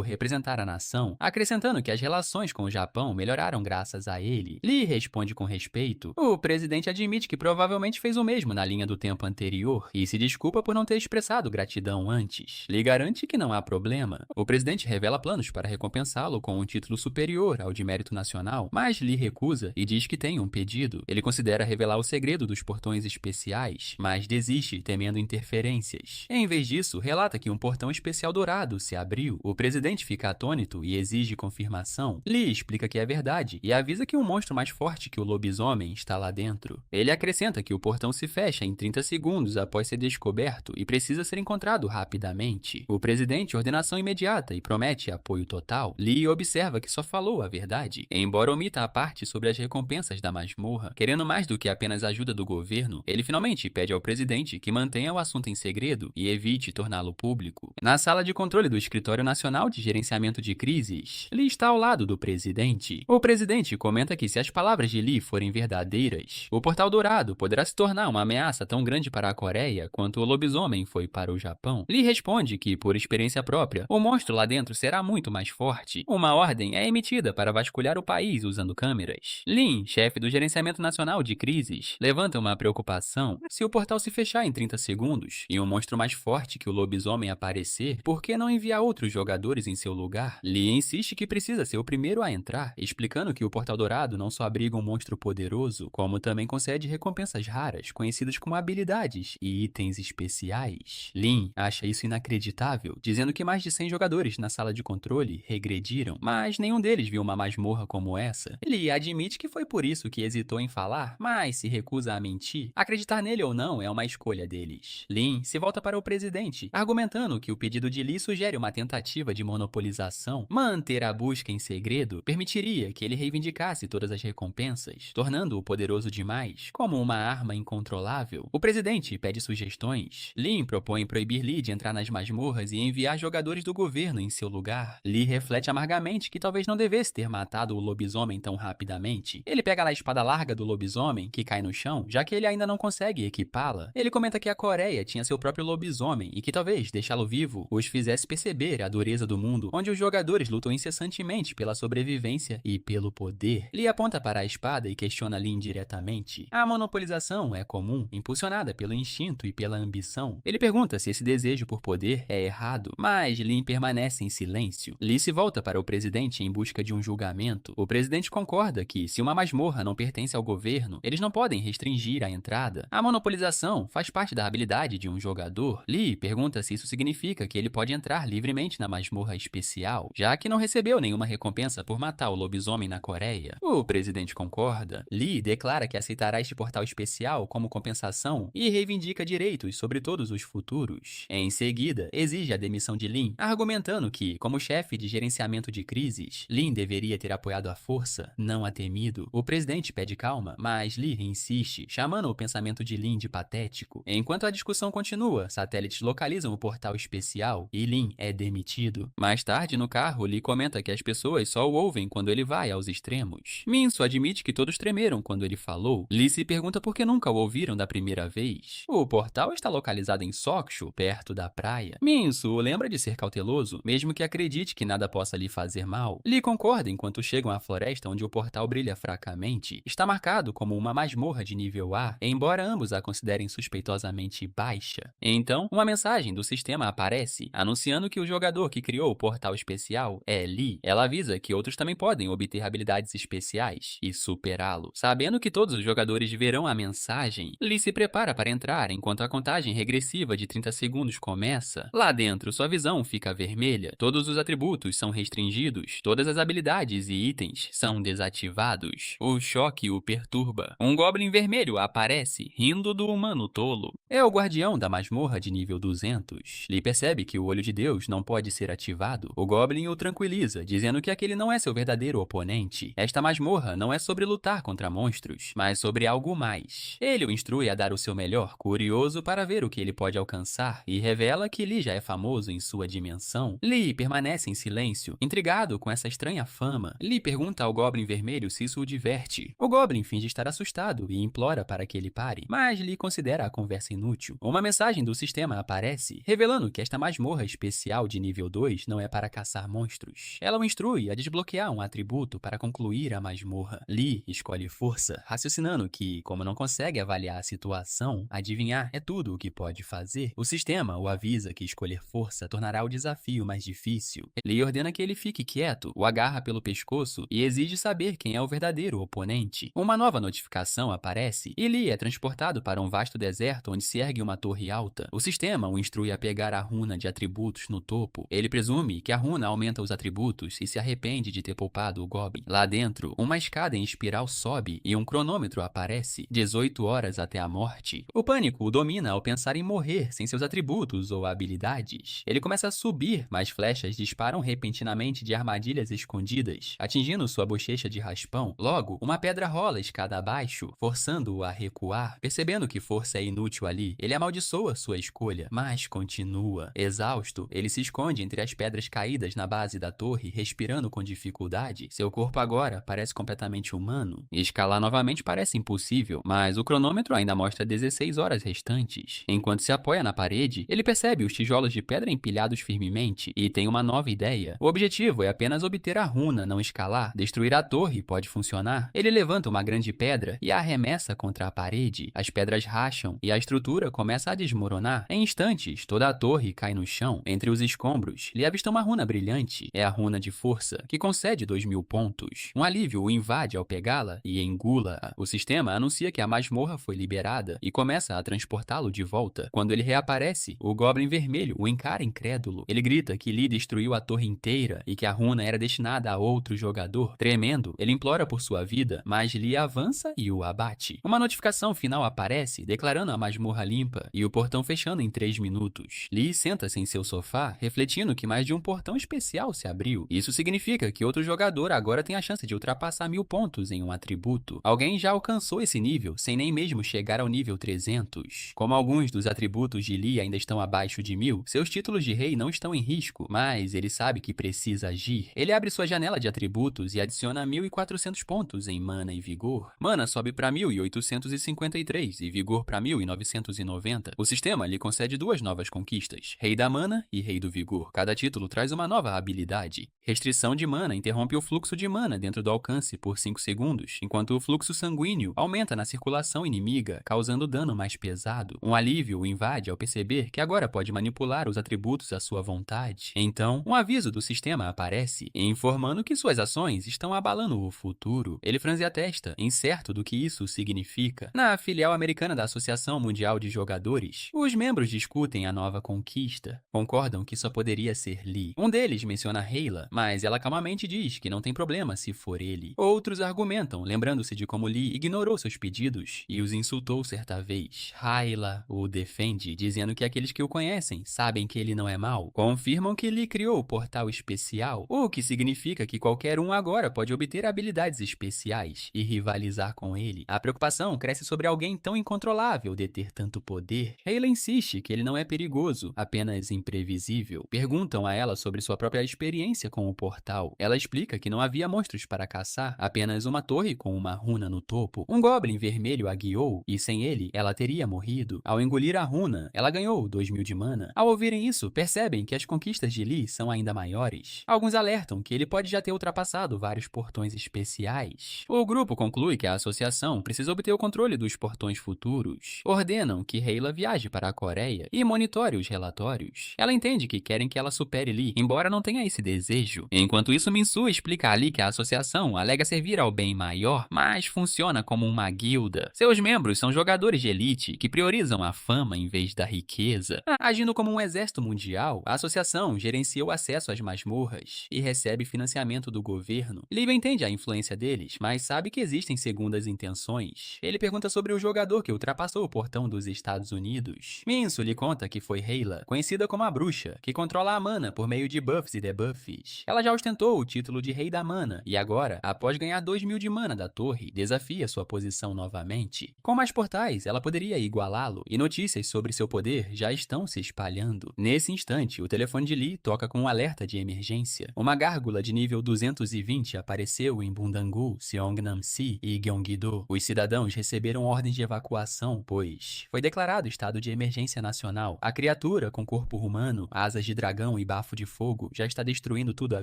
representar a nação, acrescentando que as relações com o Japão melhoraram graças a ele. Lee responde com respeito. O presidente admite que provavelmente fez o mesmo na linha do tempo anterior e se desculpa por não ter expressado gratidão antes. Lee garante que não há problema. O presidente revela planos para recompensá-lo com um título superior ao de mérito nacional, mas Lee recusa e diz que tem um pedido. Ele considera revelar o segredo dos portões especiais, mas desiste, temendo interferências. Em vez disso, relata que um portão especial dourado se abriu. O presidente fica atônito e exige confirmação. Lee explica que é verdade e avisa que um monstro mais forte que o lobisomem está lá dentro. Ele acrescenta que o portão se fecha em 30 segundos após ser descoberto e precisa ser encontrado rapidamente. O presidente ordena ação imediata e promete apoio total. Lee observa que só falou a verdade, embora omita a parte sobre as recompensas da masmorra. Querendo mais do que apenas a ajuda do governo, ele finalmente pede ao presidente que mantenha o assunto em segredo e evite torná-lo público. Na sala de controle do Escritório Nacional de Gerenciamento de Crises, Lee está ao lado do presidente. O presidente comenta que se as palavras de Lee forem verdadeiras, o Portal Dourado poderá se tornar uma ameaça tão grande para a Coreia quanto o lobisomem foi para o Japão. Lee responde que, por experiência própria, o monstro lá dentro será muito mais forte. Uma ordem é emitida para vasculhar o país usando câmeras. Lin, chefe do Gerenciamento Nacional de Crises, levanta uma preocupação. Se o portal se fechar em 30 segundos e um monstro mais forte que o lobisomem aparecer, por que não enviar outros jogadores em seu lugar? Lee insiste que precisa ser o primeiro a entrar, explicando que o Portal Dourado não só abriga um monstro poderoso, como também concede recompensas raras, conhecidas como habilidades e itens especiais. Lin acha isso inacreditável, dizendo que mais de 100 jogadores na sala de controle regrediram, mas nenhum deles viu uma masmorra como essa. Ele admite que foi por isso que hesitou em falar, mas se recusa a mentir. Acreditar nele ou não é uma escolha deles. Lin se volta para o presidente, argumentando que o pedido de Lee sugere uma tentativa de monopolização. Manter a busca em segredo permitiria que ele reivindicasse todas as recompensas, tornando-o poderoso demais, como uma arma incontrolável. O presidente pede sugestões. Lin propõe proibir Lee de entrar nas masmorras e enviar jogadores do governo em seu lugar. Lee reflete amargamente que talvez não devesse ter matado o lobisomem tão rapidamente. Ele pega a espada larga do lobisomem, que cai no chão, já que ele ainda não consegue equipá-la. Ele comenta que a Coreia tinha seu próprio lobisomem e que talvez deixá-lo vivo os fizesse perceber a dureza do mundo, onde os jogadores lutam incessantemente pela sobrevivência e pelo poder. Lee aponta para a espada e questiona Lin diretamente. A monopolização é comum, impulsionada pelo instinto e pela ambição. Ele pergunta se esse desejo por poder é errado, mas Lin permanece em silêncio. Lee se volta para o presidente em busca de um julgamento. O presidente concorda que, se uma masmorra não pertence ao governo, eles não podem restringir a entrada. A monopolização faz parte da habilidade de um jogador. Lee pergunta se isso significa que ele pode entrar livremente na masmorra especial, já que não recebeu nenhuma recompensa por matar o lobisomem na Coreia. O presidente concorda. Lee declara que aceitará este portal especial como compensação e reivindica direitos sobre todos os futuros. Em seguida, exige a demissão de Lin, argumentando que, como chefe de gerenciamento de crises, Lin deveria ter apoiado a força, não a temido. O presidente pede calma, mas Lee insiste, chamando o pensamento de Lin de patético. Enquanto a discussão continua, satélites localizam o portal especial e Lin é demitido. Mais tarde, no carro, Lee comenta que as pessoas só o ouvem quando ele vai aos extremos. Minso admite que todos tremeram quando ele falou. Lee se pergunta por que nunca o ouviram da primeira vez. O portal está localizado em Sokcho, perto da praia. Minso lembra de ser cauteloso, mesmo que acredite que nada possa lhe fazer mal. Lee concorda enquanto chegam à floresta onde o portal brilha fracamente. Está marcado como uma masmorra de nível A, embora ambos a considerem suspeitosamente baixa. Então, um Uma mensagem do sistema aparece, anunciando que o jogador que criou o portal especial é Lee. Ela avisa que outros também podem obter habilidades especiais e superá-lo. Sabendo que todos os jogadores verão a mensagem, Lee se prepara para entrar enquanto a contagem regressiva de 30 segundos começa. Lá dentro, sua visão fica vermelha, todos os atributos são restringidos, todas as habilidades e itens são desativados. O choque o perturba. Um Goblin vermelho aparece, rindo do humano tolo. É o guardião da masmorra de nível 200. Lee percebe que o Olho de Deus não pode ser ativado. O Goblin o tranquiliza, dizendo que aquele não é seu verdadeiro oponente. Esta masmorra não é sobre lutar contra monstros, mas sobre algo mais. Ele o instrui a dar o seu melhor, curioso para ver o que ele pode alcançar, e revela que Lee já é famoso em sua dimensão. Lee permanece em silêncio, intrigado com essa estranha fama. Lee pergunta ao Goblin vermelho se isso o diverte. O Goblin finge estar assustado e implora para que ele pare, mas Lee considera a conversa inútil. Uma mensagem do sistema aparece, revelando que esta masmorra especial de nível 2 não é para caçar monstros. Ela o instrui a desbloquear um atributo para concluir a masmorra. Lee escolhe força, raciocinando que, como não consegue avaliar a situação, adivinhar é tudo o que pode fazer. O sistema o avisa que escolher força tornará o desafio mais difícil. Lee ordena que ele fique quieto, o agarra pelo pescoço e exige saber quem é o verdadeiro oponente. Uma nova notificação aparece e Lee é transportado para um vasto deserto onde se ergue uma torre alta. O sistema o instrui a pegar a runa de atributos no topo. Ele presume que a runa aumenta os atributos e se arrepende de ter poupado o Goblin. Lá dentro, uma escada em espiral sobe e um cronômetro aparece, 18 horas até a morte. O pânico o domina ao pensar em morrer sem seus atributos ou habilidades. Ele começa a subir, mas flechas disparam repentinamente de armadilhas escondidas, atingindo sua bochecha de raspão. Logo, uma pedra rola a escada abaixo, forçando-o a recuar. Percebendo que força é inútil ali, ele amaldiçoa sua escolha, mas continua. Exausto, ele se esconde entre as pedras caídas na base da torre, respirando com dificuldade. Seu corpo agora parece completamente humano. Escalar novamente parece impossível, mas o cronômetro ainda mostra 16 horas restantes. Enquanto se apoia na parede, ele percebe os tijolos de pedra empilhados firmemente e tem uma nova ideia. O objetivo é apenas obter a runa, não escalar. Destruir a torre pode funcionar. Ele levanta uma grande pedra e a arremessa contra a parede. As pedras racham e a estrutura começa a desmoronar. Em instantes, toda a torre cai no chão. Entre os escombros, ele avista uma runa brilhante. É a runa de força, que concede 2000 pontos. Um alívio o invade ao pegá-la e engula-a. O sistema anuncia que a masmorra foi liberada e começa a transportá-lo de volta. Quando ele reaparece, o Goblin vermelho o encara incrédulo. Ele grita que Lee destruiu a torre inteira e que a runa era destinada a outro jogador. Tremendo, ele implora por sua vida, mas Lee avança e o abate. Uma notificação final aparece, declarando a masmorra limpa e o portão fechando em 3 minutos. Lee senta-se em seu sofá, refletindo que mais de um portão especial se abriu. Isso significa que outro jogador agora tem a chance de ultrapassar 1000 pontos em um atributo. Alguém já alcançou esse nível, sem nem mesmo chegar ao nível 300. Como alguns dos atributos de Lee ainda estão abaixo de 1000, seus títulos de rei não estão em risco, mas ele sabe que precisa agir. Ele abre sua janela de atributos e adiciona 1400 pontos em mana e vigor. Mana sobe para 1853 e vigor para 1990. O sistema lhe concede 2 novas conquistas, Rei da Mana e Rei do Vigor. Cada título traz uma nova habilidade. Restrição de mana interrompe o fluxo de mana dentro do alcance por 5 segundos, enquanto o fluxo sanguíneo aumenta na circulação inimiga, causando dano mais pesado. Um alívio o invade ao perceber que agora pode manipular os atributos à sua vontade. Então, um aviso do sistema aparece, informando que suas ações estão abalando o futuro. Ele franze a testa, incerto do que isso significa. Na filial americana da Associação Mundial de Jogadores, os membros discutem a nova conquista. Concordam que só poderia ser Lee. Um deles menciona Hayla, mas ela calmamente diz que não tem problema se for ele. Outros argumentam, lembrando-se de como Lee ignorou seus pedidos e os insultou certa vez. Hayla o defende, dizendo que aqueles que o conhecem sabem que ele não é mau. Confirmam que Lee criou o portal especial, o que significa que qualquer um agora pode obter habilidades especiais e rivalizar com ele. A preocupação cresce sobre alguém tão incontrolável deter tanto poder. Hayla insiste que ele não é perigoso, apenas imprevisível. Perguntam a ela sobre sua própria experiência com o portal. Ela explica que não havia monstros para caçar, apenas uma torre com uma runa no topo. Um Goblin vermelho a guiou, e sem ele, ela teria morrido. Ao engolir a runa, ela ganhou 2000 de mana. Ao ouvirem isso, percebem que as conquistas de Lee são ainda maiores. Alguns alertam que ele pode já ter ultrapassado vários portões especiais. O grupo conclui que a associação precisa obter o controle dos portões futuros. Ordenam ordenam que Hayla viaje para a Coreia e monitore os relatórios. Ela entende que querem que ela supere Lee, embora não tenha esse desejo. Enquanto isso, Min-soo explica a Lee que a associação alega servir ao bem maior, mas funciona como uma guilda. Seus membros são jogadores de elite que priorizam a fama em vez da riqueza. Agindo como um exército mundial, a associação gerencia o acesso às masmorras e recebe financiamento do governo. Lee entende a influência deles, mas sabe que existem segundas intenções. Ele pergunta sobre o jogador que ultrapassou o portão dos Estados Unidos. Min-soo lhe conta que foi Hayla, conhecida como a bruxa, que controla a mana por meio de buffs e debuffs. Ela já ostentou o título de Rei da Mana, e agora, após ganhar 2.000 de mana da torre, desafia sua posição novamente. Com mais portais, ela poderia igualá-lo, e notícias sobre seu poder já estão se espalhando. Nesse instante, o telefone de Lee toca com um alerta de emergência. Uma gárgula de nível 220 apareceu em Bundangu, Seongnam-si e Gyeonggi-do. Os cidadãos receberam ordens de evacuação, pois foi declarado estado de emergência nacional. A criatura, com corpo humano, asas de dragão e bafo de fogo, já está destruindo tudo à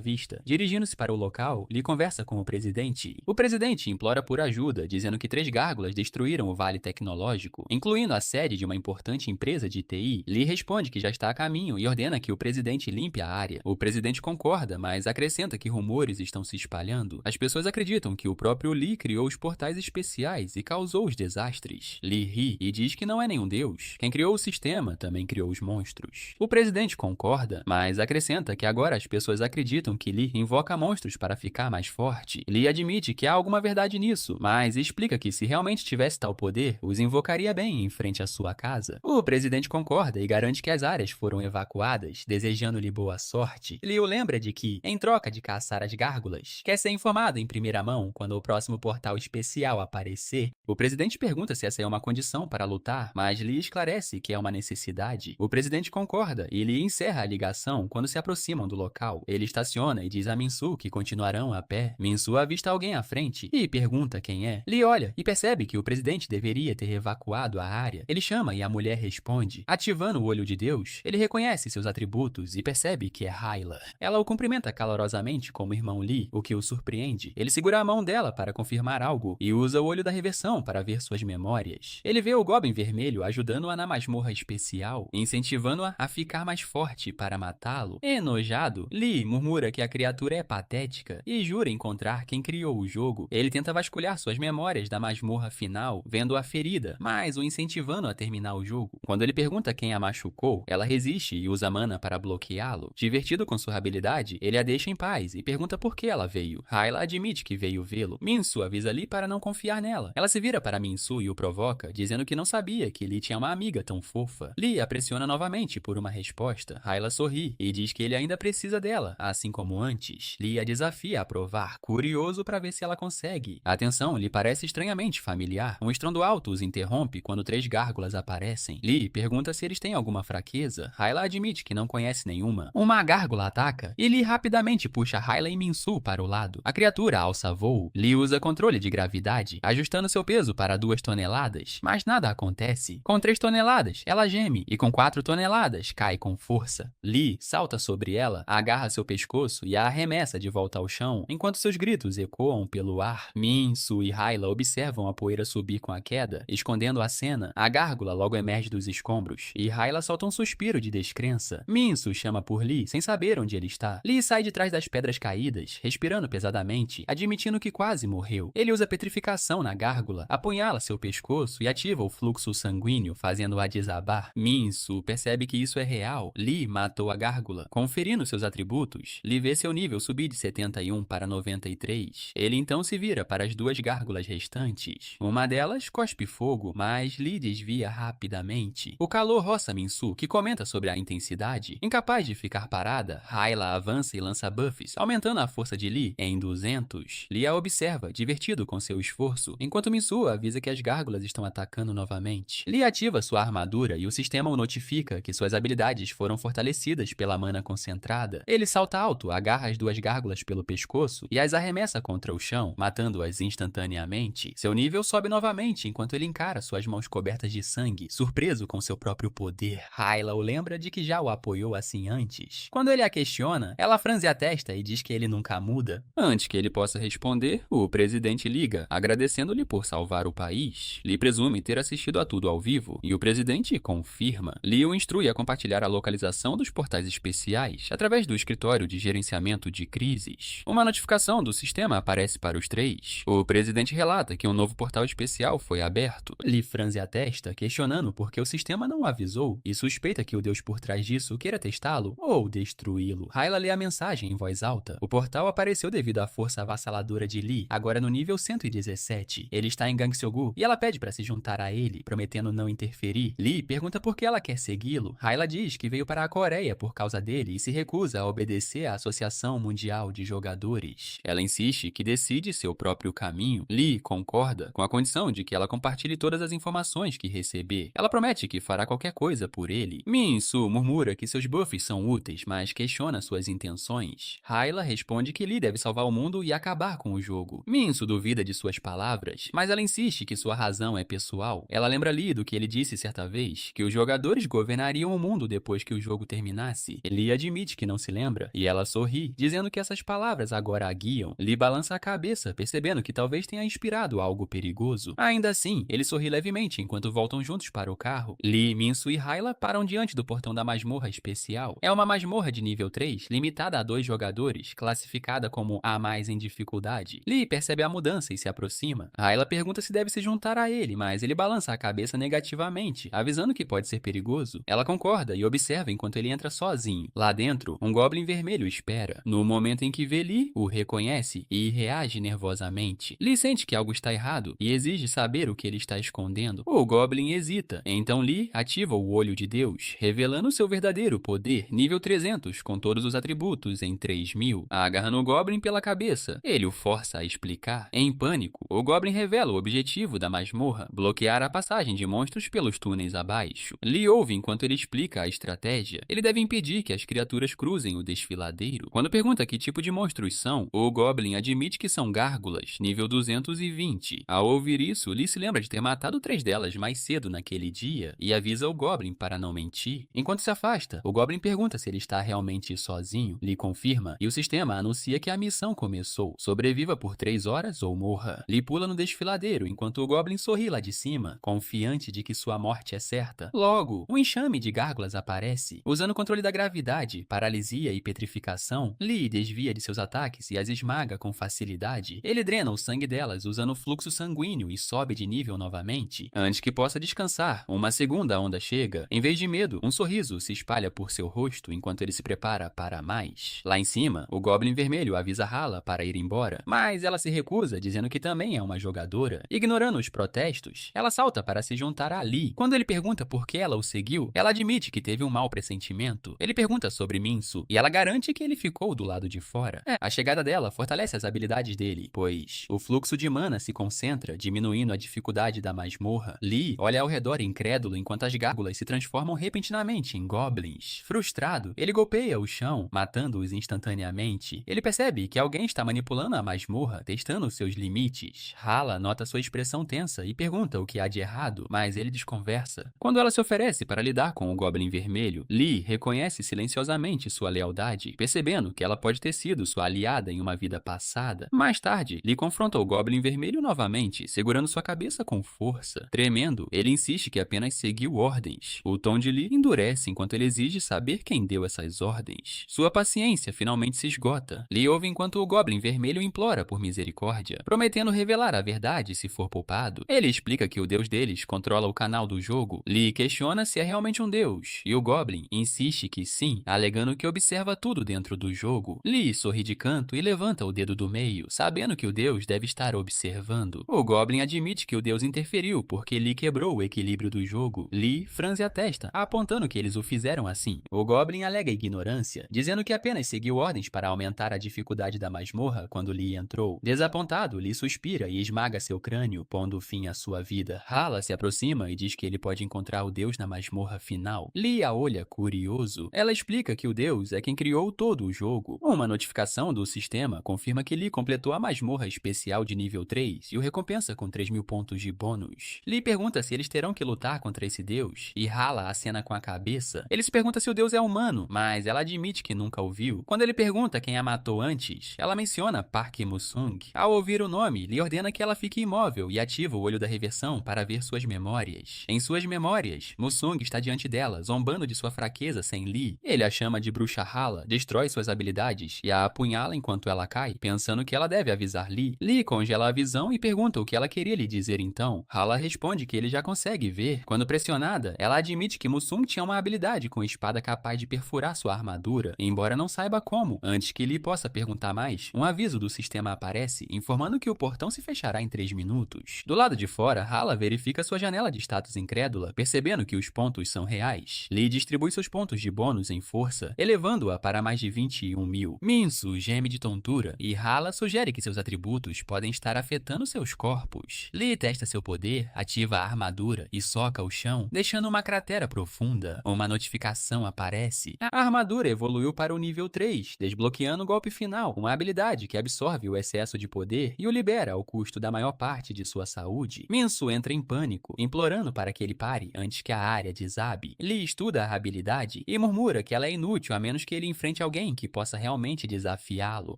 vista. Dirigindo-se para o local, Lee conversa com o presidente. O presidente implora por ajuda, dizendo que 3 gárgulas destruíram o Vale Tecnológico, incluindo a sede de uma importante empresa de TI. Lee responde que já está a caminho e ordena que o presidente limpe a área. O presidente concorda, mas acrescenta que rumores estão se espalhando. As pessoas acreditam que o próprio Lee criou os portais especiais e causou os desastres. Lee ri e diz que não é nenhum deus. Quem criou o sistema também criou os monstros. O presidente concorda, mas acrescenta que agora as pessoas acreditam que Lee invoca monstros para ficar mais forte. Lee admite que há alguma verdade nisso, mas explica que se realmente tivesse tal poder, os invocaria bem em frente à sua casa. O presidente concorda e garante que as áreas foram evacuadas, desejando-lhe boa sorte. Lee o lembra de que, em troca de caçar as gárgulas, quer ser informado em primeira mão quando o próximo portal especial aparecer. O presidente pergunta se essa é uma condição para lutar, mas Lee esclarece que é uma necessidade. O presidente concorda e Lee encerra a ligação quando se aproximam do local. Ele estaciona e diz a Min-soo que continuarão a pé. Min-soo avista alguém à frente e pergunta quem é. Lee olha e percebe que o presidente deveria ter evacuado a área. Ele chama e a mulher responde. Ativando o olho de Deus, ele reconhece seus atributos e percebe que é Hayla. Ela o cumprimenta calorosamente como irmão Lee, o que o surpreende. Ele segura a mão dela para confirmar algo e usa o olho da reversão para ver suas memórias. Ele vê o Goblin Vermelho ajudando-a na masmorra especial, incentivando-a a ficar mais forte para matá-lo. Enojado, Lee murmura que a criatura é patética e jura encontrar quem criou o jogo. Ele tenta vasculhar suas memórias da masmorra final, vendo-a ferida, mas o incentivando a terminar o jogo. Quando ele pergunta quem a machucou, ela resiste e usa mana para bloqueá-lo. Divertido com sua habilidade, ele a deixa em paz e pergunta por que ela veio. Hayla admite que veio vê-lo. Min-soo avisa Lee para não confiar nela. Ela se vira para Min-soo e o provoca, dizendo que não sabia que Lee tinha uma amiga tão fofa. Lee a pressiona novamente por uma resposta. Hayla sorri e diz que ele ainda precisa dela, assim como antes. Lee a desafia a provar, curioso para ver se ela consegue. A atenção lhe parece estranhamente familiar. Um estrondo alto os interrompe quando 3 gárgulas aparecem. Lee pergunta se eles têm alguma fraqueza. Hayla admite que não conhece nenhuma. Uma gárgula ataca e Lee rapidamente puxa Hayla e Min-soo para o lado. A criatura alça voo. Lee usa controle de gravidade, ajustando seu peso para 2 toneladas, mas nada acontece. Com 3 toneladas, ela geme e com 4 toneladas cai com força. Lee salta sobre ela, agarra seu pescoço e a arremessa de volta ao chão, enquanto seus gritos ecoam pelo ar. Min-soo e Hayla observam a poeira subir com a queda, escondendo a cena. A gárgula logo emerge dos escombros e Hayla solta um suspiro de descrença. Min-soo chama por Lee, sem saber onde ele está. Lee sai de trás das pedras caídas, respirando pesadamente, admitindo que quase morreu. Ele usa petrificação na gárgula, apunhala seu pescoço e ativa o fluxo sanguíneo, fazendo-a desabar. Min-soo percebe que isso é real. Lee matou a gárgula. Conferindo seus atributos, Lee vê seu nível subir de 71 para 93. Ele então se vira para as 2 gárgulas restantes. Uma delas cospe fogo, mas Lee desvia rapidamente. O calor roça Min-soo, que comenta sobre a intensidade. Incapaz de ficar parada, Hayla avança e lança buffs, aumentando a força de Lee em 200. Lee a observa, divertido com seu esforço, enquanto Min-soo avisa que as gárgulas estão atacando novamente. Lee ativa sua armadura e o sistema o notifica que suas habilidades foram fortalecidas pela mana concentrada. Ele salta alto, agarra as 2 gárgulas pelo pescoço e as arremessa contra o chão, matando-as instantaneamente. Seu nível sobe novamente enquanto ele encara suas mãos cobertas de sangue, surpreso com seu próprio poder. Hayla o lembra de que já o apoiou assim antes. Quando ele a questiona, ela franze a testa e diz que ele nunca muda. Antes que ele possa responder, o presidente liga, agradecendo-lhe por salvar o país. Lee presume ter assistido a tudo tudo ao vivo e o presidente confirma. Lee o instrui a compartilhar a localização dos portais especiais através do escritório de gerenciamento de crises. Uma notificação do sistema aparece para os três. O presidente relata que um novo portal especial foi aberto. Lee franze a testa, questionando por que o sistema não avisou e suspeita que o deus por trás disso queira testá-lo ou destruí-lo. Hyla lê a mensagem em voz alta. O portal apareceu devido à força avassaladora de Lee, agora no nível 117. Ele está em Gangseogu e ela pede para se juntar a ele, prometendo não interferir. Lee pergunta por que ela quer segui-lo. Hyla diz que veio para a Coreia por causa dele e se recusa a obedecer à Associação Mundial de Jogadores. Ela insiste que decide seu próprio caminho. Lee concorda com a condição de que ela compartilhe todas as informações que receber. Ela promete que fará qualquer coisa por ele. Min-soo murmura que seus buffs são úteis, mas questiona suas intenções. Hyla responde que Lee deve salvar o mundo e acabar com o jogo. Min-soo duvida de suas palavras, mas ela insiste que sua razão é pessoal. Ela lembra Lee do que ele disse certa vez, que os jogadores governariam o mundo depois que o jogo terminasse. Lee admite que não se lembra, e ela sorri, dizendo que essas palavras agora a guiam. Lee balança a cabeça, percebendo que talvez tenha inspirado algo perigoso. Ainda assim, ele sorri levemente enquanto voltam juntos para o carro. Lee, Min-soo e Hyla param diante do portão da masmorra especial. É uma masmorra de nível 3, limitada a 2 jogadores, classificada como a mais em dificuldade. Lee percebe a mudança e se aproxima. Hyla pergunta se deve se juntar a ele, mas ele balança a cabeça negativamente, avisando que pode ser perigoso. Ela concorda e observa enquanto ele entra sozinho. Lá dentro, um Goblin vermelho espera. No momento em que vê Lee, o reconhece e reage nervosamente. Lee sente que algo está errado e exige saber o que ele está escondendo. O Goblin hesita. Então Lee ativa o Olho de Deus, revelando seu verdadeiro poder, nível 300, com todos os atributos em 3000. Agarra no Goblin pela cabeça. Ele o força a explicar. Em pânico, o Goblin revela o objetivo da masmorra, bloquear a passagem de monstros pelos túneis abaixo. Lee ouve enquanto ele explica a estratégia. Ele deve impedir que as criaturas cruzem o desfiladeiro. Quando pergunta que tipo de monstros são, o Goblin admite que são gárgulas, nível 220. Ao ouvir isso, Lee se lembra de ter matado 3 delas mais cedo naquele dia e avisa o Goblin para não mentir. Enquanto se afasta, o Goblin pergunta se ele está realmente sozinho. Lee confirma e o sistema anuncia que a missão começou. Sobreviva por 3 horas ou morra. Lee pula no desfiladeiro enquanto o Goblin sorri lá de cima, confiante de que sua morte é certa. Logo, um enxame de gárgulas aparece. Usando o controle da gravidade, paralisia e petrificação, Lee desvia de seus ataques e as esmaga com facilidade. Ele drena o sangue delas usando o fluxo sanguíneo e sobe de nível novamente. Antes que possa descansar, uma segunda onda chega. Em vez de medo, um sorriso se espalha por seu rosto enquanto ele se prepara para mais. Lá em cima, o Goblin vermelho avisa Hyla para ir embora, mas ela se recusa, dizendo que também é uma jogadora. Ignorando os protestos, ela salta para se juntar a Lee. Quando ele pergunta por que ela o seguiu, ela admite que teve um mau pressentimento. Ele pergunta sobre Min-soo e ela garante que ele ficou do lado de fora. A chegada dela fortalece as habilidades dele, pois o fluxo de mana se concentra, diminuindo a dificuldade da masmorra. Lee olha ao redor incrédulo enquanto as gárgulas se transformam repentinamente em goblins. Frustrado, ele golpeia o chão, matando-os instantaneamente. Ele percebe que alguém está manipulando a masmorra, testando seus limites. Hyla nota sua expressão tensa e pergunta o que há de errado, mas ele desconversa. Quando ela se oferece para lidar com o Goblin vermelho, Lee reconhece silenciosamente sua lealdade, percebendo que ela pode ter sido sua aliada em uma vida passada. Mais tarde, Lee confronta o Goblin vermelho novamente, segurando sua cabeça com força. Tremendo, ele insiste que apenas seguiu ordens. O tom de Lee endurece enquanto ele exige saber quem deu essas ordens. Sua paciência finalmente se esgota. Lee ouve enquanto o Goblin vermelho implora por misericórdia, prometendo revelar a verdade se for poupado. Ele explica que o deus deles controla o canal do jogo. Lee questiona se é realmente um deus, e o Goblin insiste que sim, alegando que observa tudo dentro do jogo. Lee sorri de canto e levanta o dedo do meio, sabendo que o deus deve estar observando. O Goblin admite que o deus interferiu porque Lee quebrou o equilíbrio do jogo. Lee franze a testa, apontando que eles o fizeram assim. O Goblin alega ignorância, dizendo que apenas seguiu ordens para aumentar a dificuldade da masmorra quando Lee entrou. Desapontado, Lee suspira e esmaga seu crânio, pondo fim à sua vida. Hyla se aproxima e diz que ele pode encontrar o deus na masmorra final. Lee a olha curioso. Ela explica que o deus é quem criou todo o jogo. Uma notificação do sistema confirma que Lee completou a masmorra especial de nível 3 e o recompensa com 3.000 pontos de bônus. Lee pergunta se eles terão que lutar contra esse deus e Hyla acena com a cabeça. Ele se pergunta se o deus é humano, mas ela admite que nunca o viu. Quando ele pergunta quem a matou antes, ela menciona Park Musung. Ao ouvir o nome, Lee ordena que ela fique imóvel e ativa o olho da reversão para ver sua suas memórias. Em suas memórias, Musung está diante dela, zombando de sua fraqueza sem Lee. Ele a chama de bruxa Hala, destrói suas habilidades e a apunhala enquanto ela cai, pensando que ela deve avisar Lee. Lee congela a visão e pergunta o que ela queria lhe dizer então. Hala responde que ele já consegue ver. Quando pressionada, ela admite que Musung tinha uma habilidade com espada capaz de perfurar sua armadura, embora não saiba como. Antes que Lee possa perguntar mais, um aviso do sistema aparece, informando que o portão se fechará em 3 minutos. Do lado de fora, Hala verifica sua janela de status incrédula, percebendo que os pontos são reais. Lee distribui seus pontos de bônus em força, elevando-a para mais de 21.000. Minsu geme de tontura e Hala sugere que seus atributos podem estar afetando seus corpos. Lee testa seu poder, ativa a armadura e soca o chão, deixando uma cratera profunda. Uma notificação aparece. A armadura evoluiu para o nível 3, desbloqueando o golpe final, uma habilidade que absorve o excesso de poder e o libera ao custo da maior parte de sua saúde. Minsu entra em pânico, implorando para que ele pare antes que a área desabe. Lee estuda a habilidade e murmura que ela é inútil a menos que ele enfrente alguém que possa realmente desafiá-lo.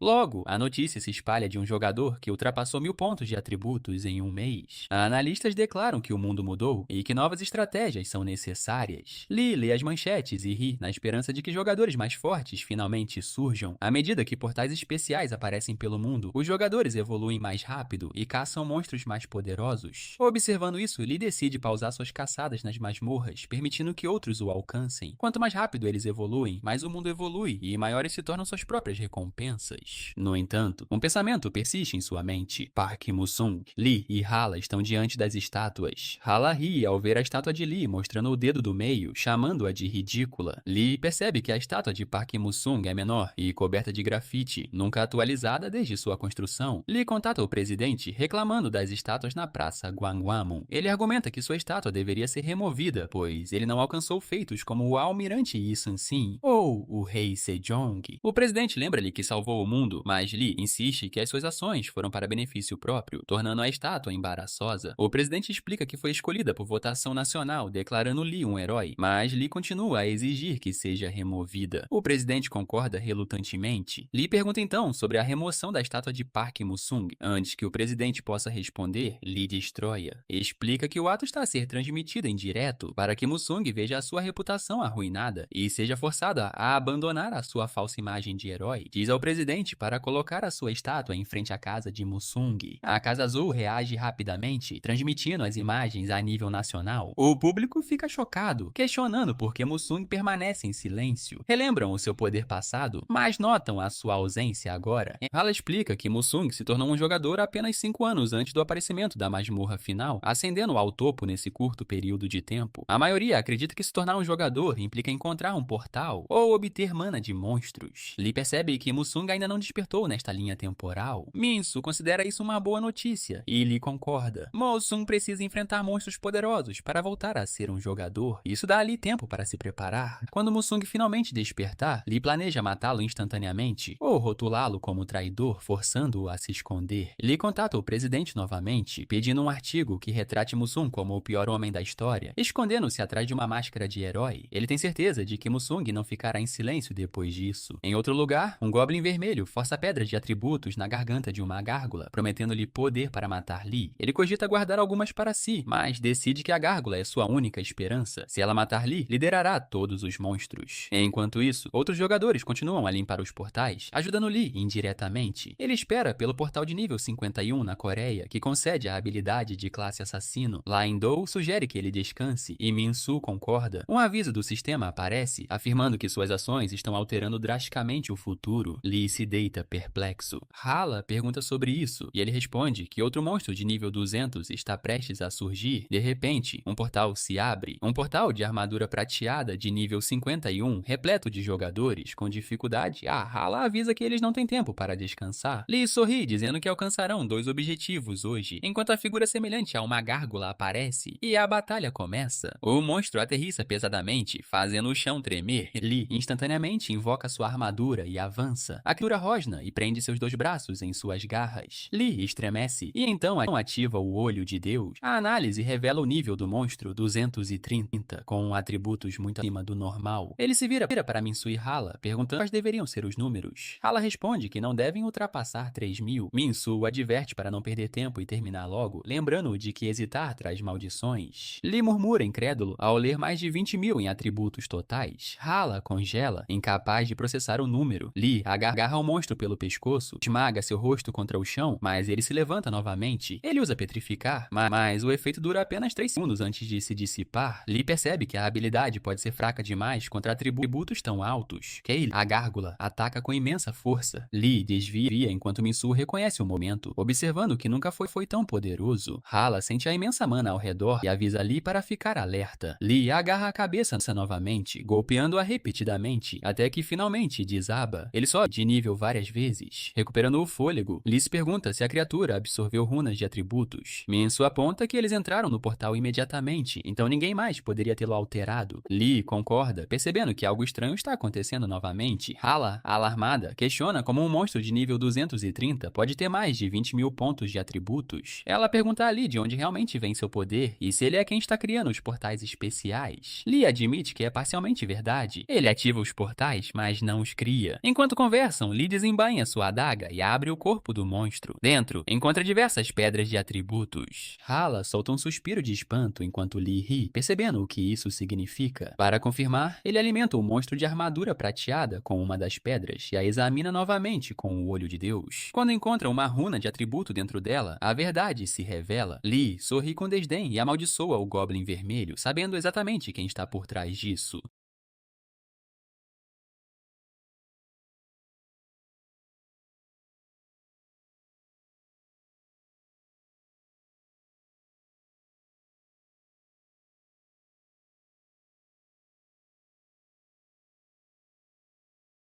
Logo, a notícia se espalha de um jogador que ultrapassou 1000 pontos de atributos em um mês. Analistas declaram que o mundo mudou e que novas estratégias são necessárias. Lee lê as manchetes e ri na esperança de que jogadores mais fortes finalmente surjam. À medida que portais especiais aparecem pelo mundo, os jogadores evoluem mais rápido e caçam monstros mais poderosos. Observando isso, Lee decide pausar suas caçadas nas masmorras, permitindo que outros o alcancem. Quanto mais rápido eles evoluem, mais o mundo evolui e maiores se tornam suas próprias recompensas. No entanto, um pensamento persiste em sua mente. Park Musung, Lee e Hala estão diante das estátuas. Hala ri ao ver a estátua de Lee mostrando o dedo do meio, chamando-a de ridícula. Lee percebe que a estátua de Park Musung é menor e coberta de grafite, nunca atualizada desde sua construção. Lee contata o presidente reclamando das estátuas na praça Gwanghwamun. Ele argumenta que sua estátua deveria ser removida, pois ele não alcançou feitos como o almirante Yi Sun-sin ou o rei Sejong. O presidente lembra-lhe que salvou o mundo, mas Lee insiste que as suas ações foram para benefício próprio, tornando a estátua embaraçosa. O presidente explica que foi escolhida por votação nacional, declarando Lee um herói, mas Lee continua a exigir que seja removida. O presidente concorda relutantemente. Lee pergunta então sobre a remoção da estátua de Park Musung. Antes que o presidente possa responder, Lee destrói-a. Explica que o ato está a ser transmitido em direto para que Musung veja a sua reputação arruinada e seja forçada a abandonar a sua falsa imagem de herói. Diz ao presidente para colocar a sua estátua em frente à casa de Musung. A Casa Azul reage rapidamente, transmitindo as imagens a nível nacional. O público fica chocado, questionando por que Musung permanece em silêncio. Relembram o seu poder passado, mas notam a sua ausência agora. Hala explica que Musung se tornou um jogador apenas 5 anos antes do aparecimento da masmorra final, ascendendo ao topo nesse curto período de tempo. A maioria acredita que se tornar um jogador implica encontrar um portal ou obter mana de monstros. Lee percebe que Musung ainda não despertou nesta linha temporal. Minsu considera isso uma boa notícia e Lee concorda. Musung precisa enfrentar monstros poderosos para voltar a ser um jogador. Isso dá a Lee tempo para se preparar. Quando Musung finalmente despertar, Lee planeja matá-lo instantaneamente ou rotulá-lo como traidor, forçando-o a se esconder. Lee contata o presidente novamente, pedindo um artigo que retrate Musung como o pior homem da história, escondendo-se atrás de uma máscara de herói. Ele tem certeza de que Musung não ficará em silêncio depois disso. Em outro lugar, um goblin vermelho força pedras de atributos na garganta de uma gárgula, prometendo-lhe poder para matar Lee. Ele cogita guardar algumas para si, mas decide que a gárgula é sua única esperança. Se ela matar Lee, liderará todos os monstros. Enquanto isso, outros jogadores continuam a limpar os portais, ajudando Lee indiretamente. Ele espera pelo portal de nível 51 na Coreia, que concede a habilidade de classe assassino. Lain-Do sugere que ele descanse e Minsu concorda. Um aviso do sistema aparece, afirmando que suas ações estão alterando drasticamente o futuro. Lee se deita perplexo. Hala pergunta sobre isso, e ele responde que outro monstro de nível 200 está prestes a surgir. De repente, um portal se abre. Um portal de armadura prateada de nível 51, repleto de jogadores com dificuldade. Hala avisa que eles não têm tempo para descansar. Lee sorri, dizendo que alcançarão 2 objetivos hoje, enquanto a figura semelhante a uma gárgula aparece e a batalha começa. O monstro aterrissa pesadamente, fazendo o chão tremer. Lee instantaneamente invoca sua armadura e avança. A criatura rosna e prende seus 2 braços em suas garras. Lee estremece e então ativa o olho de Deus. A análise revela o nível do monstro 230, com atributos muito acima do normal. Ele se vira para Minsu e Hala, perguntando quais deveriam ser os números. Hala responde que não devem ultrapassar 3.000. Minsu o adverte para não perder tempo e terminar logo, lembrando-o de que hesitar lutar traz maldições. Lee murmura incrédulo ao ler mais de 20.000 em atributos totais. Hala congela, incapaz de processar o número. Lee agarra o monstro pelo pescoço, esmaga seu rosto contra o chão, mas ele se levanta novamente. Ele usa petrificar, mas o efeito dura apenas 3 segundos antes de se dissipar. Lee percebe que a habilidade pode ser fraca demais contra atributos tão altos. Kaylee, a gárgula, ataca com imensa força. Lee desvia enquanto Minsu reconhece o momento, observando que nunca foi tão poderoso. Hala sente a imensa mana ao redor e avisa Lee para ficar alerta. Lee agarra a cabeça novamente, golpeando-a repetidamente, até que finalmente desaba. Ele sobe de nível várias vezes. Recuperando o fôlego, Lee se pergunta se a criatura absorveu runas de atributos. Minsu aponta que eles entraram no portal imediatamente, então ninguém mais poderia tê-lo alterado. Lee concorda, percebendo que algo estranho está acontecendo novamente. Hala, alarmada, questiona como um monstro de nível 230 pode ter mais de 20.000 pontos de atributos. Ela pergunta a Lee de onde realmente vem seu poder e se ele é quem está criando os portais especiais. Lee admite que é parcialmente verdade. Ele ativa os portais, mas não os cria. Enquanto conversam, Lee desembainha sua adaga e abre o corpo do monstro. Dentro, encontra diversas pedras de atributos. Hala solta um suspiro de espanto enquanto Lee ri, percebendo o que isso significa. Para confirmar, ele alimenta o monstro de armadura prateada com uma das pedras e a examina novamente com o olho de Deus. Quando encontra uma runa de atributo dentro dela, a verdade se revela. Lee sorri com desdém e amaldiçoa o Goblin Vermelho, sabendo exatamente quem está por trás disso.